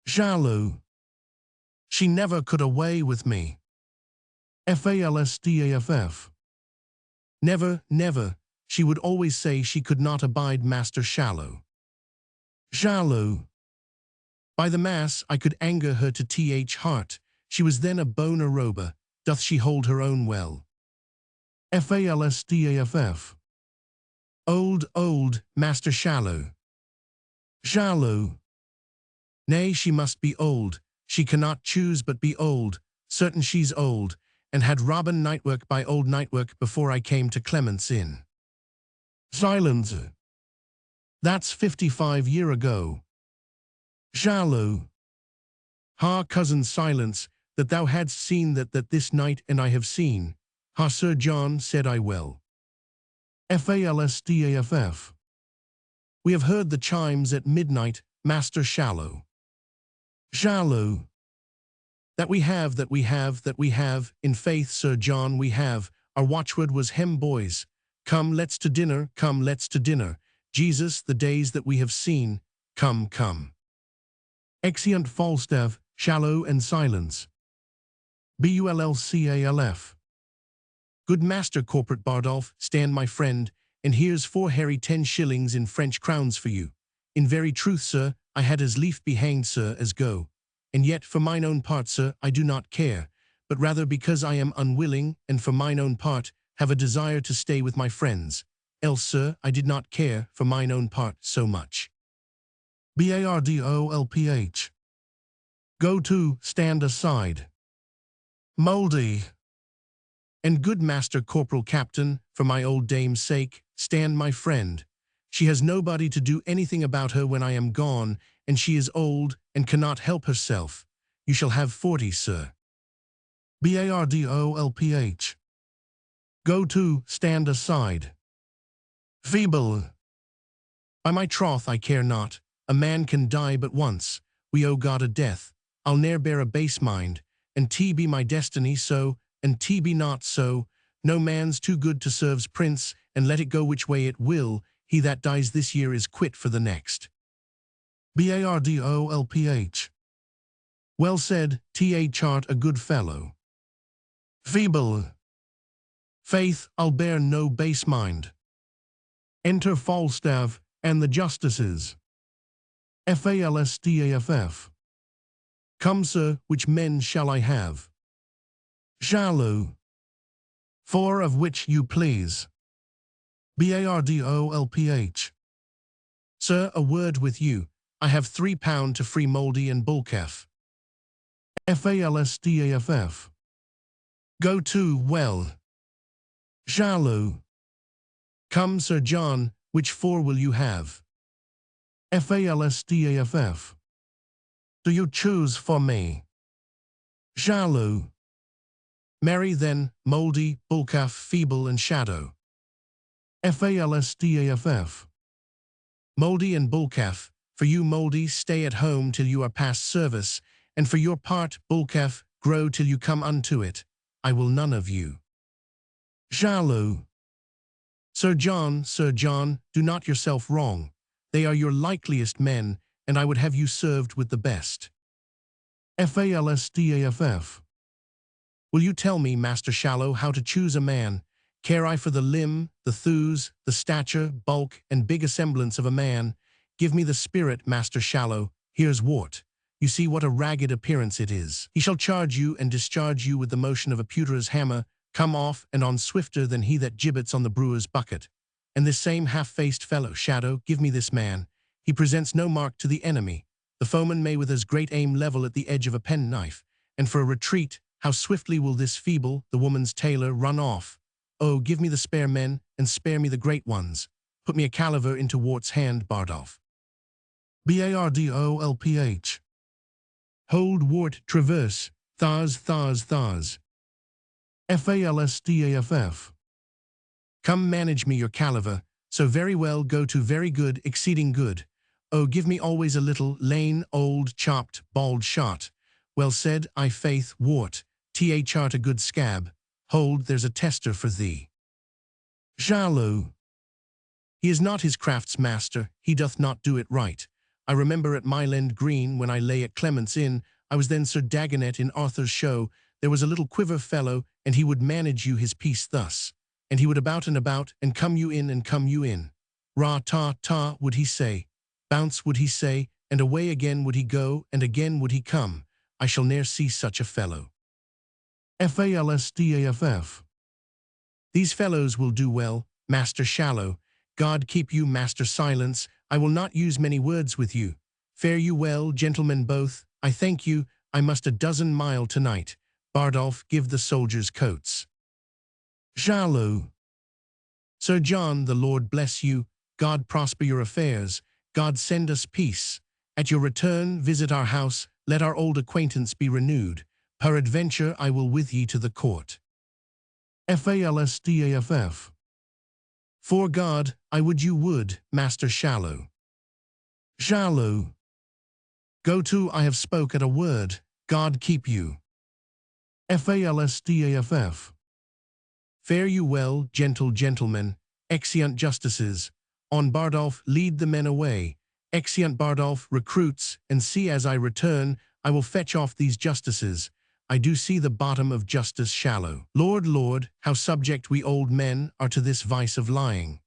Jaloux. She never could away with me. Falstaff. Never, never. She would always say she could not abide Master Shallow. Jaloux. By the mass, I could anger her to th heart. She was then a bone aroba. Doth she hold her own well? Falstaff. Old, old, Master Shallow. Jaloux. Nay, she must be old. She cannot choose but be old. Certain she's old, and had Robin Nightwork by old Nightwork before I came to Clement's Inn. Silence. That's 55 year ago. Jaloux. Ha, cousin, silence, that thou hadst seen that this night, and I have seen. Ha, Sir John, said I well. Falstaff. We have heard the chimes at midnight, Master Shallow. Jaloux. That we have, that we have, that we have, in faith, Sir John, we have. Our watchword was hem, boys. Come, let's to dinner, come, let's to dinner. Jesus, the days that we have seen, come, come. Exeunt Falstaff, Shallow, and silence. Bullcalf. Good Master Corporate Bardolph, stand my friend, and here's 4 hairy 10 shillings in French crowns for you. In very truth, sir, I had as lief be hanged, sir, as go. And yet, for mine own part, sir, I do not care, but rather because I am unwilling, and for mine own part, have a desire to stay with my friends. Else, sir, I did not care, for mine own part, so much. Bardolph. Go to, stand aside. Mouldy. And good Master Corporal Captain, for my old dame's sake, stand my friend. She has nobody to do anything about her when I am gone, and she is old, and cannot help herself. You shall have 40, sir. Bardolph. Go to, stand aside. Feeble. By my troth I care not, a man can die but once, we owe God a death, I'll ne'er bear a base mind, and be my destiny so, and be not so, no man's too good to serve's prince, and let it go which way it will, he that dies this year is quit for the next. Bardolph. Well said, art a good fellow. Feeble. Faith, I'll bear no base mind. Enter Falstaff and the justices. Falstaff. Come, sir, which men shall I have? Jaloux. 4 of which you please. Bardolph. Sir, a word with you. I have £3 to free Mouldy and Bullcalf. Falstaff. Go to, well. Jaloux. Come, Sir John, which 4 will you have? Falstaff. Do you choose for me? Jaloux. Marry then, Mouldy, Bullcalf, Feeble, and Shadow. Falstaff. Mouldy and Bullcalf, for you, Mouldy, stay at home till you are past service, and for your part, Bullcalf, grow till you come unto it. I will none of you. Jaloux. Sir John, do not yourself wrong. They are your likeliest men, and I would have you served with the best. Falstaff. Will you tell me, Master Shallow, how to choose a man? Care I for the limb, the thews, the stature, bulk, and big semblance of a man? Give me the spirit, Master Shallow. Here's Wart. You see what a ragged appearance it is. He shall charge you and discharge you with the motion of a pewterer's hammer, come off and on swifter than he that gibbets on the brewer's bucket. And this same half-faced fellow, Shadow, give me this man. He presents no mark to the enemy. The foeman may with as great aim level at the edge of a penknife. And for a retreat, how swiftly will this feeble, the woman's tailor, run off. Oh, give me the spare men, and spare me the great ones. Put me a caliver into Wart's hand, Bardolph. Bardolph. Hold Wart, traverse, thars. Falstaff. Come manage me your caliver, so very well go to very good, exceeding good. Oh, give me always a little, lane, old, chopped, bald shot. Well said, I faith, Wart, t'art a good scab. Hold, there's a tester for thee. Shallow. He is not his craft's master, he doth not do it right. I remember at Myland Green, when I lay at Clement's Inn, I was then Sir Dagonet in Arthur's show, there was a little quiver fellow, and he would manage you his piece thus. And he would about, and come you in. Ra-ta-ta, would he say. Bounce, would he say, and away again would he go, and again would he come. I shall ne'er see such a fellow. Falstaff. These fellows will do well, Master Shallow. God keep you, Master Silence. I will not use many words with you. Fare you well, gentlemen both. I thank you. I must a dozen mile tonight. Bardolph, give the soldiers coats. Shallow. Sir John, the Lord bless you. God prosper your affairs. God send us peace. At your return, visit our house. Let our old acquaintance be renewed. Peradventure I will with ye to the court. Falstaff. For God, I would you would, Master Shallow. Shallow. Go to, I have spoke at a word. God keep you. Falstaff. Fare you well, gentle gentlemen, exeunt justices. On Bardolph, lead the men away. Exeunt Bardolph, recruits, and see as I return, I will fetch off these justices. I do see the bottom of justice shallow. Lord, how subject we old men are to this vice of lying.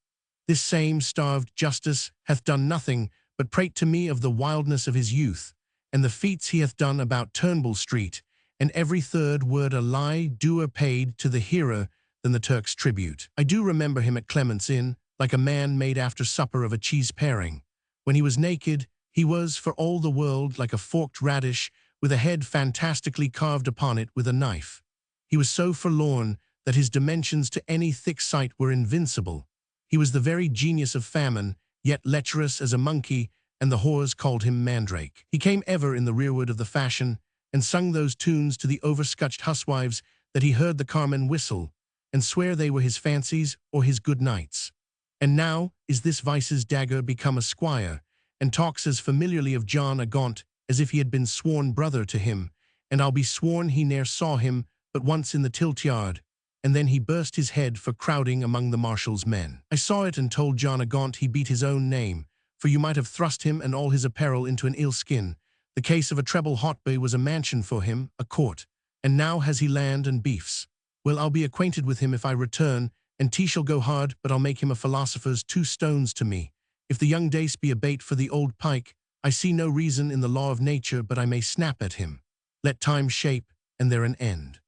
This same starved justice hath done nothing but prate to me of the wildness of his youth, and the feats he hath done about Turnbull Street, and every third word a lie doer paid to the hearer than the Turk's tribute. I do remember him at Clement's Inn, like a man made after supper of a cheese paring. When he was naked, he was, for all the world, like a forked radish, with a head fantastically carved upon it with a knife. He was so forlorn that his dimensions to any thick sight were invincible. He was the very genius of famine, yet lecherous as a monkey, and the whores called him Mandrake. He came ever in the rearward of the fashion, and sung those tunes to the overscutched huswives that he heard the carmen whistle, and swear they were his fancies or his good nights. And now is this vice's dagger become a squire, and talks as familiarly of John a Gaunt as if he had been sworn brother to him, and I'll be sworn he ne'er saw him but once in the tilt-yard, and then he burst his head for crowding among the marshal's men. I saw it and told John a Gaunt he beat his own name, for you might have thrust him and all his apparel into an ill skin. The case of a treble hotbay was a mansion for him, a court, and now has he land and beefs. Well, I'll be acquainted with him if I return, and tea shall go hard, but I'll make him a philosopher's 2 stones to me. If the young dace be a bait for the old pike, I see no reason in the law of nature but I may snap at him. Let time shape, and there an end.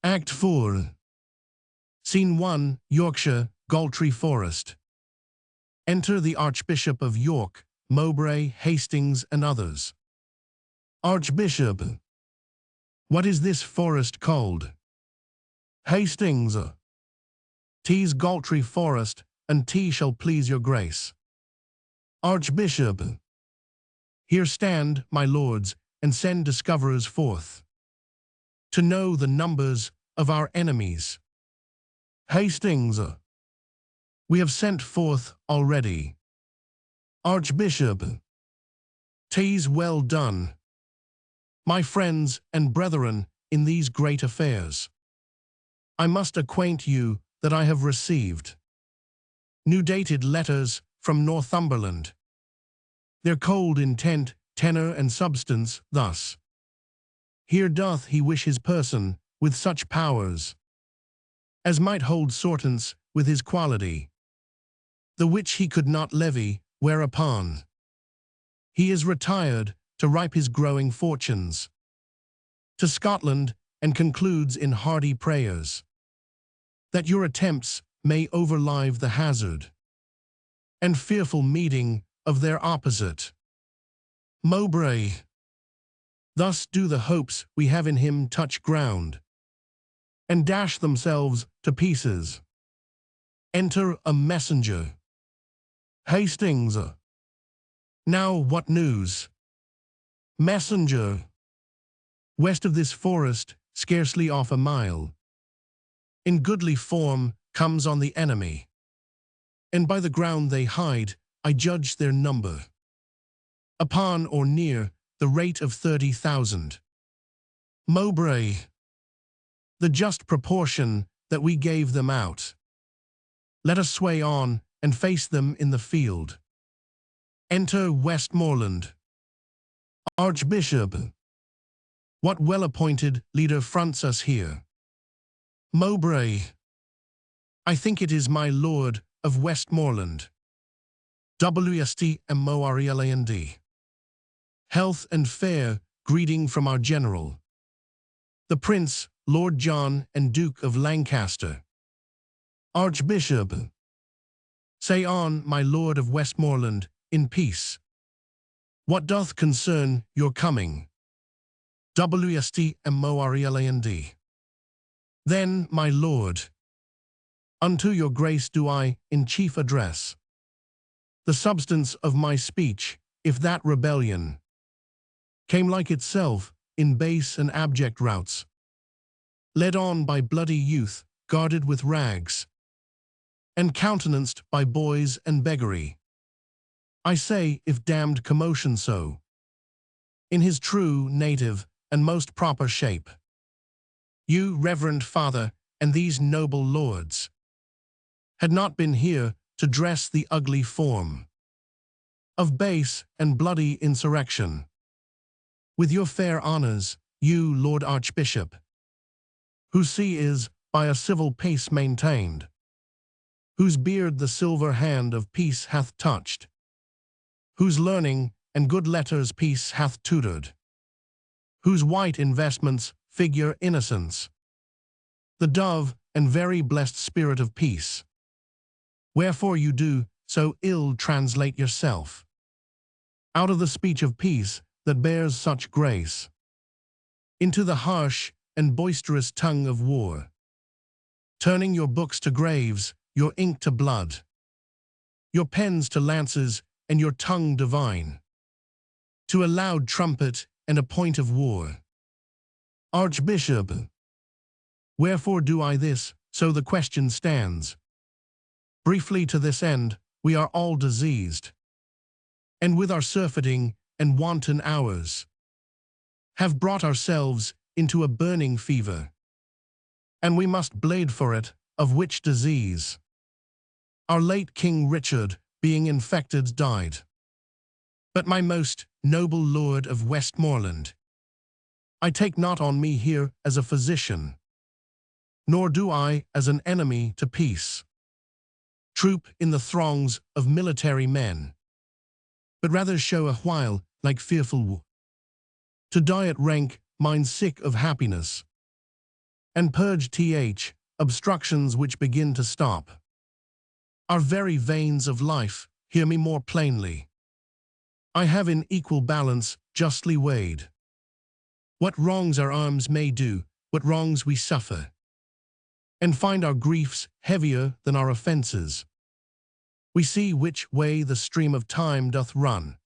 Act 4. Scene 1, Yorkshire, Galtree Forest. Enter the Archbishop of York, Mowbray, Hastings, and others. Archbishop. What is this forest called? Hastings. 'Tis Galtree Forest, and tea shall please your grace. Archbishop. Here stand, my lords, and send discoverers forth to know the numbers of our enemies. Hastings. We have sent forth already. Archbishop. 'Tis well done, my friends and brethren, in these great affairs. I must acquaint you that I have received new dated letters from Northumberland. Their cold intent, tenor, and substance thus. Here doth he wish his person with such powers as might hold sortance with his quality, the which he could not levy, whereupon he is retired to ripe his growing fortunes to Scotland, and concludes in hearty prayers that your attempts may overlive the hazard and fearful meeting of their opposite. Mowbray. Thus do the hopes we have in him touch ground and dash themselves to pieces. Enter a messenger. Hastings. Now what news? Messenger. West of this forest, scarcely off a mile, in goodly form comes on the enemy, and by the ground they hide, I judge their number, upon or near the rate of 30,000. Mowbray. The just proportion that we gave them out. Let us sway on and face them in the field. Enter Westmoreland. Archbishop. What well-appointed leader fronts us here? Mowbray. I think it is my lord of Westmoreland. Wstmorland. Health and fair greeting from our general, the Prince, Lord John and Duke of Lancaster. Archbishop. Say on, my lord of Westmoreland, in peace. What doth concern your coming? Wstmorland. Then, my lord, unto your grace do I in chief address the substance of my speech, if that rebellion came like itself in base and abject routs, led on by bloody youth, guarded with rags, and countenanced by boys and beggary. I say, if damned commotion so, in his true, native, and most proper shape, you, reverend father, and these noble lords, had not been here to dress the ugly form of base and bloody insurrection, with your fair honors, you, Lord Archbishop, whose see is by a civil pace maintained, whose beard the silver hand of peace hath touched, whose learning and good letters peace hath tutored, whose white investments figure innocence, the dove and very blessed spirit of peace. Wherefore you do so ill translate yourself out of the speech of peace that bears such grace into the harsh and boisterous tongue of war, turning your books to graves, your ink to blood, your pens to lances, and your tongue divine to a loud trumpet and a point of war. Archbishop. Wherefore do I this? So the question stands. Briefly to this end, we are all diseased, and with our surfeiting and wanton hours, have brought ourselves into a burning fever, and we must blade for it, of which disease our late King Richard, being infected, died. But my most noble lord of Westmoreland, I take not on me here as a physician, nor do I as an enemy to peace troop in the throngs of military men, but rather show a while like fearful to die at rank mine sick of happiness, and purge obstructions which begin to stop our very veins of life. Hear me more plainly. I have in equal balance justly weighed what wrongs our arms may do, what wrongs we suffer, and find our griefs heavier than our offences. We see which way the stream of time doth run,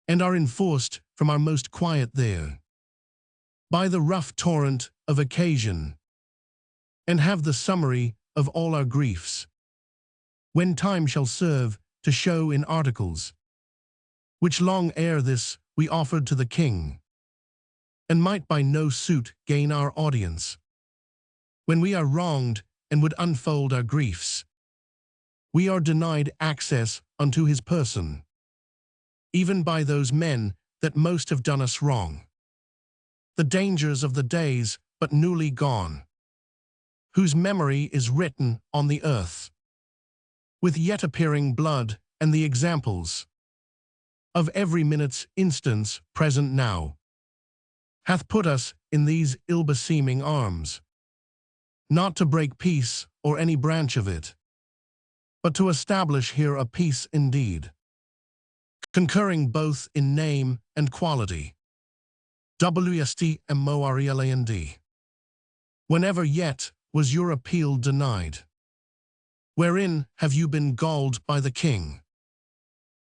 and are enforced from our most quiet there by the rough torrent of occasion, and have the summary of all our griefs, when time shall serve to show in articles, which long ere this we offered to the king, and might by no suit gain our audience. When we are wronged and would unfold our griefs, we are denied access unto his person, even by those men that most have done us wrong. The dangers of the days but newly gone, whose memory is written on the earth, with yet appearing blood and the examples of every minute's instance present now, hath put us in these ill-beseeming arms, not to break peace or any branch of it, but to establish here a peace indeed, concurring both in name and quality. Wstmorland. Whenever yet was your appeal denied? Wherein have you been galled by the king?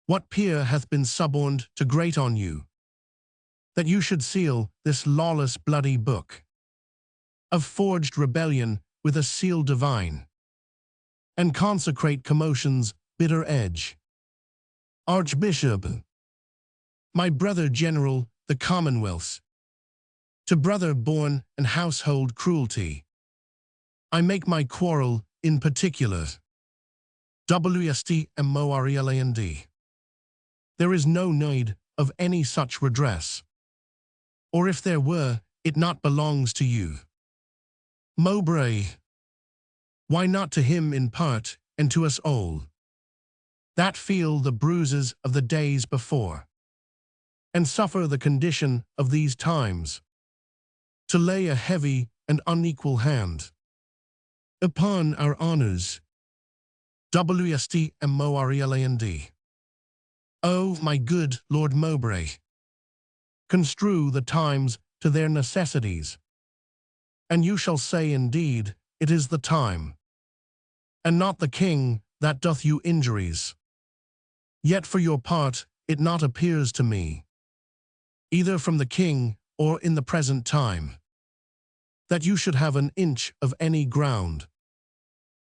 What peer hath been suborned to grate on you, that you should seal this lawless bloody book of forged rebellion with a seal divine, and consecrate commotion's bitter edge? Archbishop, my brother general, the commonwealth's, to brother born and household cruelty, I make my quarrel in particular. Wstmorland. There is no need of any such redress, or if there were, it not belongs to you. Mowbray, why not to him in part, and to us all, that feel the bruises of the days before, and suffer the condition of these times, to lay a heavy and unequal hand upon our honors? Wstmorland. O my good Lord Mowbray, construe the times to their necessities, and you shall say indeed it is the time, and not the king, that doth you injuries. Yet for your part it not appears to me, either from the king or in the present time, that you should have an inch of any ground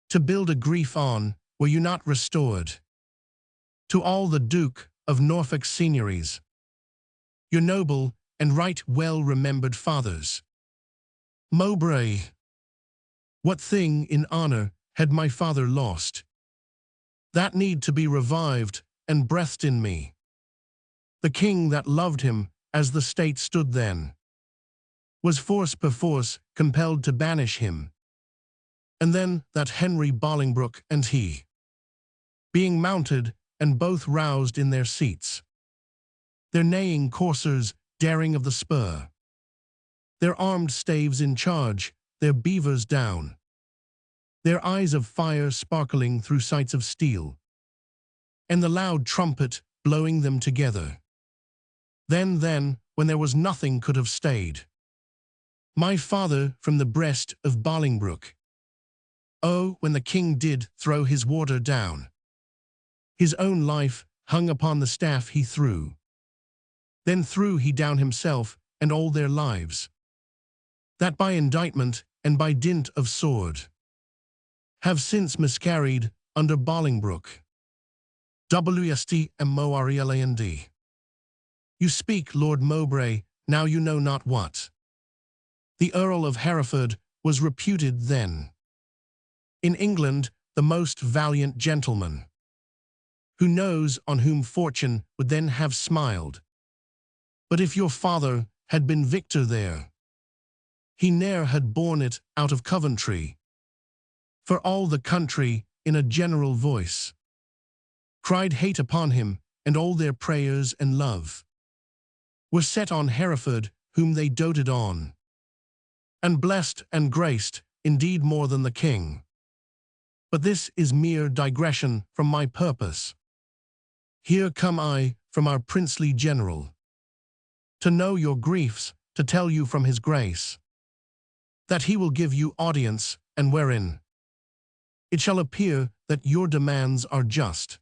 to build a grief on, were you not restored to all the Duke of Norfolk's seigniories, your noble and right well-remembered fathers. Mowbray, what thing in honor had my father lost, that need to be revived and breathed in me? The king that loved him as the state stood then, was force perforce compelled to banish him. And then that Henry Bolingbroke and he, being mounted and both roused in their seats, their neighing coursers daring of the spur, their armed staves in charge, their beavers down, their eyes of fire sparkling through sights of steel, and the loud trumpet blowing them together. Then, when there was nothing could have stayed my father from the breast of Bolingbroke. Oh, when the king did throw his warder down, his own life hung upon the staff he threw. Then threw he down himself and all their lives, that by indictment and by dint of sword have since miscarried under Bolingbroke. Wstmorland. You speak, Lord Mowbray, now you know not what. The Earl of Hereford was reputed then in England the most valiant gentleman, who knows on whom fortune would then have smiled. But if your father had been victor there, he ne'er had borne it out of Coventry, for all the country in a general voice cried hate upon him, and all their prayers and love were set on Hereford, whom they doted on, and blessed and graced indeed more than the king. But this is mere digression from my purpose. Here come I from our princely general, to know your griefs, to tell you from his grace, that he will give you audience, and wherein it shall appear that your demands are just,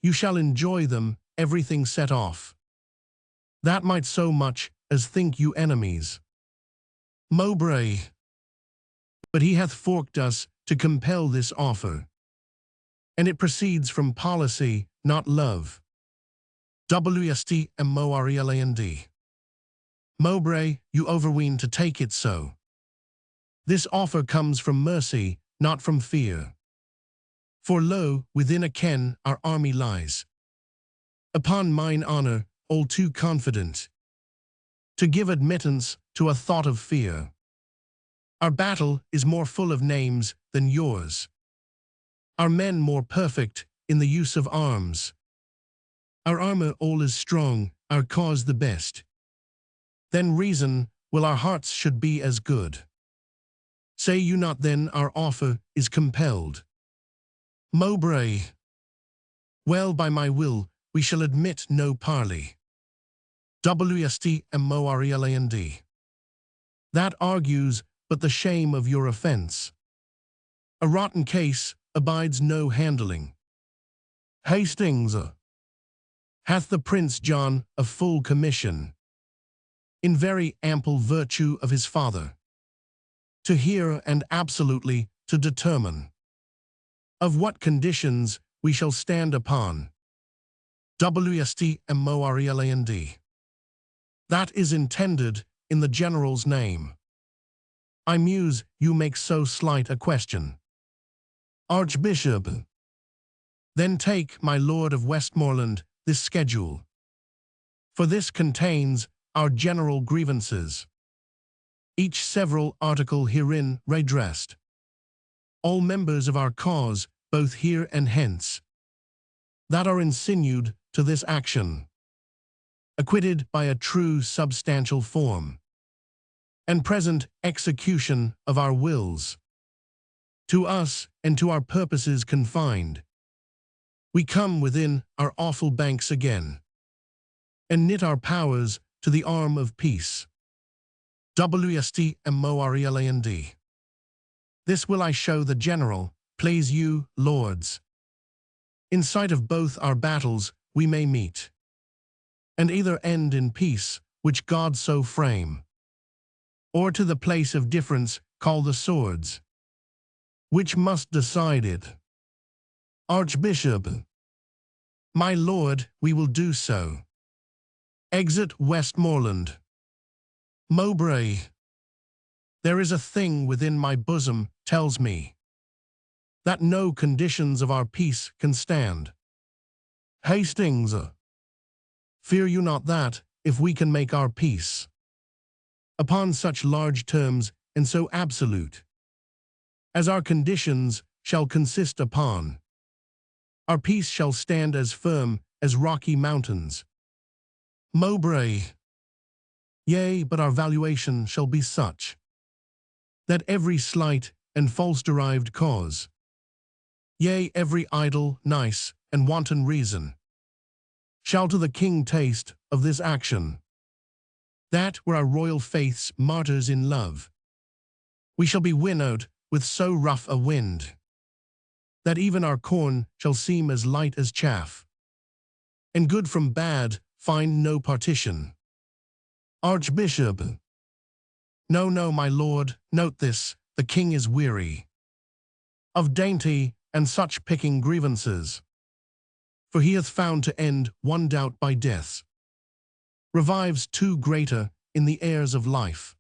you shall enjoy them, everything set off, that might so much as think you enemies. Mowbray, but he hath forked us to compel this offer, and it proceeds from policy, not love. Wstmorland. Mowbray, you overween to take it so. This offer comes from mercy, not from fear. For lo, within a ken our army lies, upon mine honor, all too confident to give admittance to a thought of fear. Our battle is more full of names than yours. Our men more perfect in the use of arms. Our armor all is strong, our cause the best. Then reason will our hearts should be as good. Say you not then our offer is compelled. Mowbray. Well, by my will, we shall admit no parley. Wstmorland. That argues but the shame of your offense. A rotten case abides no handling. Hastings. Hath the Prince John a full commission, in very ample virtue of his father, to hear and absolutely to determine of what conditions we shall stand upon. Wstmorland. That is intended in the general's name. I muse you make so slight a question. Archbishop. Then take, my lord of Westmoreland, this schedule. For this contains our general grievances, each several article herein redressed. All members of our cause, both here and hence, that are insinued to this action, acquitted by a true substantial form, and present execution of our wills, to us and to our purposes confined, we come within our awful banks again, and knit our powers to the arm of peace. Wstmorland. This will I show the general, please you, lords. In sight of both our battles we may meet, and either end in peace, which God so frame, or to the place of difference call the swords, which must decide it. Archbishop. My lord, we will do so. Exit Westmoreland. Mowbray. There is a thing within my bosom tells me that no conditions of our peace can stand. Hastings. Fear you not that, if we can make our peace upon such large terms and so absolute, as our conditions shall consist upon, our peace shall stand as firm as rocky mountains. Mowbray. Yea, but our valuation shall be such, that every slight and false-derived cause, yea, every idle, nice, and wanton reason, shall to the king taste of this action, that were our royal faith's martyrs in love, we shall be winnowed with so rough a wind, that even our corn shall seem as light as chaff, and good from bad find no partition. Archbishop. No, no, my lord, note this, the king is weary of dainty and such picking grievances, for he hath found to end one doubt by death, revives two greater in the airs of life,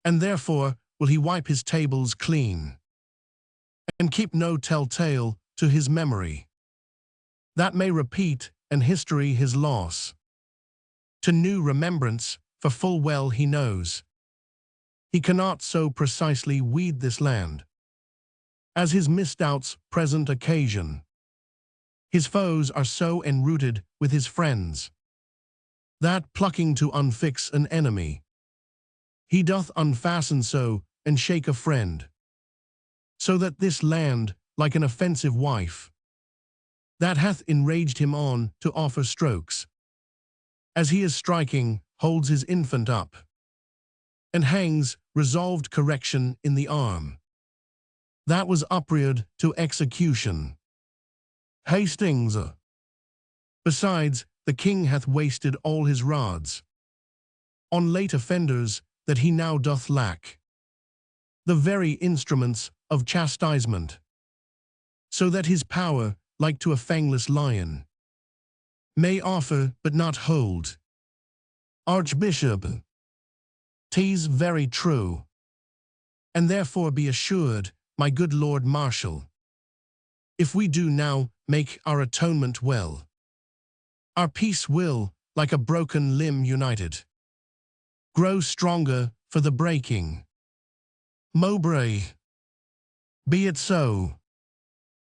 and therefore will he wipe his tables clean, and keep no telltale to his memory, that may repeat and history his loss, to new remembrance, for full well he knows he cannot so precisely weed this land as his misdoubts present occasion. His foes are so enrooted with his friends, that plucking to unfix an enemy, he doth unfasten so and shake a friend, so that this land, like an offensive wife, that hath enraged him on to offer strokes, as he is striking, holds his infant up, and hangs resolved correction in the arm, that was upreared to execution. Hastings. Besides, the king hath wasted all his rods on late offenders that he now doth lack, the very instruments of chastisement, so that his power, like to a fangless lion, may offer but not hold. Archbishop. 'Tis very true, and therefore be assured, my good Lord Marshal, if we do now make our atonement well, our peace will, like a broken limb united, grow stronger for the breaking. Mowbray. Be it so.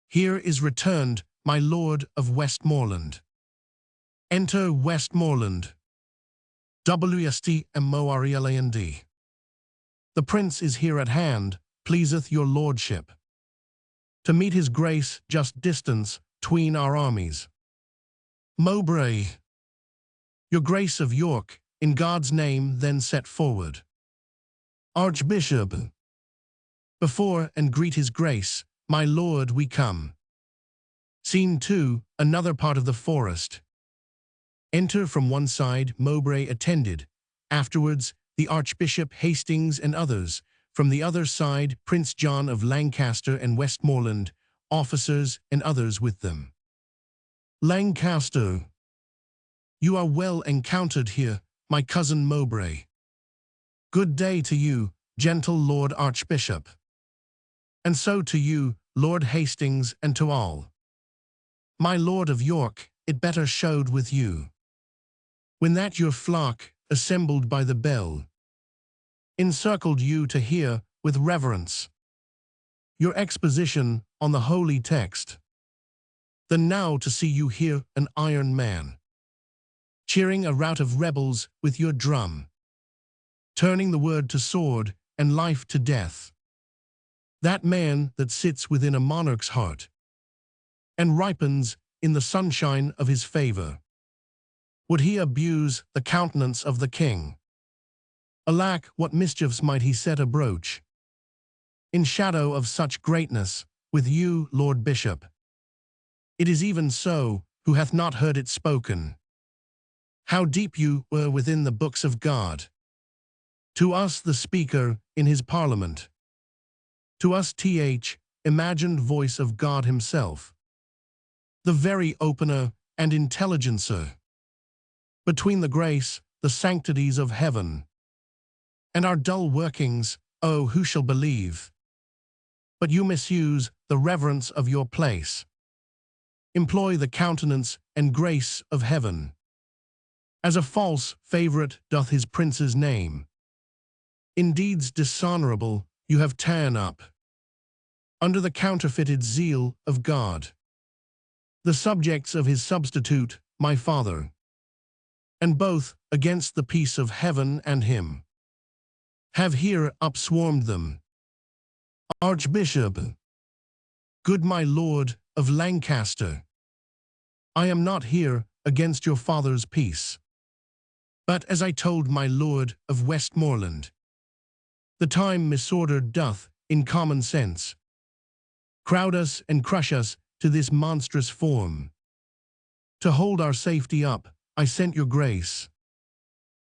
Here is returned my lord of Westmoreland. Enter Westmoreland. Wstmorland. The prince is here at hand, pleaseth your lordship. To meet his grace just distance tween our armies. Mowbray. Your grace of York, in God's name then set forward. Archbishop. Before and greet his grace, my lord we come. Scene 2, another part of the forest. Enter from one side Mowbray attended, afterwards the Archbishop Hastings and others, from the other side Prince John of Lancaster and Westmoreland, officers and others with them. Lancaster. You are well encountered here, my cousin Mowbray. Good day to you, gentle Lord Archbishop. And so to you, Lord Hastings, and to all. My Lord of York, it better showed with you. When that your flock, assembled by the bell, encircled you to hear, with reverence, your exposition on the holy text, than now to see you here an iron man, cheering a rout of rebels with your drum, turning the word to sword and life to death. That man that sits within a monarch's heart and ripens in the sunshine of his favor, would he abuse the countenance of the king? Alack, what mischiefs might he set abroach, in shadow of such greatness, with you, Lord Bishop? It is even so, who hath not heard it spoken, how deep you were within the books of God. To us the speaker in his parliament, to us imagined voice of God himself, the very opener and intelligencer, between the grace, the sanctities of heaven, and our dull workings, oh, who shall believe? But you misuse the reverence of your place, employ the countenance and grace of heaven, as a false favourite doth his prince's name. In deeds dishonourable you have ta'en up, under the counterfeited zeal of God, the subjects of his substitute, my father, and both against the peace of heaven and him, have here upswarmed them. Archbishop. Good my lord of Lancaster, I am not here against your father's peace, but as I told my lord of Westmoreland, the time misordered doth, in common sense, crowd us and crush us to this monstrous form. To hold our safety up, I sent your grace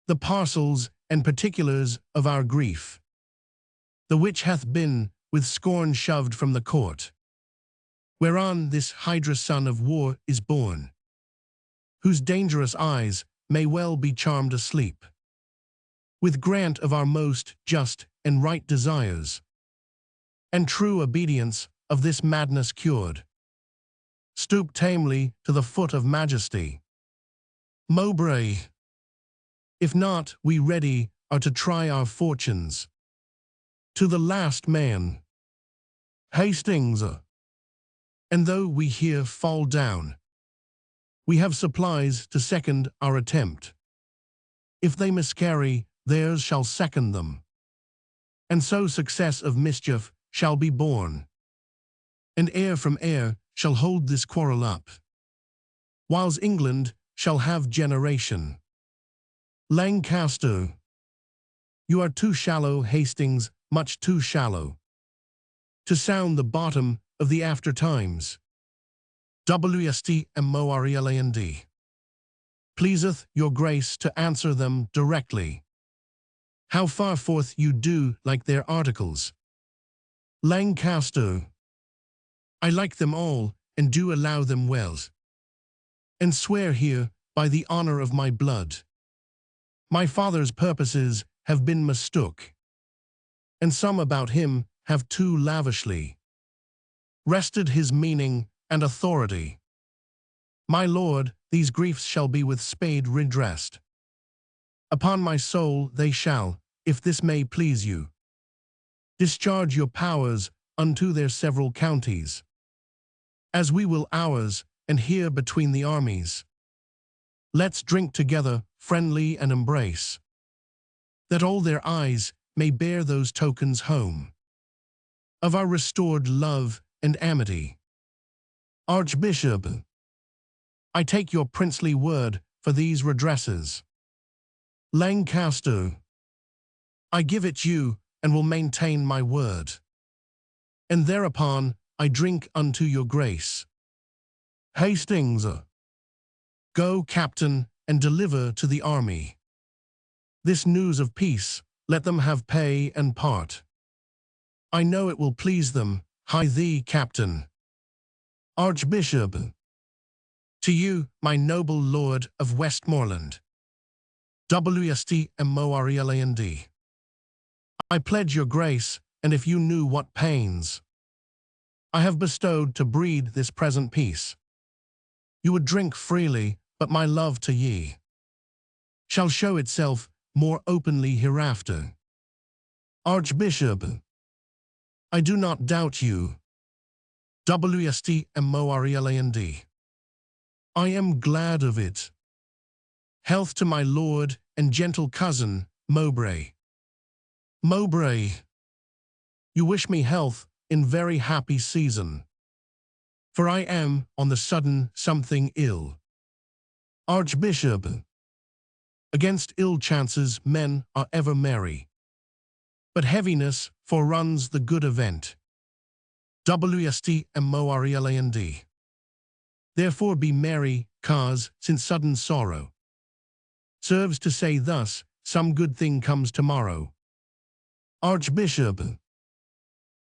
the parcels and particulars of our grief, the which hath been with scorn shoved from the court, whereon this hydra son of war is born, whose dangerous eyes may well be charmed asleep, with grant of our most just and right desires, and true obedience of this madness cured, stoop tamely to the foot of majesty. Mowbray. If not, we ready are to try our fortunes, to the last man. Hastings. And though we here fall down, we have supplies to second our attempt. If they miscarry, theirs shall second them, and so success of mischief shall be born, and heir from heir shall hold this quarrel up, whiles England shall have generation. Lancaster. You are too shallow, Hastings, much too shallow, to sound the bottom of the after times. Wstmorland. Pleaseth your grace to answer them directly. How far forth you do like their articles. Lancaster. I like them all, and do allow them well, and swear here by the honour of my blood, my father's purposes have been mistook, and some about him have too lavishly rested his meaning and authority. My lord, these griefs shall be with spade redressed. Upon my soul they shall, if this may please you. Discharge your powers unto their several counties, as we will ours, and here between the armies. Let's drink together, friendly and embrace, that all their eyes may bear those tokens home of our restored love and amity. Archbishop, I take your princely word for these redresses. Lancaster, I give it you, and will maintain my word. And thereupon I drink unto your grace. Hastings, go, captain, and deliver to the army this news of peace. Let them have pay and part. I know it will please them. Hie thee, captain. Archbishop, to you, my noble lord of Westmoreland. Wstmoreland. I pledge your grace, and if you knew what pains I have bestowed to breed this present peace, you would drink freely, but my love to ye shall show itself more openly hereafter. Archbishop, I do not doubt you. Wstmoreland. I am glad of it. Health to my lord and gentle cousin, Mowbray. Mowbray, you wish me health in very happy season, for I am on the sudden something ill. Archbishop, against ill chances men are ever merry, but heaviness foreruns the good event. Wstmoreland. Therefore be merry, cause, since sudden sorrow serves to say thus, some good thing comes tomorrow. Archbishop,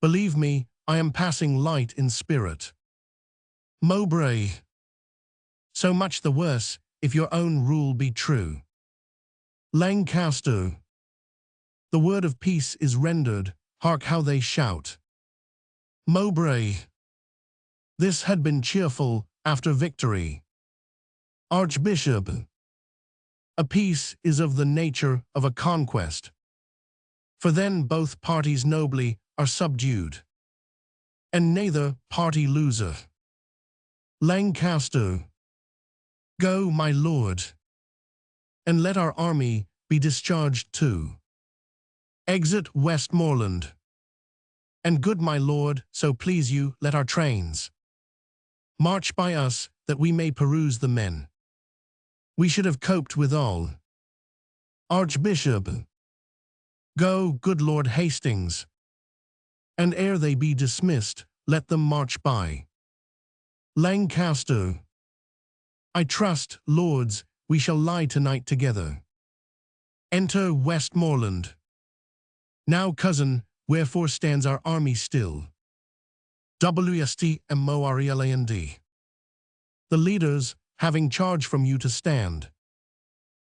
believe me, I am passing light in spirit. Mowbray, so much the worse, if your own rule be true. Lancaster, the word of peace is rendered, hark how they shout. Mowbray, this had been cheerful after victory. Archbishop, a peace is of the nature of a conquest, for then both parties nobly are subdued, and neither party loseth. Lancaster, go, my lord, and let our army be discharged too. Exit Westmoreland. And good my lord, so please you, let our trains march by us, that we may peruse the men. We should have coped with all. Archbishop, go, good Lord Hastings, and ere they be dismissed, let them march by. Lancaster, I trust, lords, we shall lie tonight together. Enter Westmoreland. Now, cousin, wherefore stands our army still? Wstmoreland. The leaders, having charge from you to stand,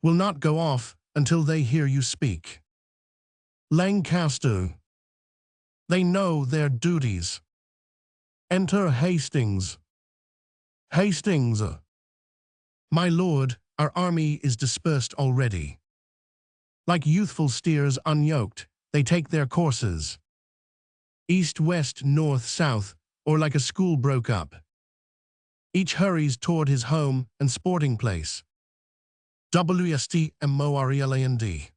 will not go off until they hear you speak. Lancaster, they know their duties. Enter Hastings. Hastings, my lord, our army is dispersed already. Like youthful steers unyoked, they take their courses. East, west, north, south, or like a school broke up. Each hurries toward his home and sporting place. Wstmoreland.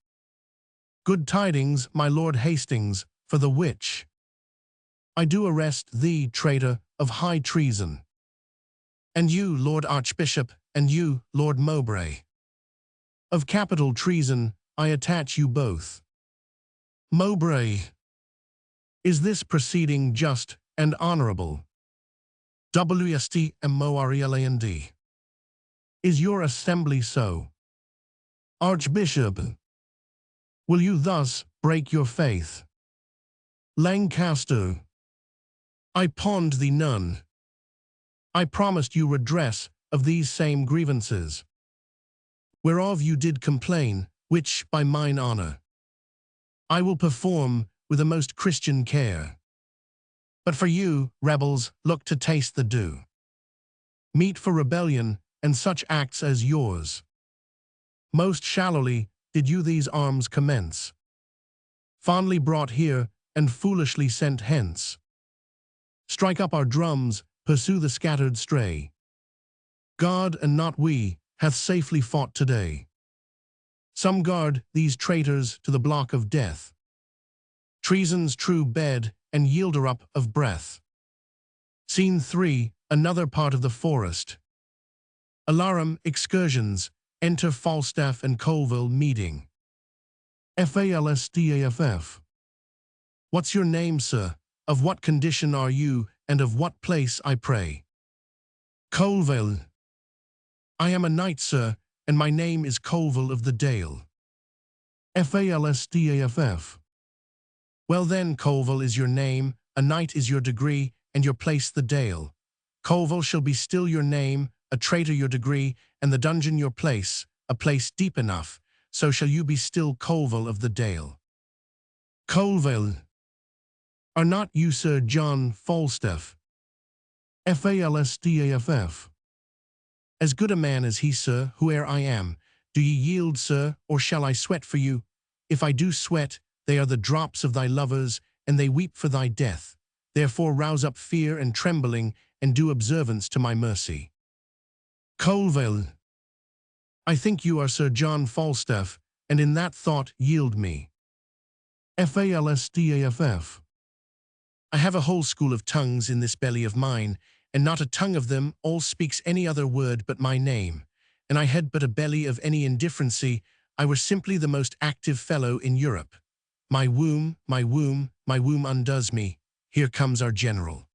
Good tidings, my lord Hastings, for the which I do arrest thee, traitor, of high treason. And you, Lord Archbishop, and you, Lord Mowbray, of capital treason I attach you both. Mowbray, is this proceeding just and honorable? Wstmoreland. Is your assembly so? Archbishop, will you thus break your faith? Lancaster, I pawned thee none. I promised you redress of these same grievances, whereof you did complain, which, by mine honour, I will perform with a most Christian care. But for you, rebels, look to taste the dew. Meet for rebellion and such acts as yours. Most shallowly did you these arms commence, fondly brought here and foolishly sent hence. Strike up our drums, pursue the scattered stray. God and not we hath safely fought today. Some guard these traitors to the block of death, treason's true bed and yielder up of breath. Scene 3, another part of the forest. Alarum excursions, enter Falstaff and Colville meeting. Falstaff. What's your name, sir? Of what condition are you, and of what place, I pray? Colville. I am a knight, sir, and my name is Colville of the Dale. Falstaff. Well then, Colville is your name, a knight is your degree, and your place the Dale. Colville shall be still your name, a traitor your degree, and the dungeon your place, a place deep enough, so shall you be still Colville of the Dale. Colville. Are not you Sir John Falstaff? Falstaff. As good a man as he, sir, whoe'er I am. Do ye yield, sir, or shall I sweat for you? If I do sweat, they are the drops of thy lovers, and they weep for thy death. Therefore rouse up fear and trembling, and do observance to my mercy. Colville. I think you are Sir John Falstaff, and in that thought yield me. Falstaff. I have a whole school of tongues in this belly of mine, and not a tongue of them all speaks any other word but my name. And I had but a belly of any indifferency, I were simply the most active fellow in Europe. My womb, my womb, my womb undoes me. Here comes our general.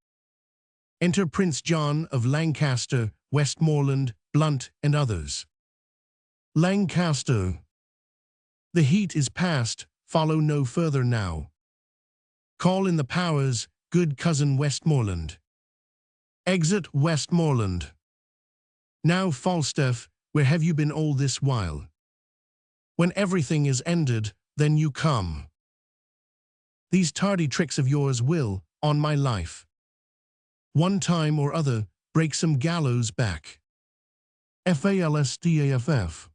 Enter Prince John of Lancaster, Westmoreland, Blunt, and others. Lancaster. The heat is past, follow no further now. Call in the powers, good cousin Westmoreland. Exit Westmoreland. Now, Falstaff, where have you been all this while? When everything is ended, then you come. These tardy tricks of yours will, on my life, one time or other, break some gallows back. Falstaff.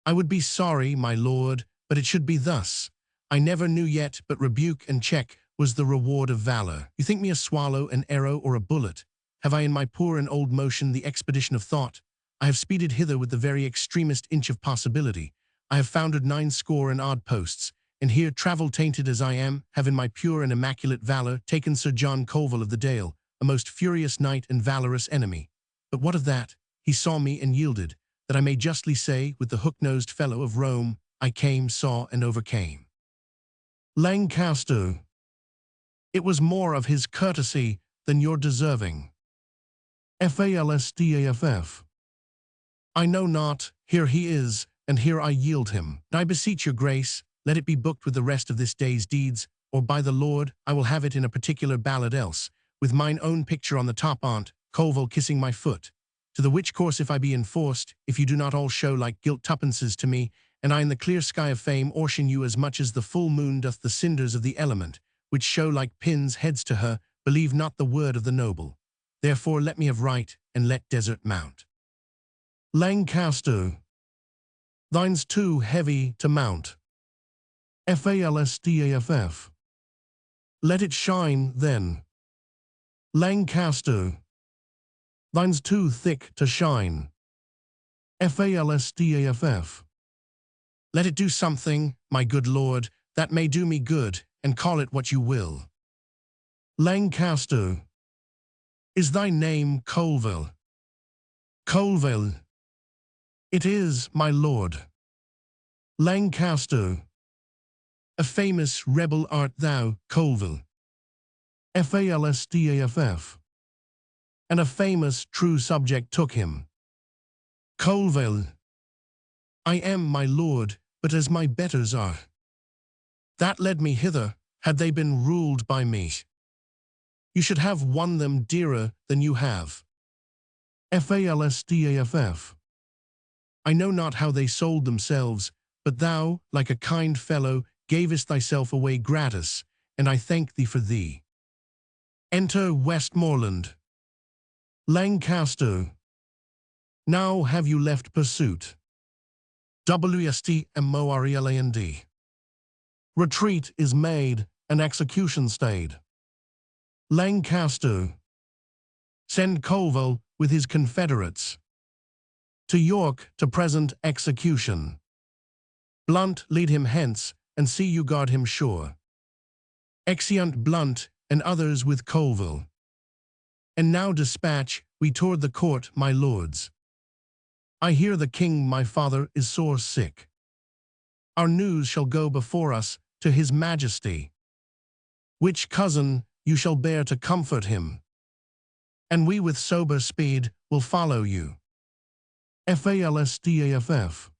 I would be sorry, my lord, but it should be thus. I never knew yet but rebuke and check was the reward of valor. You think me a swallow, an arrow, or a bullet? Have I in my poor and old motion the expedition of thought? I have speeded hither with the very extremest inch of possibility. I have founded 90 and odd posts, and here, travel tainted as I am, have in my pure and immaculate valor taken Sir John Colville of the Dale, a most furious knight and valorous enemy. But what of that? He saw me and yielded, that I may justly say, with the hook-nosed fellow of Rome, I came, saw, and overcame. Lancaster. It was more of his courtesy than your deserving. Falstaff. I know not, here he is, and here I yield him. I beseech your grace, let it be booked with the rest of this day's deeds, or by the Lord, I will have it in a particular ballad else, with mine own picture on the top on't, Colville kissing my foot. To the which course if I be enforced, if you do not all show like gilt tuppences to me, and I in the clear sky of fame ocean you as much as the full moon doth the cinders of the element, which show like pins heads to her, believe not the word of the noble. Therefore let me have right, and let desert mount. Lancaster. Thine's too heavy to mount. Falstaff. Let it shine, then. Lancaster. Thine's too thick to shine. Falstaff. Let it do something, my good lord, that may do me good, and call it what you will. Lancaster. Is thy name Colville? Colville. It is, my lord. Lancaster. A famous rebel art thou, Colville. Falstaff. And a famous true subject took him. Colville. I am, my lord, but as my betters are. That led me hither, had they been ruled by me. You should have won them dearer than you have. Falstaff. I know not how they sold themselves, but thou, like a kind fellow, gavest thyself away gratis, and I thank thee for thee. Enter Westmoreland. Lancaster. Now have you left pursuit. Wstmorland. Retreat is made, and execution stayed. Lancaster. Send Colville with his confederates to York to present execution. Blunt, lead him hence, and see you guard him sure. Exeunt Blunt and others with Colville. And now dispatch we toward the court, my lords. I hear the king my father is sore sick. Our news shall go before us to his majesty, which cousin you shall bear to comfort him. And we with sober speed will follow you. Falstaff.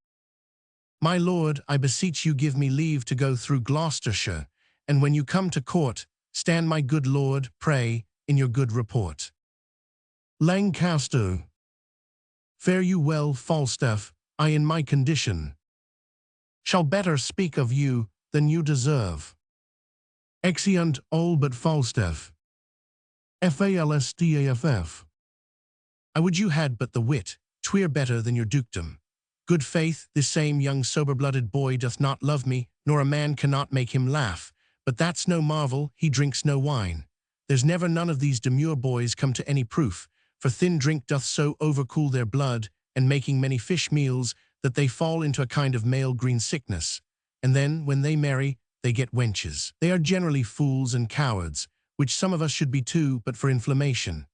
My lord, I beseech you give me leave to go through Gloucestershire, and when you come to court, stand my good lord, pray, in your good report. Lancaster. Fare you well, Falstaff, I in my condition shall better speak of you than you deserve. Exeunt all but Falstaff. Falstaff. I would you had but the wit, 'twere better than your dukedom. Good faith, this same young sober-blooded boy doth not love me, nor a man cannot make him laugh. But that's no marvel, he drinks no wine. There's never none of these demure boys come to any proof, for thin drink doth so overcool their blood, and making many fish meals, that they fall into a kind of male green sickness. And then, when they marry, they get wenches. They are generally fools and cowards, which some of us should be too, but for inflammation.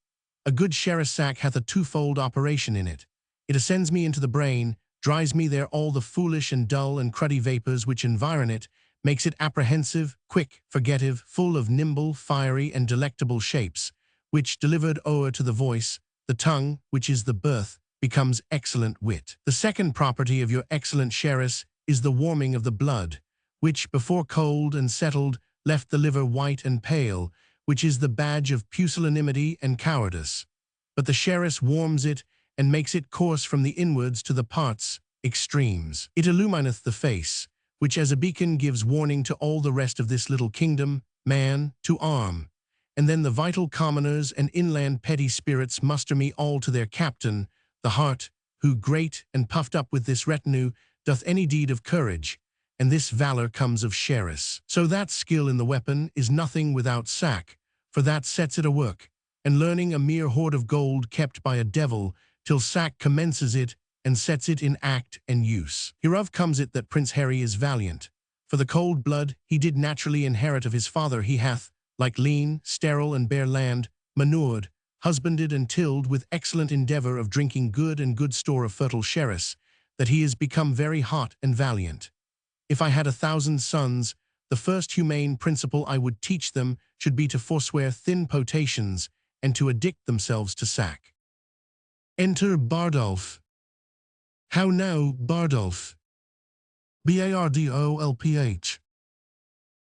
A good sherris sack hath a twofold operation in it. It ascends me into the brain, dries me there all the foolish and dull and cruddy vapours which environ it, makes it apprehensive, quick, forgettive, full of nimble, fiery, and delectable shapes, which, delivered o'er to the voice, the tongue, which is the birth, becomes excellent wit. The second property of your excellent sherris is the warming of the blood, which, before cold and settled, left the liver white and pale, which is the badge of pusillanimity and cowardice. But the sherris warms it, and makes it course from the inwards to the parts, extremes. It illumineth the face, which as a beacon gives warning to all the rest of this little kingdom, man, to arm. And then the vital commoners and inland petty spirits muster me all to their captain, the heart, who, great and puffed up with this retinue, doth any deed of courage, and this valor comes of sherris. So that skill in the weapon is nothing without sack, for that sets it a work, and learning a mere hoard of gold kept by a devil, till sack commences it, and sets it in act and use. Hereof comes it that Prince Harry is valiant, for the cold blood he did naturally inherit of his father he hath, like lean, sterile, and bare land, manured, husbanded and tilled with excellent endeavour of drinking good and good store of fertile sherris, that he is become very hot and valiant. If I had 1,000 sons, the first humane principle I would teach them should be to forswear thin potations, and to addict themselves to sack. Enter Bardolph. How now, Bardolph? Bardolph.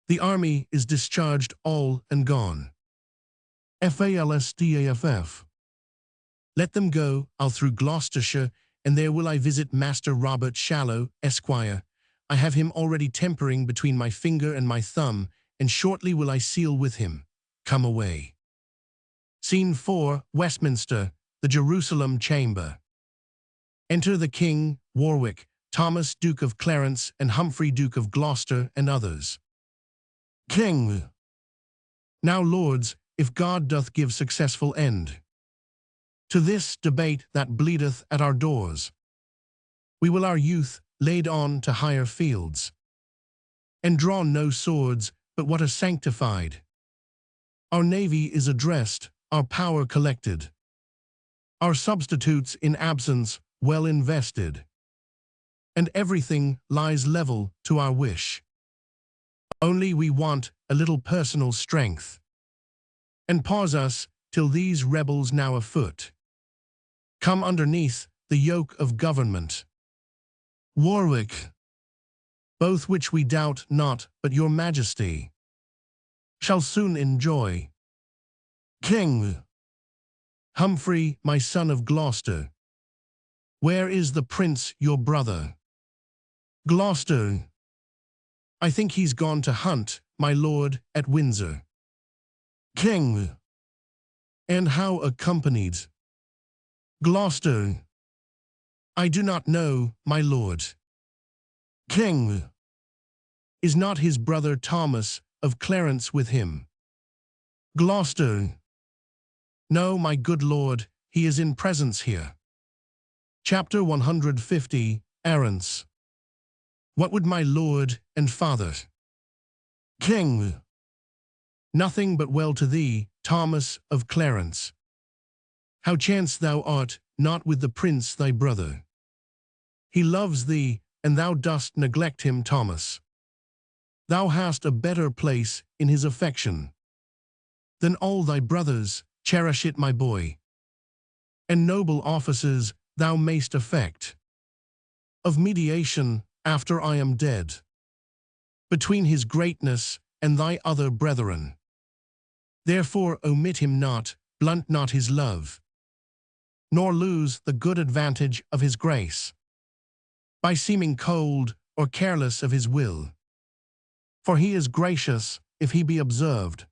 The army is discharged all and gone. Falstaff. Let them go, I'll through Gloucestershire, and there will I visit Master Robert Shallow, Esquire. I have him already tempering between my finger and my thumb, and shortly will I seal with him. Come away. Scene 4, Westminster, the Jerusalem Chamber. Enter the King, Warwick, Thomas Duke of Clarence, and Humphrey Duke of Gloucester, and others. King. Now, lords, if God doth give successful end to this debate that bleedeth at our doors, we will our youth laid on to higher fields, and draw no swords, but what are sanctified. Our navy is addressed, our power collected, our substitutes in absence well invested, and everything lies level to our wish. Only we want a little personal strength, and pause us till these rebels now afoot come underneath the yoke of government. Warwick, both which we doubt not, but your majesty shall soon enjoy. King. Humphrey, my son of Gloucester, where is the prince your brother? Gloucester. I think he's gone to hunt, my lord, at Windsor. King. And how accompanied? Gloucester. I do not know, my lord. King. Is not his brother Thomas of Clarence with him. Gloucester. No, my good lord, he is in presence here. Chapter 150, Errants. What would my lord and father? King. Nothing but well to thee, Thomas of Clarence. How chance thou art not with the prince thy brother? He loves thee, and thou dost neglect him, Thomas. Thou hast a better place in his affection than all thy brothers. Cherish it, my boy, and noble offices thou mayst effect of mediation after I am dead, between his greatness and thy other brethren. Therefore omit him not, blunt not his love, nor lose the good advantage of his grace, by seeming cold or careless of his will. For he is gracious if he be observed.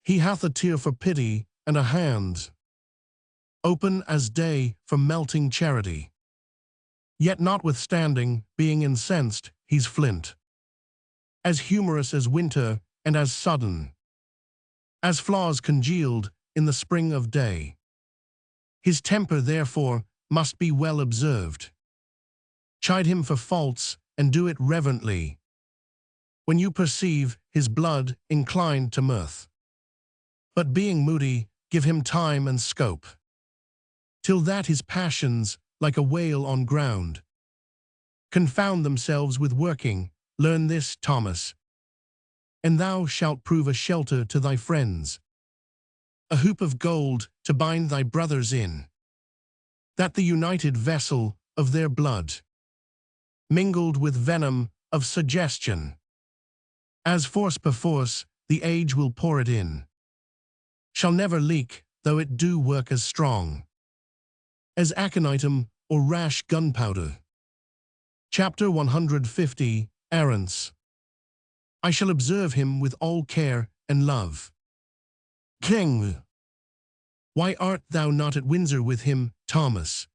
He hath a tear for pity, and a hand open as day for melting charity. Yet notwithstanding, being incensed, he's flint, as humorous as winter, and as sudden as flaws congealed in the spring of day. His temper, therefore, must be well observed. Chide him for faults, and do it reverently, when you perceive his blood inclined to mirth. But being moody, give him time and scope, till that his passions, like a whale on ground, confound themselves with working. Learn this, Thomas, and thou shalt prove a shelter to thy friends, a hoop of gold to bind thy brothers in, that the united vessel of their blood, mingled with venom of suggestion, as force perforce the age will pour it in, shall never leak, though it do work as strong as aconitum or rash gunpowder. Chapter 150, Errants. I shall observe him with all care and love. King. Why art thou not at Windsor with him, Thomas?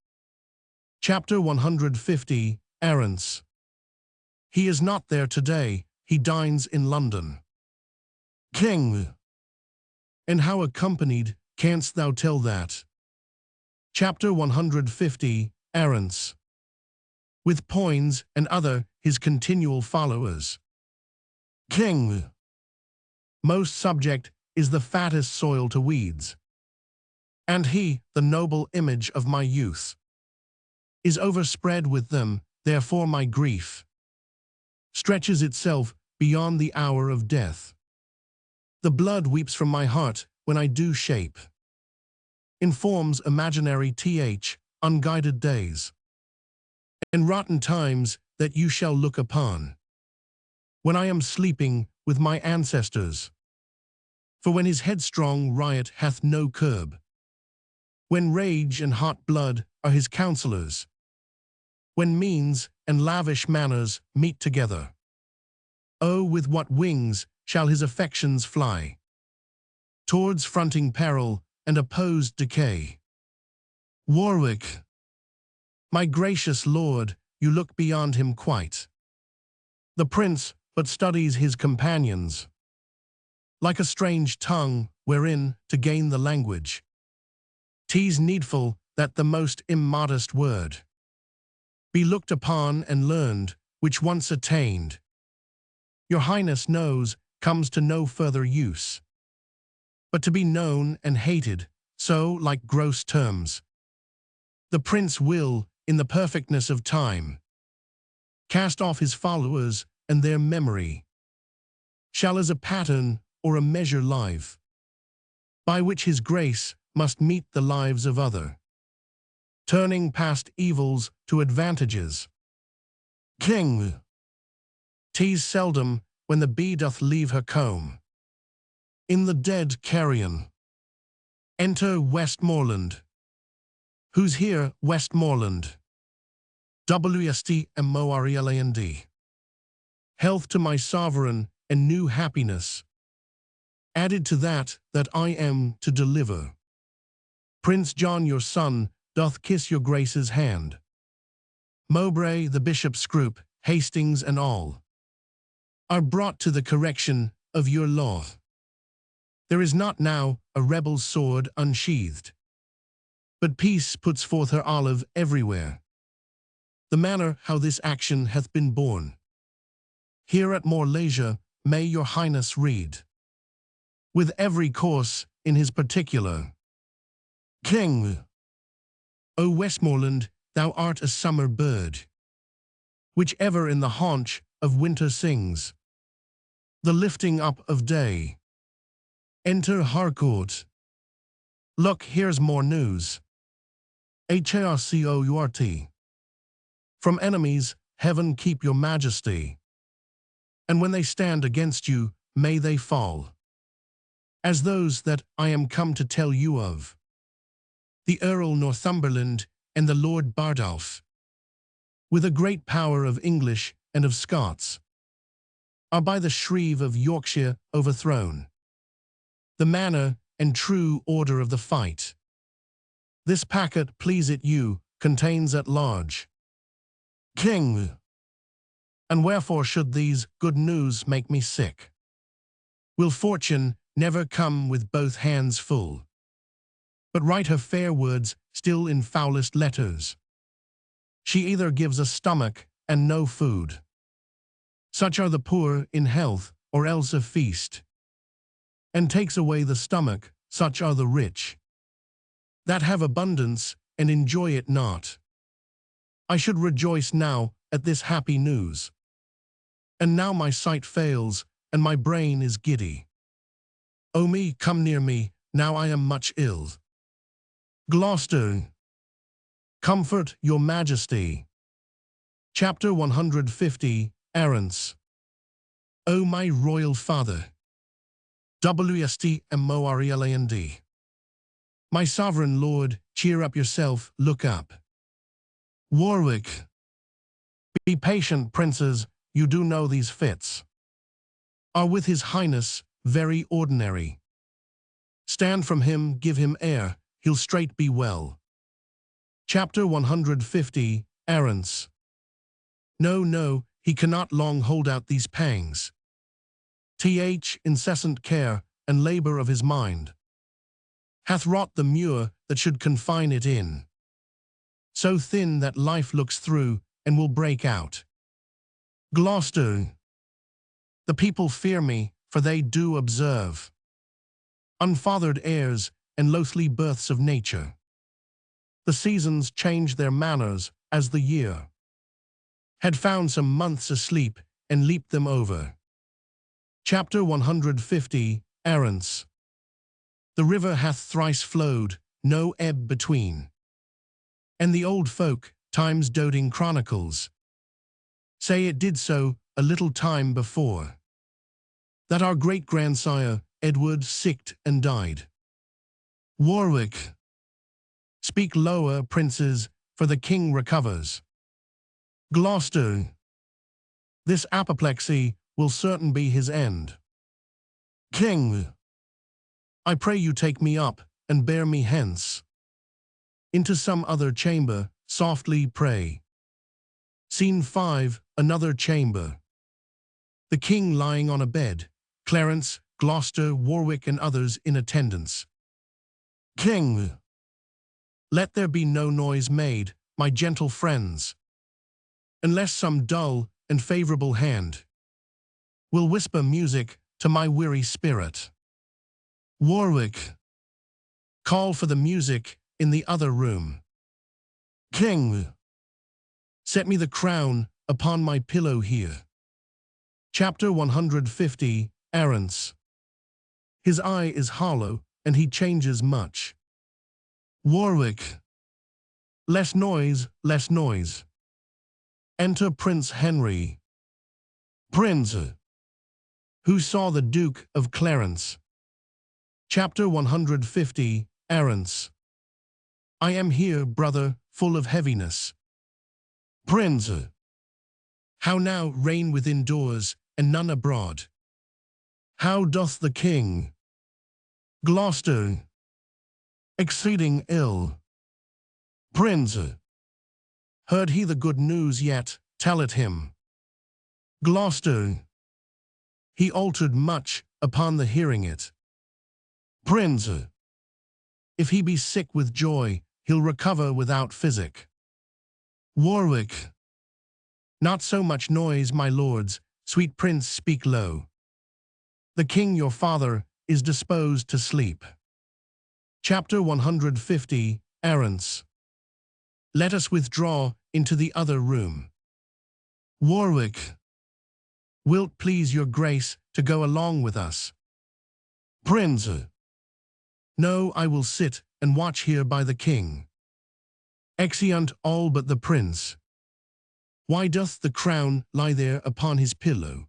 Chapter 150, Errants. He is not there today, he dines in London. King. And how accompanied, canst thou tell that? Chapter 150, Errants. With Poins and other his continual followers. King. Most subject is the fattest soil to weeds, and he, the noble image of my youth, is overspread with them. Therefore my grief stretches itself beyond the hour of death. The blood weeps from my heart when I do shape, in forms imaginary, unguided days, and rotten times that you shall look upon, when I am sleeping with my ancestors. For when his headstrong riot hath no curb, when rage and hot blood are his counselors, when means and lavish manners meet together, oh, with what wings shall his affections fly, towards fronting peril and opposed decay. Warwick. My gracious lord, you look beyond him quite. The prince but studies his companions, like a strange tongue wherein to gain the language. 'Tis needful that the most immodest word be looked upon and learned, which once attained, your highness knows, comes to no further use, but to be known and hated. So, like gross terms, the prince will, in the perfectness of time, cast off his followers, and their memory shall as a pattern or a measure live, by which his grace must meet the lives of other, turning past evils to advantages. King. 'Tis seldom when the bee doth leave her comb in the dead carrion. Enter Westmoreland. Who's here, Westmoreland? Wstmorland. Health to my sovereign and new happiness, added to that I am to deliver. Prince John your son doth kiss your grace's hand. Mowbray, the bishop's group, Hastings and all, are brought to the correction of your law. There is not now a rebel's sword unsheathed, but peace puts forth her olive everywhere. The manner how this action hath been borne, here at more leisure may your highness read, with every course in his particular. King, O Westmoreland, thou art a summer bird, which ever in the haunch of winter sings, the lifting up of day. Enter Harcourt. Look, here's more news. Harcourt. From enemies, heaven keep your majesty. And when they stand against you, may they fall, as those that I am come to tell you of. The Earl Northumberland and the Lord Bardolph, with a great power of English and of Scots, are by the Shreve of Yorkshire overthrown. The manner and true order of the fight. This packet, please it you, contains at large. King, and wherefore should these good news make me sick? Will fortune never come with both hands full, but write her fair words still in foulest letters? She either gives a stomach and no food, such are the poor in health, or else a feast, and takes away the stomach, such are the rich, that have abundance and enjoy it not. I should rejoice now at this happy news, and now my sight fails, and my brain is giddy. O me, come near me, now I am much ill. Gloucester, comfort your majesty. Chapter 150, Errants. O my royal father, Wstmorland. My sovereign lord, cheer up yourself, look up. Warwick. Be patient, princes, you do know these fits are with his highness very ordinary. Stand from him, give him air, he'll straight be well. Chapter 150, Errants. No, no, he cannot long hold out these pangs. Incessant care and labor of his mind hath wrought the mure that should confine it in, so thin that life looks through and will break out. Gloucester. The people fear me, for they do observe unfathered airs and loathly births of nature. The seasons change their manners as the year had found some months asleep and leaped them over. Chapter 150, Errants. The river hath thrice flowed, no ebb between, and the old folk, time's doting chronicles, say it did so a little time before, that our great-grandsire Edward sicked and died. Warwick. Speak lower, princes, for the king recovers. Gloucester. This apoplexy will certain be his end. King. I pray you take me up, and bear me hence into some other chamber, softly pray. Scene 5, another chamber. The king lying on a bed, Clarence, Gloucester, Warwick, and others in attendance. King. Let there be no noise made, my gentle friends, unless some dull and favorable hand will whisper music to my weary spirit. Warwick. Call for the music in the other room. King. Set me the crown upon my pillow here. Chapter 150, Errants. His eye is hollow, and he changes much. Warwick. Less noise, less noise. Enter Prince Henry. Prince. Who saw the Duke of Clarence. Chapter 150, Errants. I am here, brother, full of heaviness. Prince. How now, reign within doors, and none abroad? How doth the king? Gloucester. Exceeding ill. Prince. Heard he the good news yet? Tell it him. Gloucester. He altered much, upon the hearing it. Prince, if he be sick with joy, he'll recover without physic. Warwick, not so much noise, my lords, sweet prince, speak low. The king your father is disposed to sleep. Chapter 150, Errants. Let us withdraw into the other room. Warwick, wilt please your grace to go along with us? Prince, no, I will sit and watch here by the king. Exeunt all but the prince. Why doth the crown lie there upon his pillow,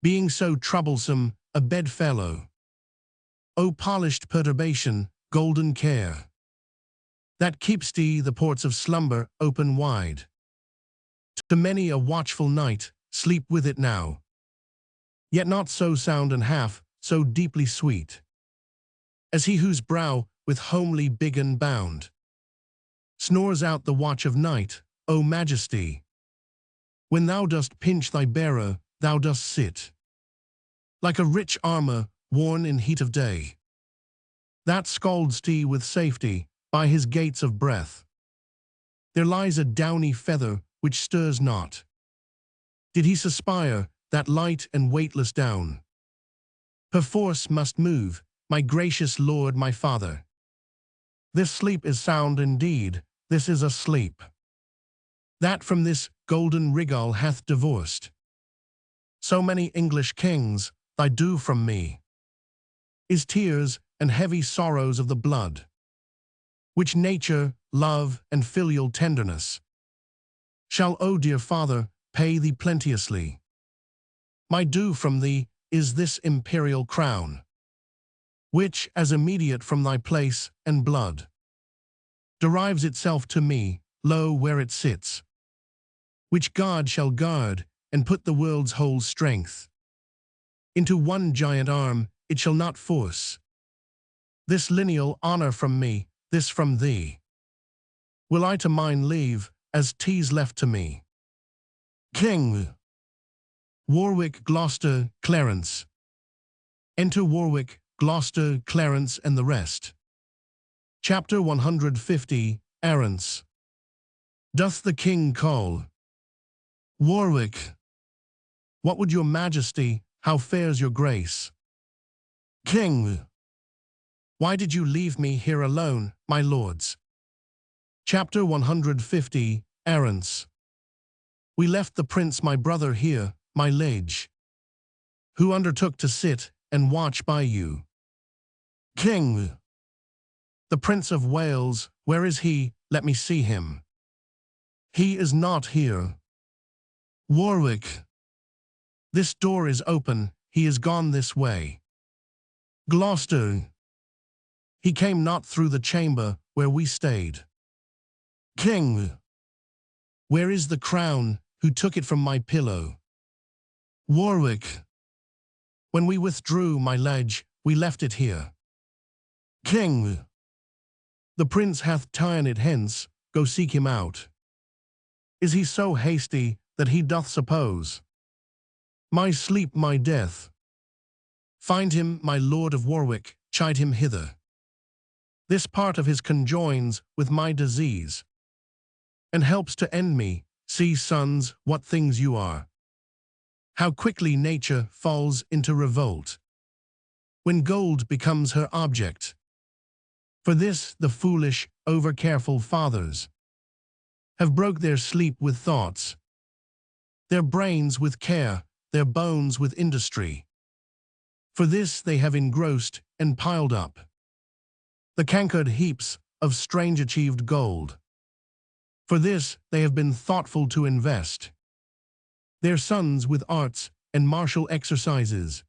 being so troublesome a bedfellow? O polished perturbation, golden care, that keeps thee the ports of slumber open wide. To many a watchful night, sleep with it now, yet not so sound and half so deeply sweet, as he whose brow with homely biggin bound snores out the watch of night, O majesty. When thou dost pinch thy bearer, thou dost sit like a rich armor worn in heat of day, that scalds thee with safety by his gates of breath. There lies a downy feather which stirs not. Did he suspire that light and weightless down, perforce must move, my gracious lord, my father. This sleep is sound indeed, this is a sleep that from this golden rigol hath divorced so many English kings. Thy due from me is tears and heavy sorrows of the blood, which nature, love, and filial tenderness shall, O dear father, pay thee plenteously. My due from thee is this imperial crown, which, as immediate from thy place and blood, derives itself to me, lo, where it sits, which God shall guard and put the world's whole strength into one giant arm, it shall not force. This lineal honor from me, this from thee, will I to mine leave, as 'tis left to me. King. Warwick, Gloucester, Clarence. Enter Warwick, Gloucester, Clarence, and the rest. Chapter 150, Errants. Doth the king call? Warwick, what would your majesty, how fares your grace? King, why did you leave me here alone, my lords? Chapter 150, Errants. We left the prince my brother here, my liege, who undertook to sit and watch by you. King, the Prince of Wales, where is he? Let me see him. He is not here. Warwick, this door is open, he is gone this way. Gloucester, he came not through the chamber where we stayed. King, where is the crown, who took it from my pillow? Warwick, when we withdrew, my liege, we left it here. King, the prince hath ta'en it hence, go seek him out. Is he so hasty that he doth suppose my sleep my death? Find him, my lord of Warwick, chide him hither. This part of his conjoins with my disease, and helps to end me. See, sons, what things you are. How quickly nature falls into revolt when gold becomes her object. For this the foolish, over-careful fathers have broke their sleep with thoughts, their brains with care, their bones with industry. For this they have engrossed and piled up the cankered heaps of strange-achieved gold. For this they have been thoughtful to invest their sons with arts and martial exercises,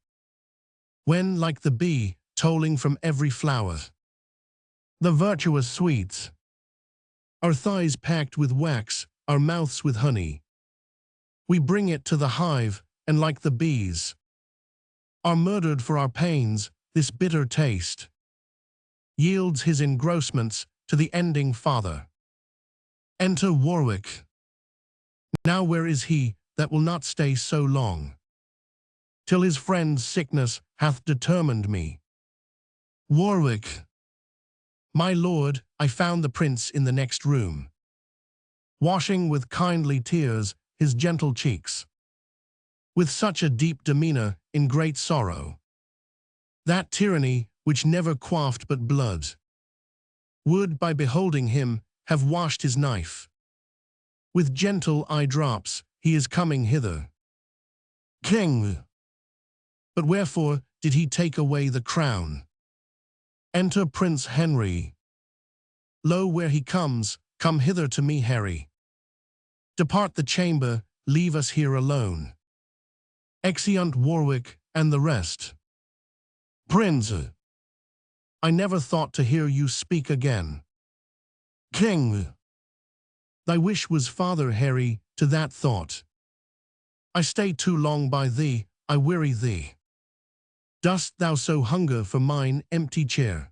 when, like the bee, tolling from every flower, the virtuous sweets, our thighs packed with wax, our mouths with honey, we bring it to the hive, and like the bees, are murdered for our pains. This bitter taste yields his engrossments to the ending father. Enter Warwick. Now where is he that will not stay so long? till his friend's sickness hath determined me. Warwick. My lord, I found the prince in the next room, washing with kindly tears his gentle cheeks, with such a deep demeanor in great sorrow, that tyranny which never quaffed but blood, would by beholding him have washed his knife. With gentle eye drops he is coming hither. King. But wherefore did he take away the crown? Enter Prince Henry. Lo, where he comes, come hither to me, Harry. Depart the chamber, leave us here alone. Exeunt Warwick and the rest. Prince. I never thought to hear you speak again. King. Thy wish was father, Harry, to that thought. I stay too long by thee, I weary thee. Dost thou so hunger for mine empty chair,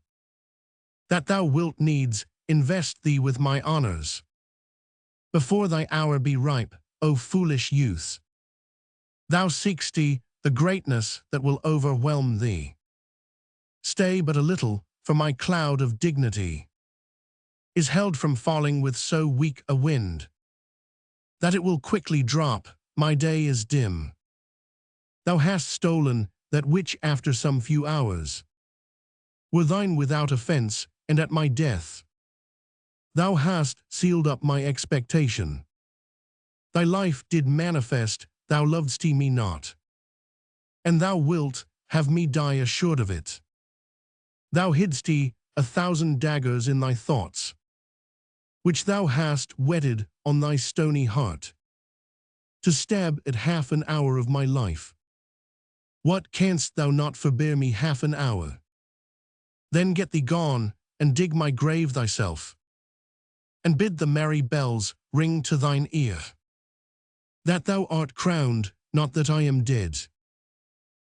that thou wilt needs invest thee with my honors? Before thy hour be ripe, O foolish youth, thou seek'st the greatness that will overwhelm thee. Stay but a little, for my cloud of dignity is held from falling with so weak a wind, that it will quickly drop, my day is dim. Thou hast stolen that which after some few hours were thine without offense, and at my death thou hast sealed up my expectation. Thy life did manifest thou lovedst me not, and thou wilt have me die assured of it. Thou hidst 1,000 daggers in thy thoughts, which thou hast whetted on thy stony heart, to stab at half an hour of my life. What, canst thou not forbear me half an hour? Then get thee gone, and dig my grave thyself, and bid the merry bells ring to thine ear, that thou art crowned, not that I am dead.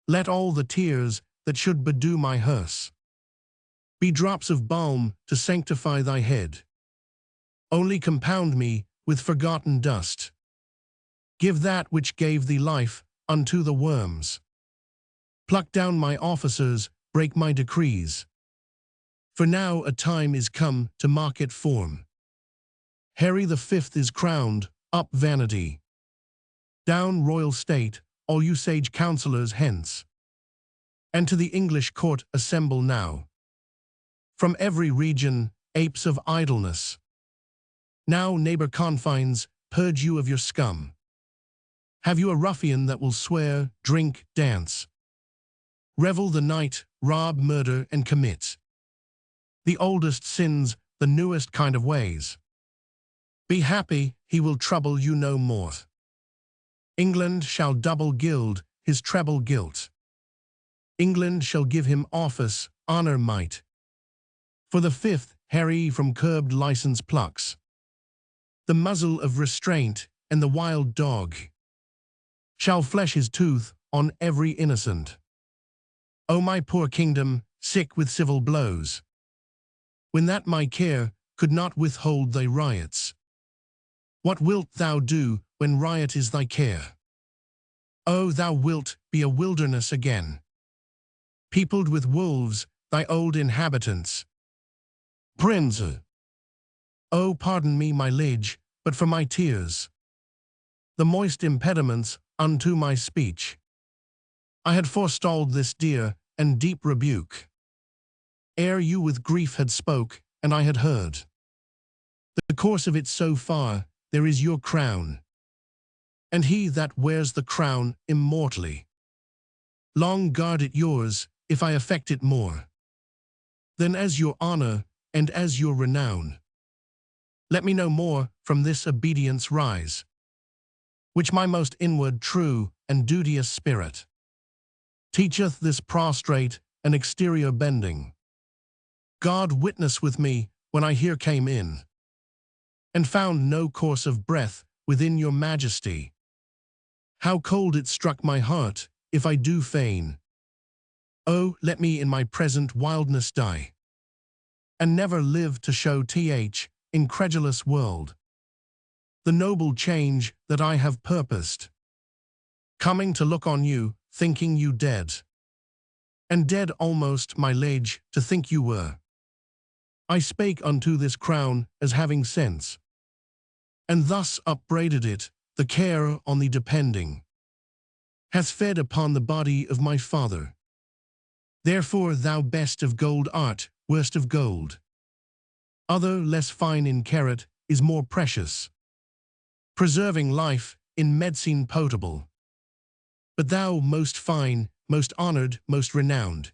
Let all the tears that should bedew my hearse be drops of balm to sanctify thy head. Only compound me with forgotten dust. Give that which gave thee life unto the worms. Pluck down my officers, break my decrees. For now a time is come to market form. Harry the Fifth is crowned, up vanity. Down royal state, all you sage counsellors hence. And to the English court assemble now. From every region, apes of idleness. Now, neighbor confines, purge you of your scum. Have you a ruffian that will swear, drink, dance, revel the night, rob, murder, and commit the oldest sins, the newest kind of ways? Be happy, he will trouble you no more. England shall double gild his treble guilt. England shall give him office, honor, might. For the fifth, Harry from curbed license plucks the muzzle of restraint, and the wild dog shall flesh his tooth on every innocent. O my poor kingdom, sick with civil blows, when that my care could not withhold thy riots. What wilt thou do when riot is thy care? O, thou wilt be a wilderness again, peopled with wolves, thy old inhabitants. Prince. O, pardon me, my liege, but for my tears, the moist impediments unto my speech. I had forestalled this dear and deep rebuke, ere you with grief had spoke, and I had heard the course of it so far. There is your crown, and he that wears the crown immortally. Long guard it yours, if I affect it more than as your honor and as your renown. Let me no more from this obedience rise, which my most inward, true, and duteous spirit teacheth this prostrate and exterior bending. God witness with me when I here came in, and found no course of breath within your majesty. How cold it struck my heart, if I do feign. Oh, let me in my present wildness die, and never live to show th incredulous world the noble change that I have purposed, coming to look on you, thinking you dead. And dead almost, my liege, to think you were. I spake unto this crown as having sense, and thus upbraided it, the care on thee depending, hath fed upon the body of my father. Therefore thou best of gold art, worst of gold. Other less fine in carat is more precious, preserving life in medicine potable. But thou most fine, most honored, most renowned,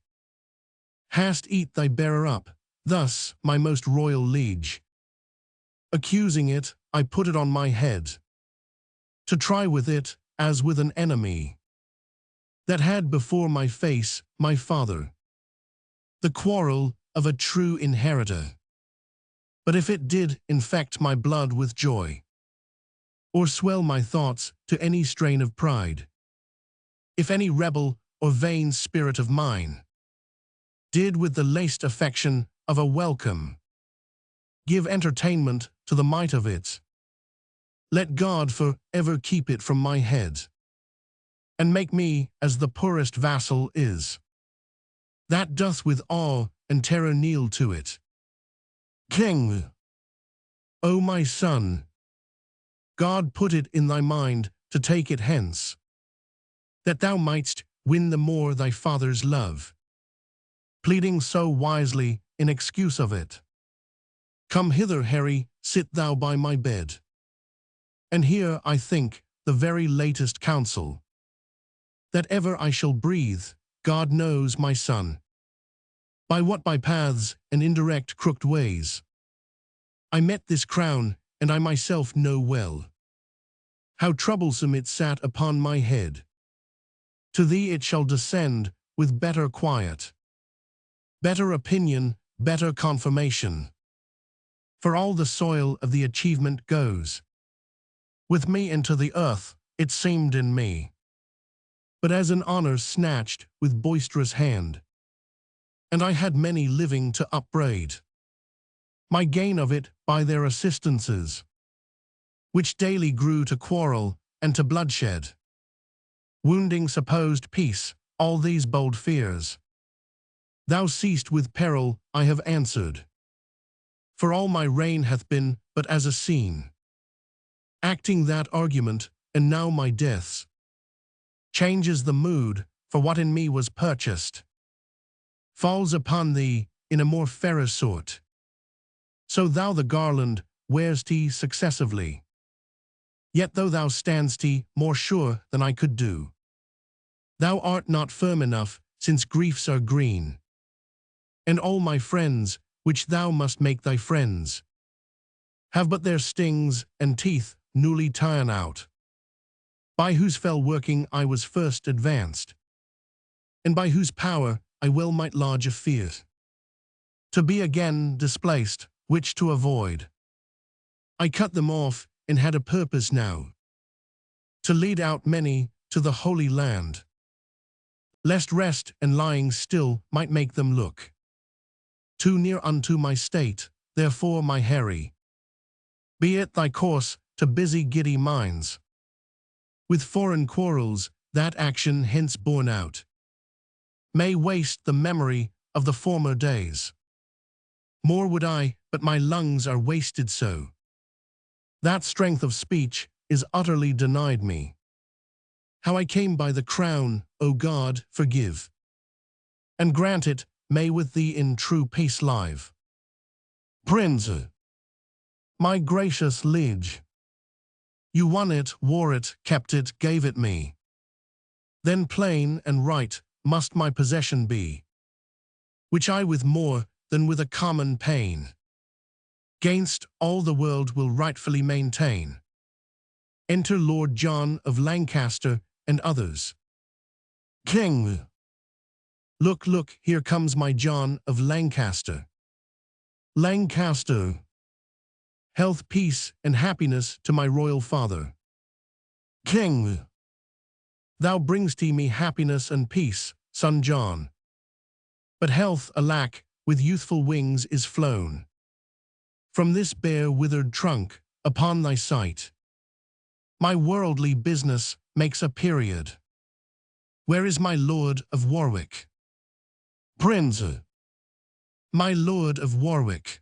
hast eat thy bearer up, thus, my most royal liege. Accusing it, I put it on my head, to try with it, as with an enemy, that had before my face, my father, the quarrel of a true inheritor. But if it did infect my blood with joy, or swell my thoughts to any strain of pride, if any rebel or vain spirit of mine did with the laced affection of a welcome give entertainment to the might of it, let God for ever keep it from my head, and make me as the poorest vassal is, that doth with awe and terror kneel to it. King, O my son, God put it in thy mind to take it hence, that thou mightst win the more thy father's love, pleading so wisely in excuse of it. Come hither, Harry, sit thou by my bed, and hear, I think, the very latest counsel that ever I shall breathe. God knows, my son, by what bypaths and indirect crooked ways I met this crown, and I myself know well how troublesome it sat upon my head. To thee it shall descend with better quiet, better opinion, better confirmation. For all the soil of the achievement goes with me into the earth, it seemed in me, but as an honor snatched with boisterous hand, and I had many living to upbraid my gain of it by their assistances, which daily grew to quarrel and to bloodshed, wounding supposed peace, all these bold fears. Thou seest with peril I have answered, for all my reign hath been but as a scene, acting that argument, and now my deaths changes the mood, for what in me was purchased falls upon thee in a more fairer sort. So thou the garland wear'st successively, yet though thou stand'st more sure than I could do, thou art not firm enough, since griefs are green, and all my friends, which thou must make thy friends, have but their stings and teeth newly ta'en out, by whose fell working I was first advanced, and by whose power I well might lodge a fear, to be again displaced, which to avoid, I cut them off, and had a purpose now, to lead out many to the Holy Land, lest rest and lying still might make them look too near unto my state. Therefore, my Harry, be it thy course to busy giddy minds with foreign quarrels, that action hence borne out may waste the memory of the former days. More would I, but my lungs are wasted so, that strength of speech is utterly denied me. How I came by the crown, O God, forgive, and grant it may with thee in true peace live. Prince, my gracious liege, you won it, wore it, kept it, gave it me. Then plain and right must my possession be, which I with more than with a common pain gainst all the world will rightfully maintain. Enter Lord John of Lancaster and others. King, look, look, here comes my John of Lancaster. Lancaster, health, peace, and happiness to my royal father. King, thou bringst me happiness and peace, son John. But health, alack, with youthful wings is flown from this bare withered trunk upon thy sight. My worldly business makes a period Where is my lord of Warwick? Prince. My lord of Warwick.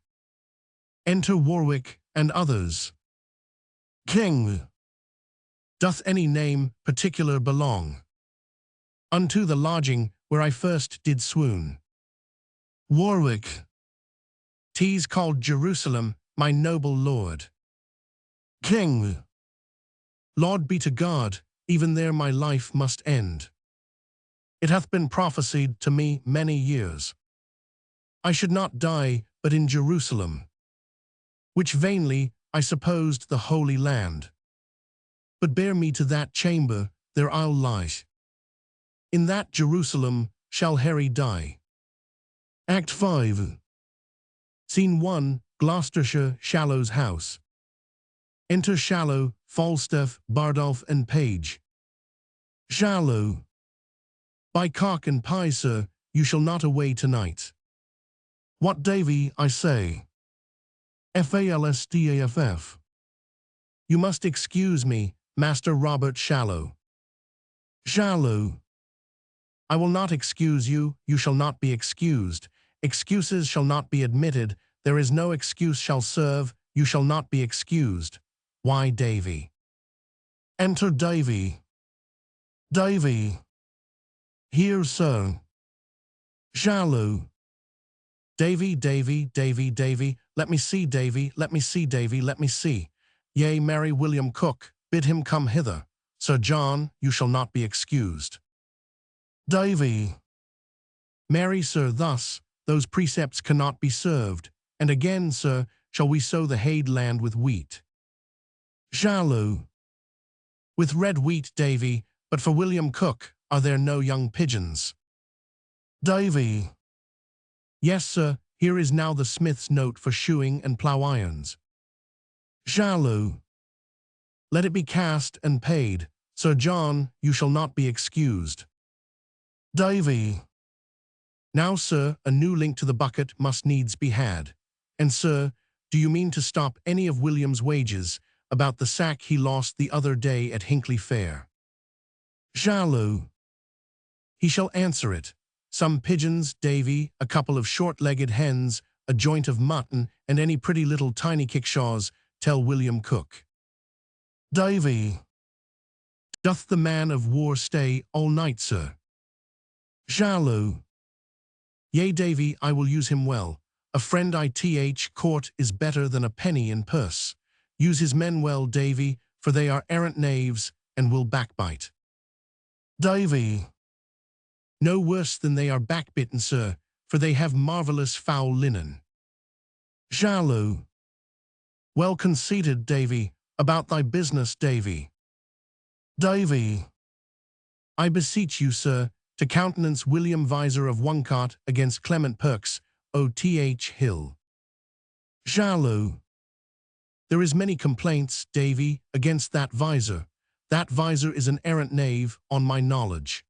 Enter Warwick and others. King. Doth any name particular belong unto the lodging where I first did swoon? Warwick. 'Tis called Jerusalem, my noble lord. King. Laud be to God, even there my life must end. It hath been prophesied to me many years. I should not die but in Jerusalem, which vainly I supposed the Holy Land. But bear me to that chamber, there I'll lie. In that Jerusalem shall Harry die. Act 5. Scene 1, Gloucestershire, Shallow's house. Enter Shallow, Falstaff, Bardolph, and Page. Shallow. By cock and pie, sir, you shall not away tonight. What, Davy, I say? Falstaff. You must excuse me, Master Robert Shallow. Shallow. I will not excuse you, you shall not be excused. Excuses shall not be admitted, there is no excuse shall serve, you shall not be excused. Why, Davy? Enter Davy. Davy. Here, sir. Shallow. Davy, Davy, Davy, Davy, let me see, Davy, let me see, Davy, let me see. Yea, marry William Cook, bid him come hither. Sir John, you shall not be excused. Davy. Marry, sir, thus, those precepts cannot be served, and again, sir, shall we sow the hayed land with wheat. Shallow. With red wheat, Davy, but for William Cook, are there no young pigeons? Davy. Yes, sir, here is now the smith's note for shoeing and plough irons. Shallow. Let it be cast and paid. Sir John, you shall not be excused. Davy. Now, sir, a new link to the bucket must needs be had. And, sir, do you mean to stop any of William's wages about the sack he lost the other day at Hinckley Fair? Shallow. He shall answer it. Some pigeons, Davy, a couple of short-legged hens, a joint of mutton, and any pretty little tiny kickshaws, tell William Cook. Davy. Doth the man of war stay all night, sir? Shallow. Yea, Davy, I will use him well. A friend ith court is better than a penny in purse. Use his men well, Davy, for they are errant knaves, and will backbite. Davy. No worse than they are backbitten, sir, for they have marvellous foul linen. Shallow. Well conceited, Davy, about thy business, Davy. Davy. I beseech you, sir, to countenance William Visor of Woncott against Clement Perks, O.T.H. Hill. Shallow. There is many complaints, Davy, against that Visor. That Visor is an errant knave, on my knowledge.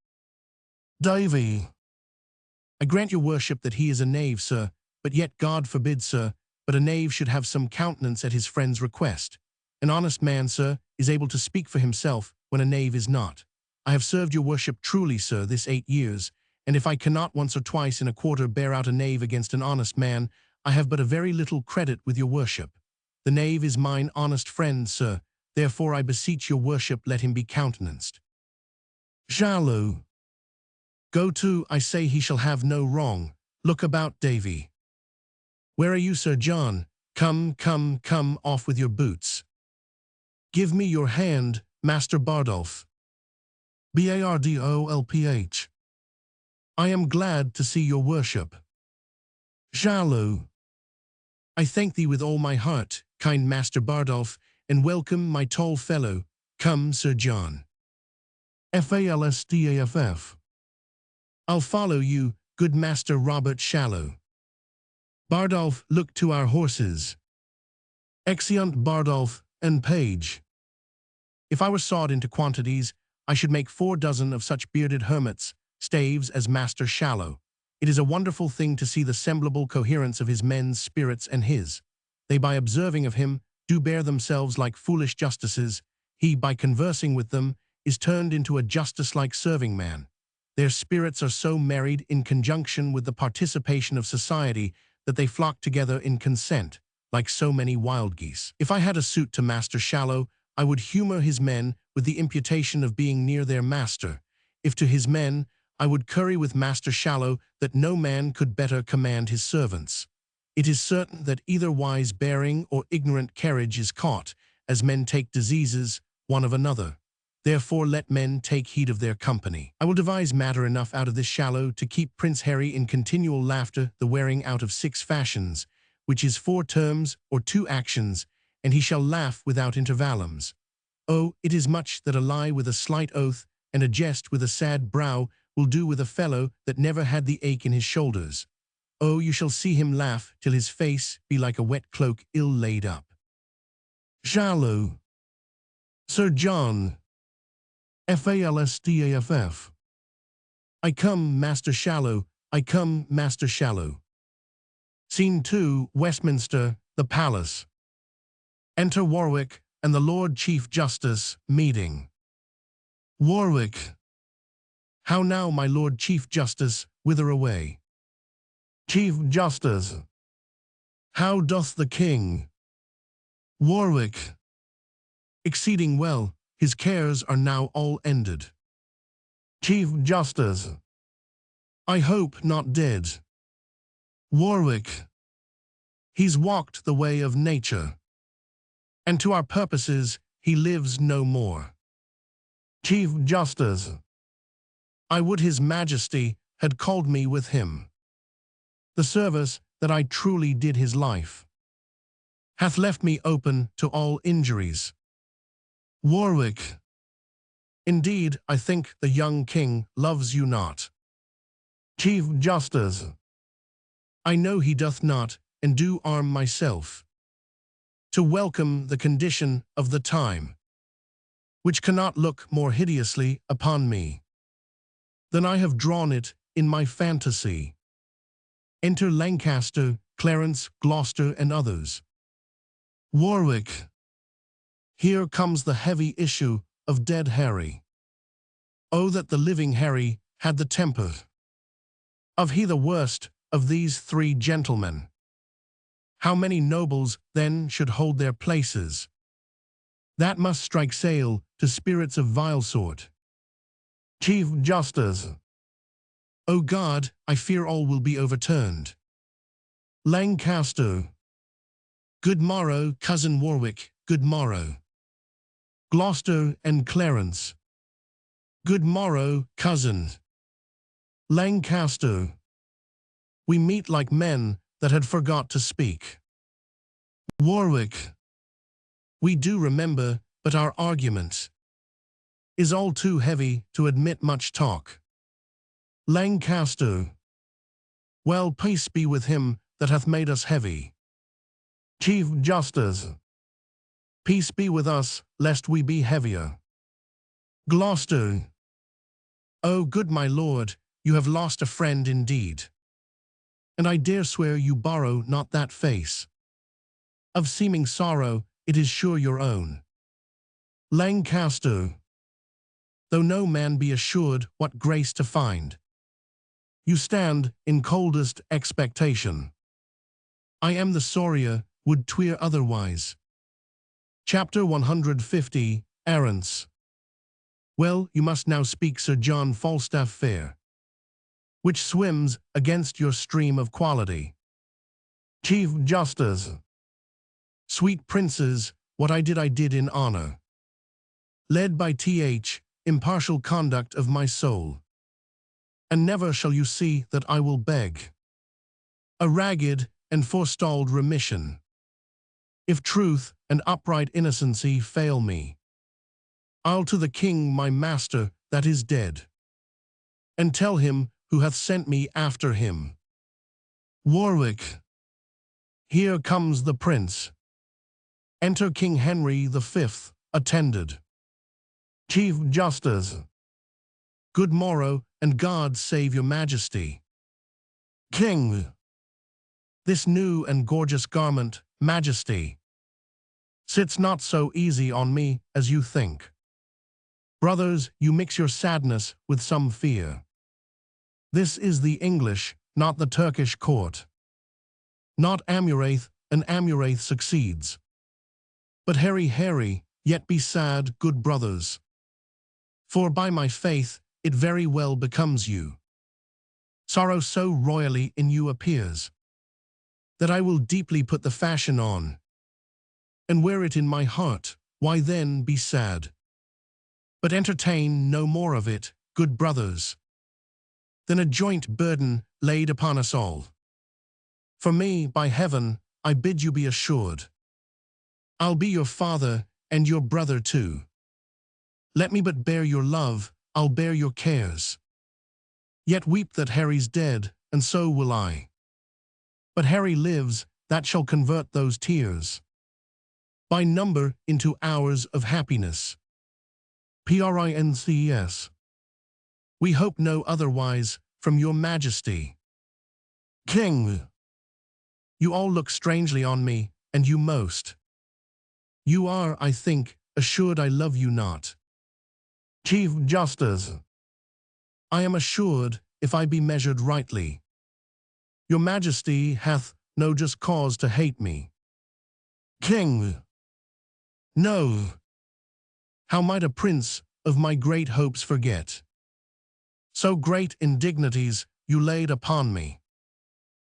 Davy. I grant your worship that he is a knave, sir, but yet God forbid, sir, but a knave should have some countenance at his friend's request. An honest man, sir, is able to speak for himself when a knave is not. I have served your worship truly, sir, this 8 years, and if I cannot once or twice in a quarter bear out a knave against an honest man, I have but a very little credit with your worship. The knave is mine honest friend, sir, therefore I beseech your worship let him be countenanced. Shallow. Go to, I say he shall have no wrong. Look about, Davy. Where are you, Sir John? Come, come, come, off with your boots. Give me your hand, Master Bardolph. Bardolph. I am glad to see your worship. Shallow. I thank thee with all my heart, kind Master Bardolph, and welcome my tall fellow. Come, Sir John. Falstaff. I'll follow you, good Master Robert Shallow. Bardolph, look to our horses. Exeunt Bardolph and Page. If I were sawed into quantities, I should make 4 dozen of such bearded hermits, staves as Master Shallow. It is a wonderful thing to see the semblable coherence of his men's spirits and his. They by observing of him do bear themselves like foolish justices. He, by conversing with them, is turned into a justice-like serving man. Their spirits are so married in conjunction with the participation of society that they flock together in consent, like so many wild geese. If I had a suit to Master Shallow, I would humor his men with the imputation of being near their master. If to his men, I would curry with Master Shallow that no man could better command his servants. It is certain that either wise bearing or ignorant carriage is caught, as men take diseases one of another. Therefore let men take heed of their company. I will devise matter enough out of this Shallow to keep Prince Harry in continual laughter the wearing out of 6 fashions, which is 4 terms or 2 actions, and he shall laugh without intervallums. Oh, it is much that a lie with a slight oath and a jest with a sad brow will do with a fellow that never had the ache in his shoulders. Oh, you shall see him laugh till his face be like a wet cloak ill laid up. Shallow. Sir John. Falstaff. I come, Master Shallow, I come, Master Shallow. Scene 2, Westminster, the Palace. Enter Warwick and the Lord Chief Justice, meeting. Warwick. How now, my Lord Chief Justice, whither away? Chief Justice. How doth the King? Warwick. Exceeding well, his cares are now all ended. Chief Justice. I hope not dead. Warwick. He's walked the way of nature, and to our purposes he lives no more. Chief Justice. I would his Majesty had called me with him. The service that I truly did his life hath left me open to all injuries. Warwick. Indeed, I think the young king loves you not. Chief Justice. I know he doth not, and do arm myself to welcome the condition of the time, which cannot look more hideously upon me than I have drawn it in my fantasy. Enter Lancaster, Clarence, Gloucester, and others. Warwick. Here comes the heavy issue of dead Harry. Oh, that the living Harry had the temper of he the worst of these 3 gentlemen. How many nobles then should hold their places? That must strike sail to spirits of vile sort. Chief Justice. O God, I fear all will be overturned. Lancaster. Good morrow, cousin Warwick, good morrow. Gloucester and Clarence. Good morrow, cousin. Lancaster. We meet like men that had forgot to speak. Warwick. We do remember, but our argument is all too heavy to admit much talk. Lancaster. Well, peace be with him that hath made us heavy. Chief Justice. Peace be with us, lest we be heavier. Gloucester. Oh, good my lord, you have lost a friend indeed. And I dare swear you borrow not that face of seeming sorrow, it is sure your own. Lancaster. Though no man be assured what grace to find, you stand in coldest expectation. I am the sorrier, would 'twere otherwise. Chapter 150, Errants. Well, you must now speak, Sir John Falstaff fair, which swims against your stream of quality. Chief Justice. Sweet princes, what I did in honor, led by th impartial conduct of my soul. And never shall you see that I will beg a ragged and forestalled remission, if truth and upright innocency fail me. I'll to the king my master that is dead, and tell him who hath sent me after him. Warwick. Here comes the prince. Enter King Henry V, attended. Chief Justice. Good morrow, and God save your majesty. King. This new and gorgeous garment, majesty, sits not so easy on me as you think. Brothers, you mix your sadness with some fear. This is the English, not the Turkish court. Not Amurath, and Amurath succeeds. But Harry, yet be sad, good brothers. For by my faith, it very well becomes you. Sorrow so royally in you appears, that I will deeply put the fashion on. And wear it in my heart, why then be sad? But entertain no more of it, good brothers, than a joint burden laid upon us all. For me, by heaven, I bid you be assured, I'll be your father and your brother too. Let me but bear your love, I'll bear your cares. Yet weep that Harry's dead, and so will I. But Harry lives, that shall convert those tears by number into hours of happiness. Princes. We hope no otherwise from your majesty. King. You all look strangely on me, and you most. You are, I think, assured I love you not. Chief Justice. I am assured, if I be measured rightly, your majesty hath no just cause to hate me. King. No. How might a prince of my great hopes forget so great indignities you laid upon me?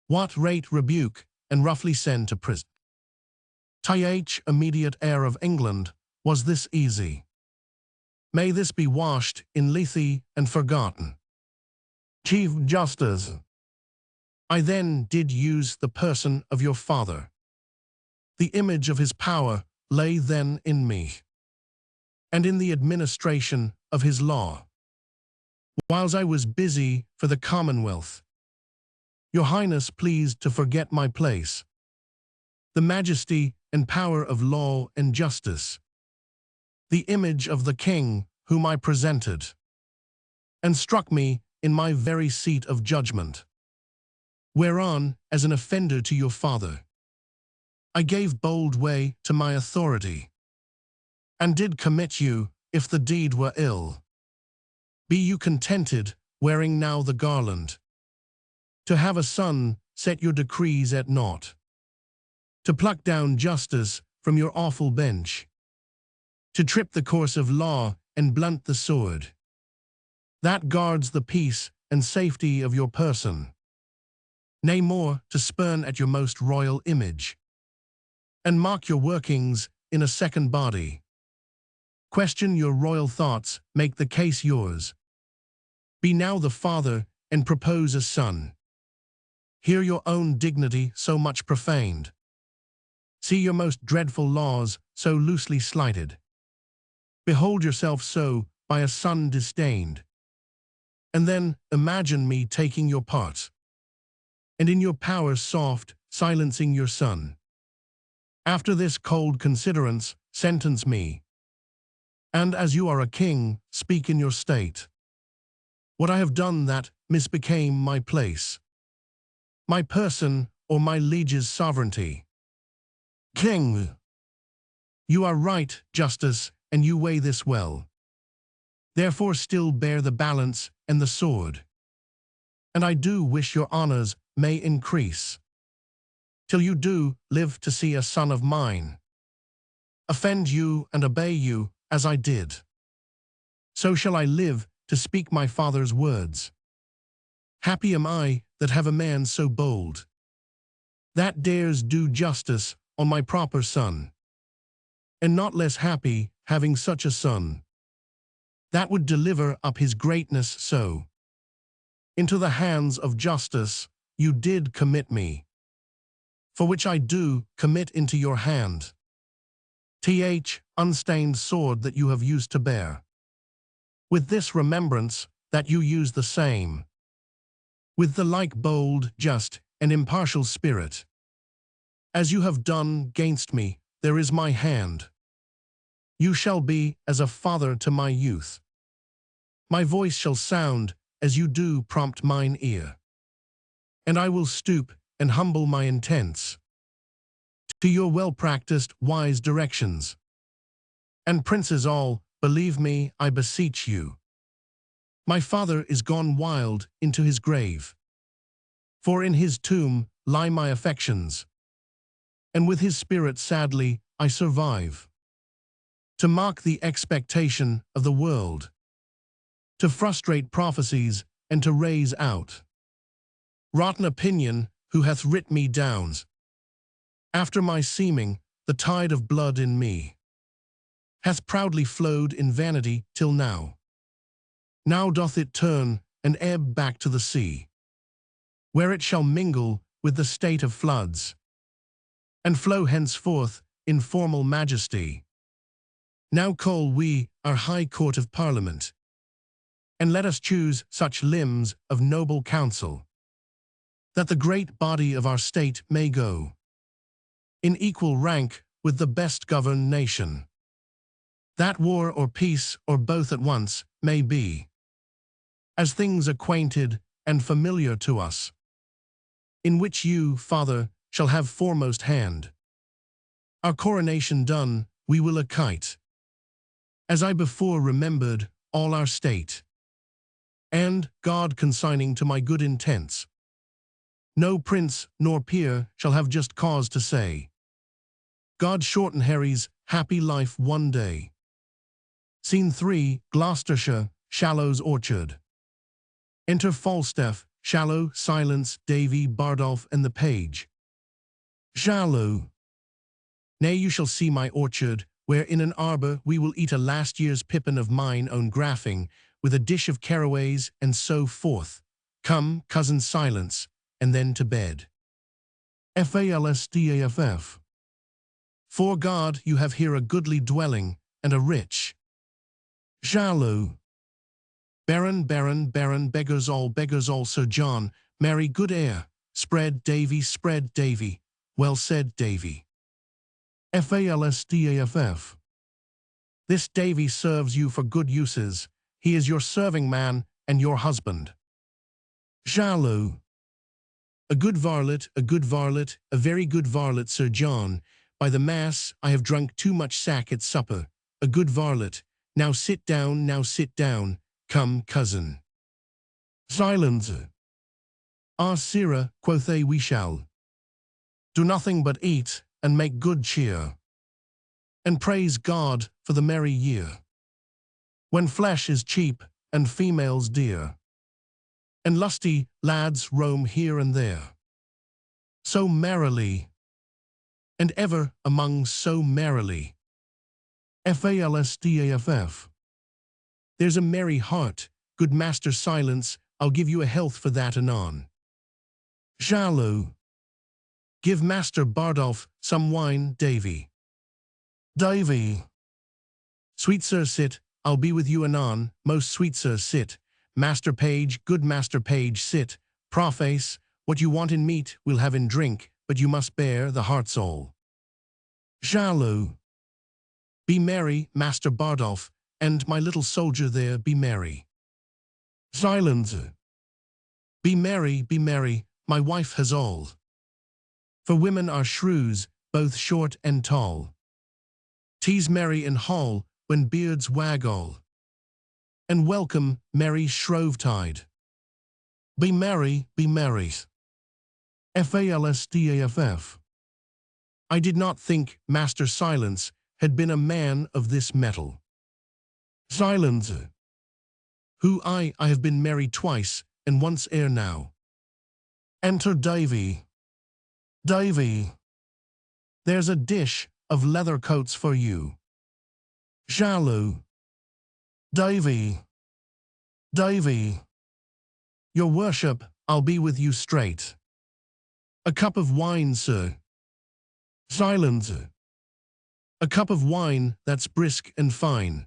What rate rebuke, and roughly send to prison? Th immediate heir of England, was this easy? May this be washed in lethe and forgotten. Chief Justice. I then did use the person of your father. The image of his power lay then in me, and in the administration of his law. Whiles I was busy for the Commonwealth, your Highness pleased to forget my place, the majesty and power of law and justice, the image of the King whom I presented, and struck me in my very seat of judgment, whereon, as an offender to your father, I gave bold way to my authority, and did commit you, if the deed were ill. Be you contented, wearing now the garland, to have a son set your decrees at naught, to pluck down justice from your awful bench, to trip the course of law and blunt the sword that guards the peace and safety of your person, nay more, to spurn at your most royal image, and mark your workings in a second body. Question your royal thoughts, make the case yours. Be now the father, and propose a son. Hear your own dignity so much profaned. See your most dreadful laws so loosely slighted. Behold yourself so by a son disdained. And then imagine me taking your part, and in your power soft silencing your son. After this cold considerance, sentence me. And as you are a king, speak in your state. What I have done that misbecame my place, my person, or my liege's sovereignty. King. You are right, Justice, and you weigh this well. Therefore still bear the balance and the sword. And I do wish your honors may increase, till you do live to see a son of mine offend you and obey you as I did. So shall I live to speak my father's words. Happy am I that have a man so bold, that dares do justice on my proper son, and not less happy having such a son, that would deliver up his greatness so. Into the hands of justice you did commit me, for which I do commit into your hand unstained sword that you have used to bear. With this remembrance that you use the same, with the like bold, just, and impartial spirit, as you have done gainst me, there is my hand. You shall be as a father to my youth. My voice shall sound as you do prompt mine ear. And I will stoop and humble my intents to your well-practiced, wise directions. And princes all, believe me, I beseech you, My father is gone wild into his grave. For in his tomb lie my affections, and with his spirit sadly I survive. To mark the expectation of the world, to frustrate prophecies, and to raise out rotten opinion who hath writ me down. After my seeming, the tide of blood in me hath proudly flowed in vanity till now. Now doth it turn and ebb back to the sea, where it shall mingle with the state of floods, and flow henceforth in formal majesty. Now call we our high court of parliament, and let us choose such limbs of noble counsel, that the great body of our state may go in equal rank with the best governed nation, that war or peace or both at once may be, as things acquainted and familiar to us, in which you, Father, shall have foremost hand. Our coronation done, we will acquit, as I before remembered, all our state, and, God consigning to my good intents, no prince nor peer shall have just cause to say, God shorten Harry's happy life one day. Scene 3, Gloucestershire, Shallow's orchard. Enter Falstaff, Shallow, Silence, Davy, Bardolph, and the page. Shallow. Nay, you shall see my orchard, where in an arbour we will eat a last year's pippin of mine own graffing, with a dish of caraways, and so forth. Come, cousin Silence, and then to bed. Falstaff. For God, you have here a goodly dwelling, and a rich. Shallow. Baron, baron, baron, beggars all, Sir John, marry good air, spread Davy, well said Davy. Falstaff. This Davy serves you for good uses, he is your serving man, and your husband. Shallow. A good varlet, a very good varlet, Sir John, by the mass, I have drunk too much sack at supper, a good varlet, now sit down, come, cousin. Silence. Ah, sirrah, quoth they, we shall do nothing but eat, and make good cheer, and praise God for the merry year, when flesh is cheap, and females dear, and lusty lads roam here and there, so merrily, and ever among so merrily. Falstaff. There's a merry heart, good Master Silence, I'll give you a health for that anon. Shallow. Give Master Bardolph some wine, Davy. Davy. Sweet sir, sit, I'll be with you anon, most sweet sir, sit. Master Page, good Master Page, sit. Proface, what you want in meat, we'll have in drink, but you must bear the heart's all. Shallow. Be merry, Master Bardolph, and my little soldier there, be merry. Silence. Be merry, my wife has all. For women are shrews, both short and tall. Tease merry in hall, when beards wag all. And welcome, merry Shrovetide. Be merry, Falstaff. I did not think Master Silence had been a man of this metal. Silence. Who I have been merry twice, and once ere now. Enter Davy. Davy. There's a dish of leather coats for you. Shallow. Davy. Your worship, I'll be with you straight. A cup of wine, sir. Silence. A cup of wine that's brisk and fine.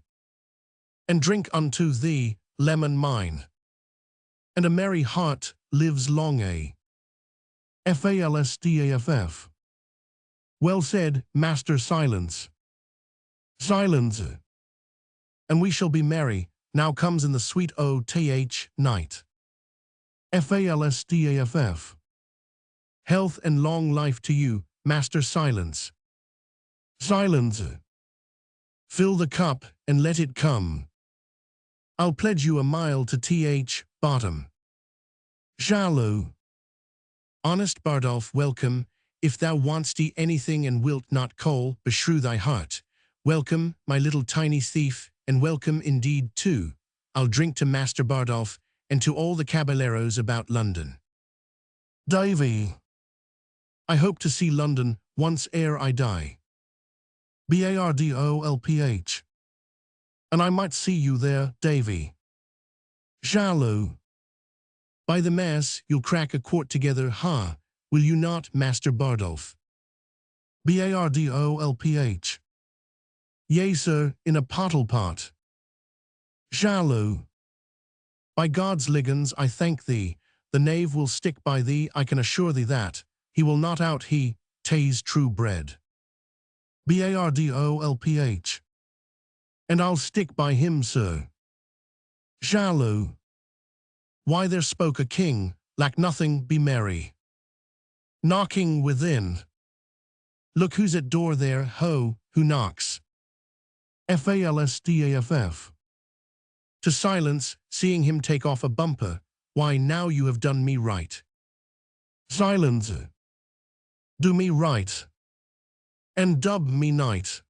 And drink unto thee, lemon mine. And a merry heart lives long, Falstaff. Well said, Master Silence. Silence. And we shall be merry, now comes in the sweet O-th night. Falstaff. Health and long life to you, Master Silence. Silence. Fill the cup and let it come. I'll pledge you a mile to th bottom. Shallow. Honest Bardolph, welcome, if thou want'st anything and wilt not call, beshrew thy heart. Welcome, my little tiny thief, and welcome indeed too. I'll drink to Master Bardolph, and to all the caballeros about London. Davy. I hope to see London once ere I die. Bardolph. And I might see you there, Davy. Shallow. By the mass, you'll crack a quart together, ha, will you not, Master Bardolph? Bardolph. Yea, sir, in a pottle pot. Shallow. By God's liggins, I thank thee, the knave will stick by thee, I can assure thee that, he will not out he, tays true bred. Bardolph. And I'll stick by him, sir. Shallow. Why there spoke a king, lack nothing, be merry. Knocking within. Look who's at door there, ho, who knocks. Falstaff. To silence, seeing him take off a bumper, why now you have done me right. Silence. Do me right. And dub me knight.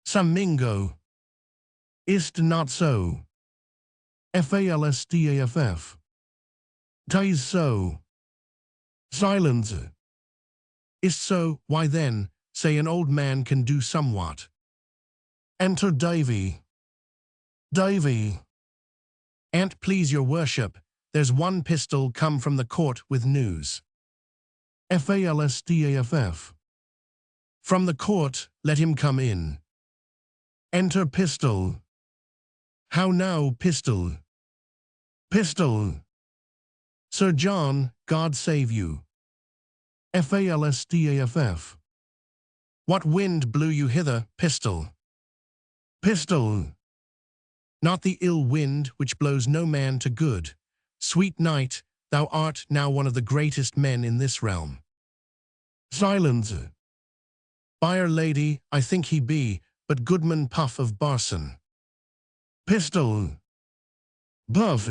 Samingo. Is't not so. Falstaff. 'Tis so. Silence. Is so, why then, say an old man can do somewhat. Enter Davy. Davy. An't please your worship, there's one pistol come from the court with news. Falstaff. From the court, let him come in. Enter pistol. How now, pistol? Pistol. Sir John, God save you. Falstaff. What wind blew you hither, pistol? Pistol. Not the ill wind which blows no man to good. Sweet knight, thou art now one of the greatest men in this realm. Silence. By'r lady, I think he be, but Goodman Puff of Barson. Pistol. Puff.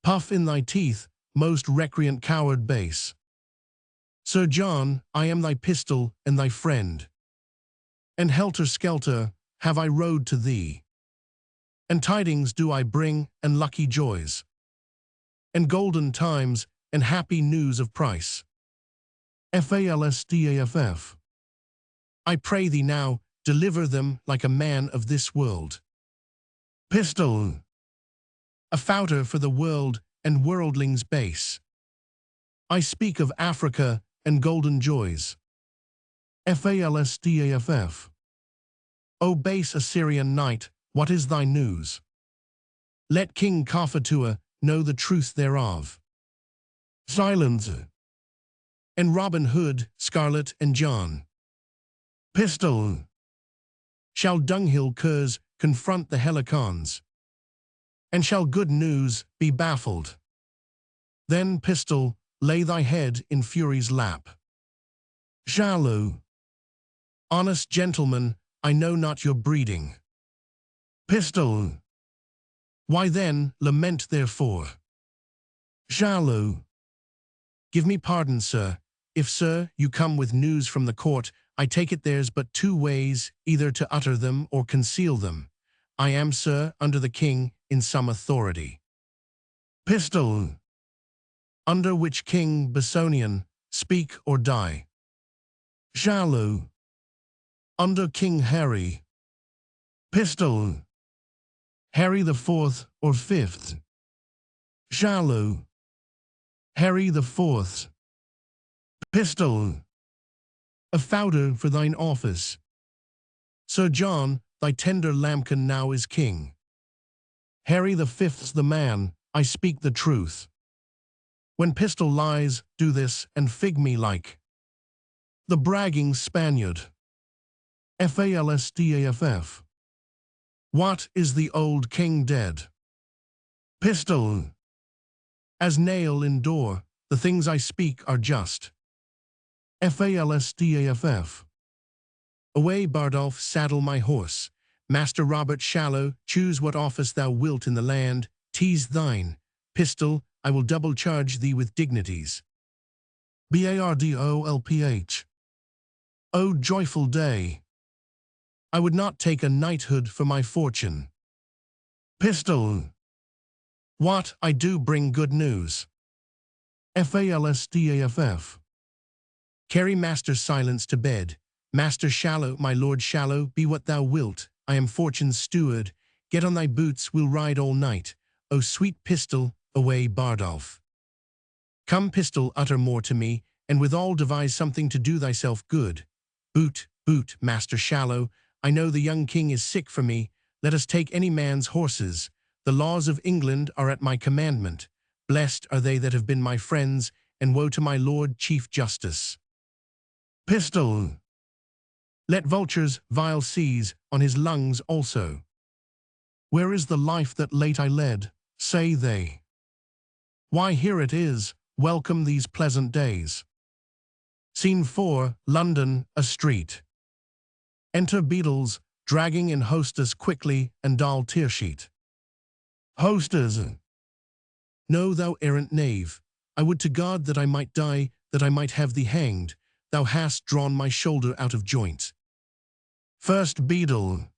Puff in thy teeth, most recreant coward base. Sir John, I am thy pistol and thy friend. And helter-skelter have I rode to thee. And tidings do I bring, and lucky joys. And golden times, and happy news of price. Falstaff. I pray thee now, deliver them like a man of this world. Pistol. A fouter for the world and worldlings base. I speak of Africa and golden joys. Falstaff. O base Assyrian knight, what is thy news? Let King Cophetua know the truth thereof. Silence. And Robin Hood, Scarlet and John. Pistol. Shall dunghill curs confront the Helicons? And shall good news be baffled? Then, pistol, lay thy head in fury's lap. Shallow. Honest gentleman, I know not your breeding. Pistol. Why then, lament therefore. Shallow. Give me pardon, sir. If, sir, you come with news from the court, I take it there's but two ways, either to utter them or conceal them. I am, sir, under the king, in some authority. Pistol. Under which king, Basonian, speak or die. Shallow. Under King Harry. Pistol. Harry the Fourth or Fifth. Shallow. Harry the Fourth. Pistol. A founder for thine office. Sir John, thy tender lambkin now is king. Harry the Fifth's the man, I speak the truth. When pistol lies, do this, and fig me like the bragging Spaniard. Falstaff. What, is the old king dead? Pistol. As nail in door, the things I speak are just. Falstaff. Away, Bardolph, saddle my horse. Master Robert Shallow, choose what office thou wilt in the land, 'tis thine. Pistol, I will double charge thee with dignities. Bardolph. O joyful day! I would not take a knighthood for my fortune. Pistol. What, I do bring good news. Falstaff. Carry Master Silence to bed. Master Shallow, my Lord Shallow, be what thou wilt. I am fortune's steward. Get on thy boots, we'll ride all night. O sweet Pistol, away Bardolph. Come Pistol, utter more to me, and withal devise something to do thyself good. Boot, boot, Master Shallow, I know the young king is sick for me. Let us take any man's horses. The laws of England are at my commandment. Blessed are they that have been my friends, and woe to my Lord Chief Justice. Pistol. Let vultures vile seize on his lungs also. Where is the life that late I led, say they? Why, here it is, welcome these pleasant days. Scene 4, London, a street. Enter Beadles, dragging in hostess quickly and doll tearsheet. Hostess. No, thou errant knave, I would to God that I might die, that I might have thee hanged. Thou hast drawn my shoulder out of joint. First Beadle.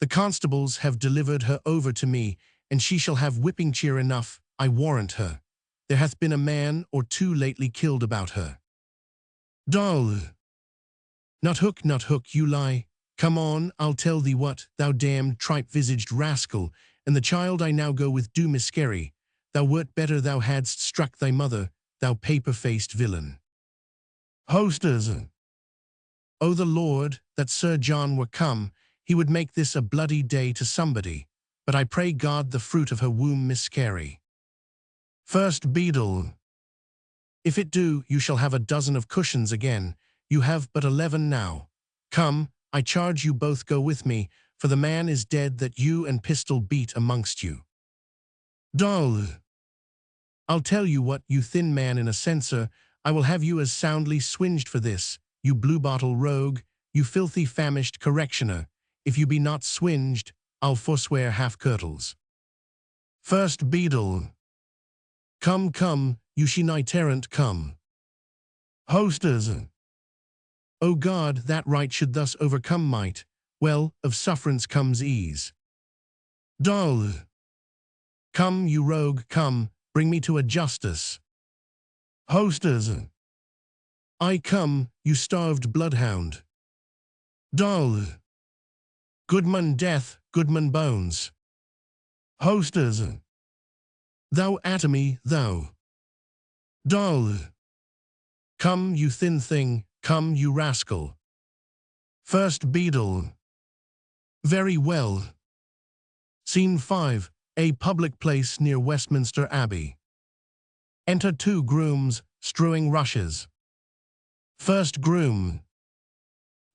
The constables have delivered her over to me, and she shall have whipping cheer enough, I warrant her. There hath been a man or two lately killed about her. Doll. Not hook, you lie. Come on, I'll tell thee what, thou damned tripe-visaged rascal, and the child I now go with do miscarry. Thou wert better thou hadst struck thy mother, thou paper-faced villain. Hostess. O the Lord, that Sir John were come, he would make this a bloody day to somebody, but I pray God the fruit of her womb miscarry. First Beadle. If it do, you shall have a dozen of cushions again. You have but 11 now. Come, I charge you both go with me, for the man is dead that you and Pistol beat amongst you. Doll. I'll tell you what, you thin man in a censer, I will have you as soundly swinged for this, you blue-bottle rogue, you filthy famished correctioner. If you be not swinged, I'll forswear half-kirtles. First Beadle. Come, come, you she-knight-errant, come. Hostess. O God, that right should thus overcome might. Well, of sufferance comes ease. Doll. Come, you rogue, come, bring me to a justice. Hostess. I come, you starved bloodhound. Doll. Goodman death, goodman bones. Hostess. Thou atomy, thou. Doll. Come, you thin thing, come, you rascal. First Beadle. Very well. Scene 5, a public place near Westminster Abbey. Enter 2 grooms, strewing rushes. First Groom.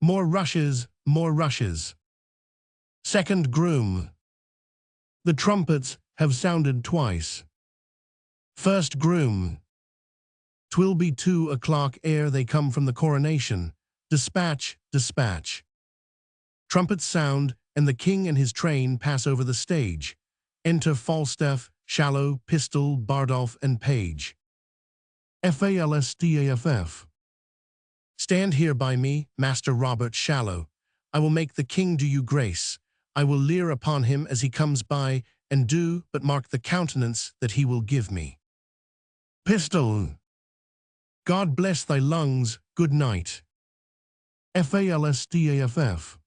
More rushes, more rushes. Second Groom. The trumpets have sounded twice. First Groom. 'Twill be 2 o'clock ere they come from the coronation. Dispatch, dispatch. Trumpets sound, and the king and his train pass over the stage. Enter Falstaff, Shallow, Pistol, Bardolph, and Page. Falstaff. Stand here by me, Master Robert Shallow. I will make the king do you grace. I will leer upon him as he comes by, and do but mark the countenance that he will give me. Pistol. God bless thy lungs, good night. Falstaff.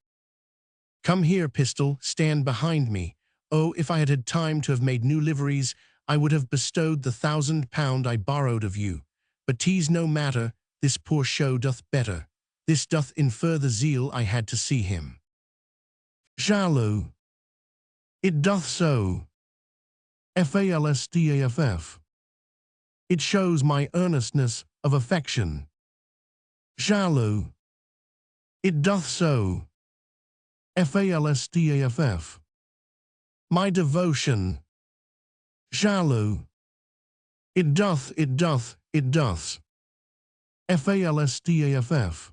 Come here, Pistol, stand behind me. Oh, if I had had time to have made new liveries, I would have bestowed the £1,000 I borrowed of you. But 'tis no matter, this poor show doth better. This doth infer the zeal I had to see him. Shallow. It doth so. Falstaff. It shows my earnestness of affection. Shallow. It doth so. Falstaff. My devotion. Shallow. It doth, it doth, it doth. Falstaff.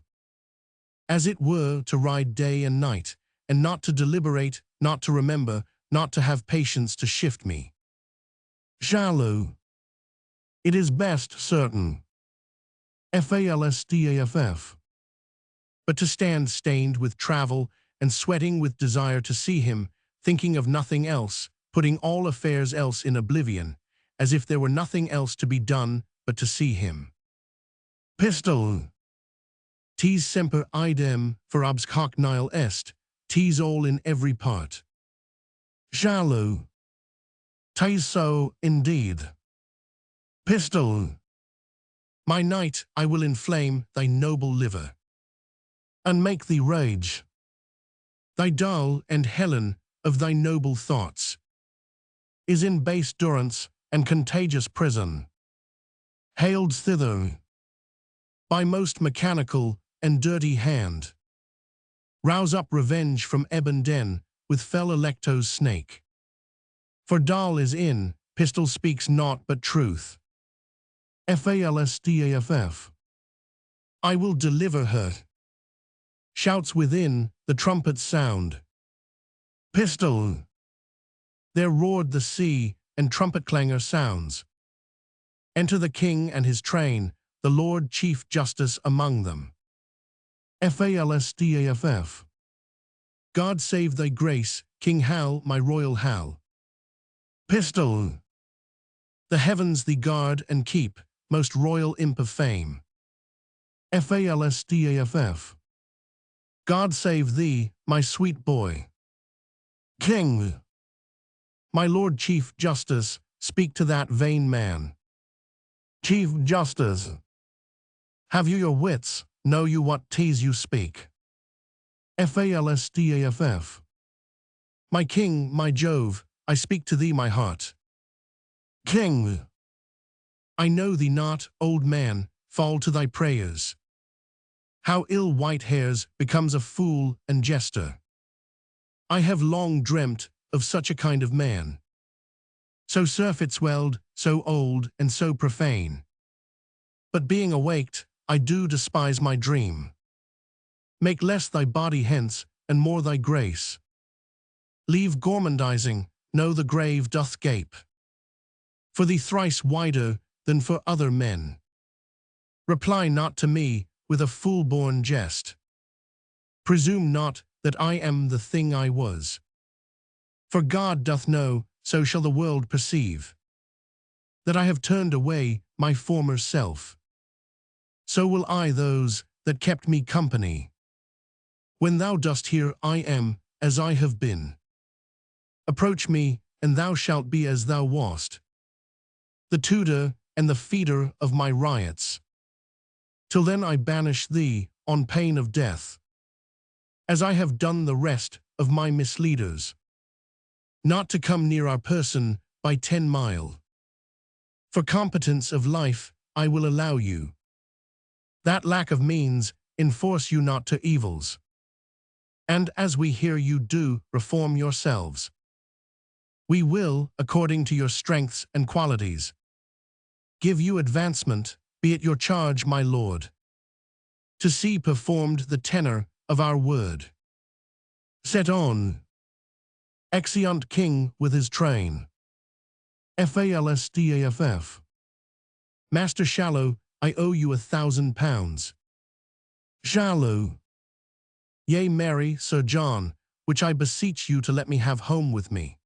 As it were to ride day and night, and not to deliberate, not to remember, not to have patience to shift me. Shallow. It is best certain. Falstaff. But to stand stained with travel and sweating with desire to see him, thinking of nothing else, putting all affairs else in oblivion, as if there were nothing else to be done but to see him. Pistol. Tis semper idem, for obs hoc nihil est, tis all in every part. Shallow. Tis so, indeed. Pistol. My knight, I will inflame thy noble liver, and make thee rage. Thy dull and Helen of thy noble thoughts is in base durance and contagious prison, haled thither by most mechanical and dirty hand. Rouse up revenge from ebon den with fell Electo's snake. For Dal is in, pistol speaks naught but truth. Falstaff. I will deliver her. Shouts within, the trumpets sound. Pistol. There roared the sea, and trumpet clangor sounds. Enter the king and his train, the Lord Chief Justice among them. Falstaff. God save thy grace, King Hal, my royal Hal. Pistol. The heavens thee guard and keep, most royal imp of fame. Falstaff. God save thee, my sweet boy. King. My Lord Chief Justice, speak to that vain man. Chief Justice. Have you your wits, know you what tease you speak? Falstaff. My king, my Jove, I speak to thee my heart. King. I know thee not, old man, fall to thy prayers. How ill white hairs becomes a fool and jester. I have long dreamt of such a kind of man. So surfeit-swelled, so old and so profane. But being awaked, I do despise my dream. Make less thy body hence, and more thy grace. Leave gormandizing, know the grave doth gape. For thee thrice wider than for other men. Reply not to me with a fool-born jest. Presume not that I am the thing I was. For God doth know, so shall the world perceive, that I have turned away my former self. So will I those that kept me company. When thou dost hear I am as I have been. Approach me, and thou shalt be as thou wast, the tutor and the feeder of my riots. Till then I banish thee on pain of death, as I have done the rest of my misleaders, not to come near our person by 10 mile. For competence of life I will allow you. That lack of means enforce you not to evils. And as we hear you do, reform yourselves. We will, according to your strengths and qualities, give you advancement, be it your charge, my lord, to see performed the tenor of our word. Set on. Exeunt king with his train. Falstaff. Master Shallow, I owe you £1,000. Shallow. Yea, marry, Sir John, which I beseech you to let me have home with me.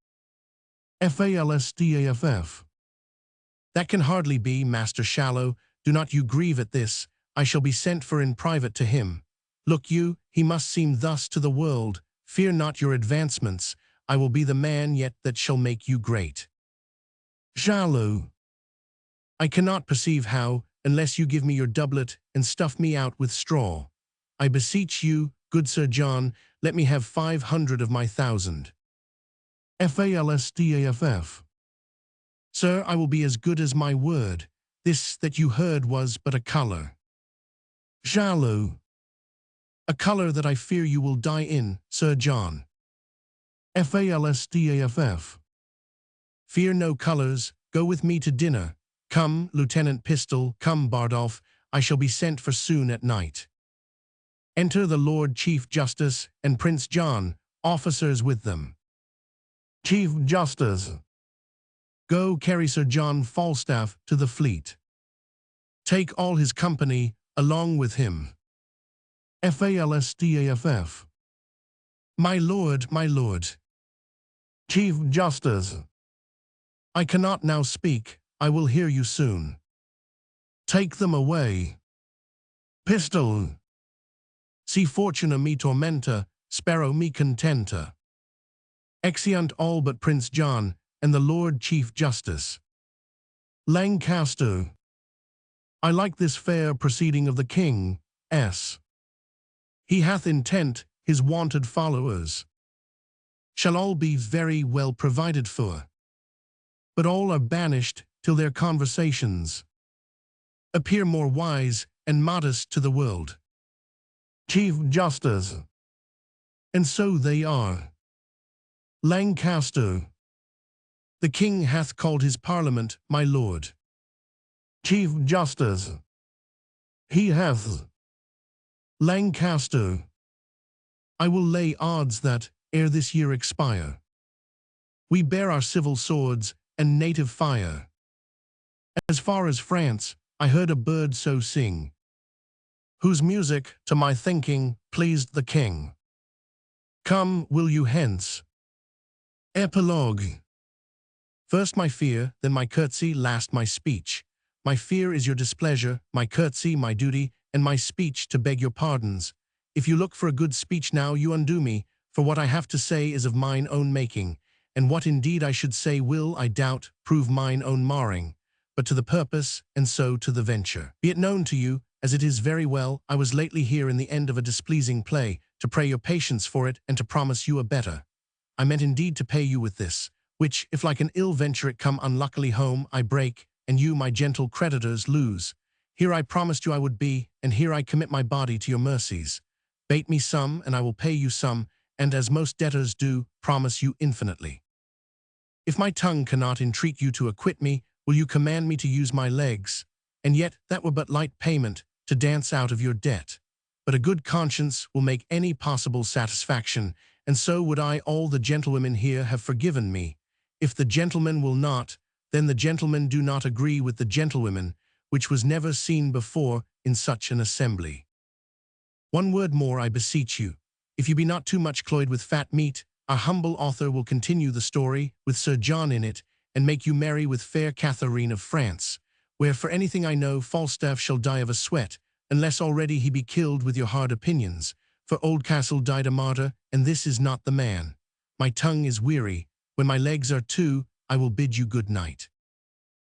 Falstaff. That can hardly be, Master Shallow. Do not you grieve at this. I shall be sent for in private to him. Look you, he must seem thus to the world. Fear not your advancements. I will be the man yet that shall make you great. Shallow. I cannot perceive how, unless you give me your doublet and stuff me out with straw. I beseech you, good Sir John, let me have 500 of my 1,000. Falstaff. Sir, I will be as good as my word. This that you heard was but a colour. Shallow. A colour that I fear you will die in, Sir John. Falstaff. Fear no colours, go with me to dinner. Come, Lieutenant Pistol, come, Bardolph, I shall be sent for soon at night. Enter the Lord Chief Justice and Prince John, officers with them. Chief Justice, go carry Sir John Falstaff to the fleet. Take all his company along with him. Falstaff. My lord, my lord. Chief Justice, I cannot now speak, I will hear you soon. Take them away. Pistol. Si fortuna me tormenta, spero me contenta. Exeunt all but Prince John and the Lord Chief Justice. Lancaster. I like this fair proceeding of the King, S. He hath intent his wanted followers shall all be very well provided for, but all are banished till their conversations appear more wise and modest to the world. Chief Justice. And so they are. Lancaster. The King hath called his Parliament, my lord. Chief Justice. He hath. Lancaster. I will lay odds that, ere this year expire, we bear our civil swords and native fire. As far as France, I heard a bird so sing, whose music, to my thinking, pleased the King. Come, will you hence? Epilogue. First my fear, then my courtesy, last my speech. My fear is your displeasure, my courtesy my duty, and my speech to beg your pardons. If you look for a good speech now, you undo me, for what I have to say is of mine own making, and what indeed I should say will, I doubt, prove mine own marring, but to the purpose, and so to the venture. Be it known to you, as it is very well, I was lately here in the end of a displeasing play, to pray your patience for it, and to promise you a better. I meant indeed to pay you with this, which, if like an ill venture it come unluckily home, I break, and you, my gentle creditors, lose. Here I promised you I would be, and here I commit my body to your mercies. Bate me some, and I will pay you some, and as most debtors do, promise you infinitely. If my tongue cannot entreat you to acquit me, will you command me to use my legs? And yet that were but light payment, to dance out of your debt. But a good conscience will make any possible satisfaction, and so would I all the gentlewomen here have forgiven me. If the gentlemen will not, then the gentlemen do not agree with the gentlewomen, which was never seen before in such an assembly. One word more I beseech you. If you be not too much cloyed with fat meat, our humble author will continue the story, with Sir John in it, and make you merry with fair Catherine of France, where for anything I know Falstaff shall die of a sweat, unless already he be killed with your hard opinions, for Oldcastle died a martyr, and this is not the man. My tongue is weary, when my legs are too, I will bid you good night.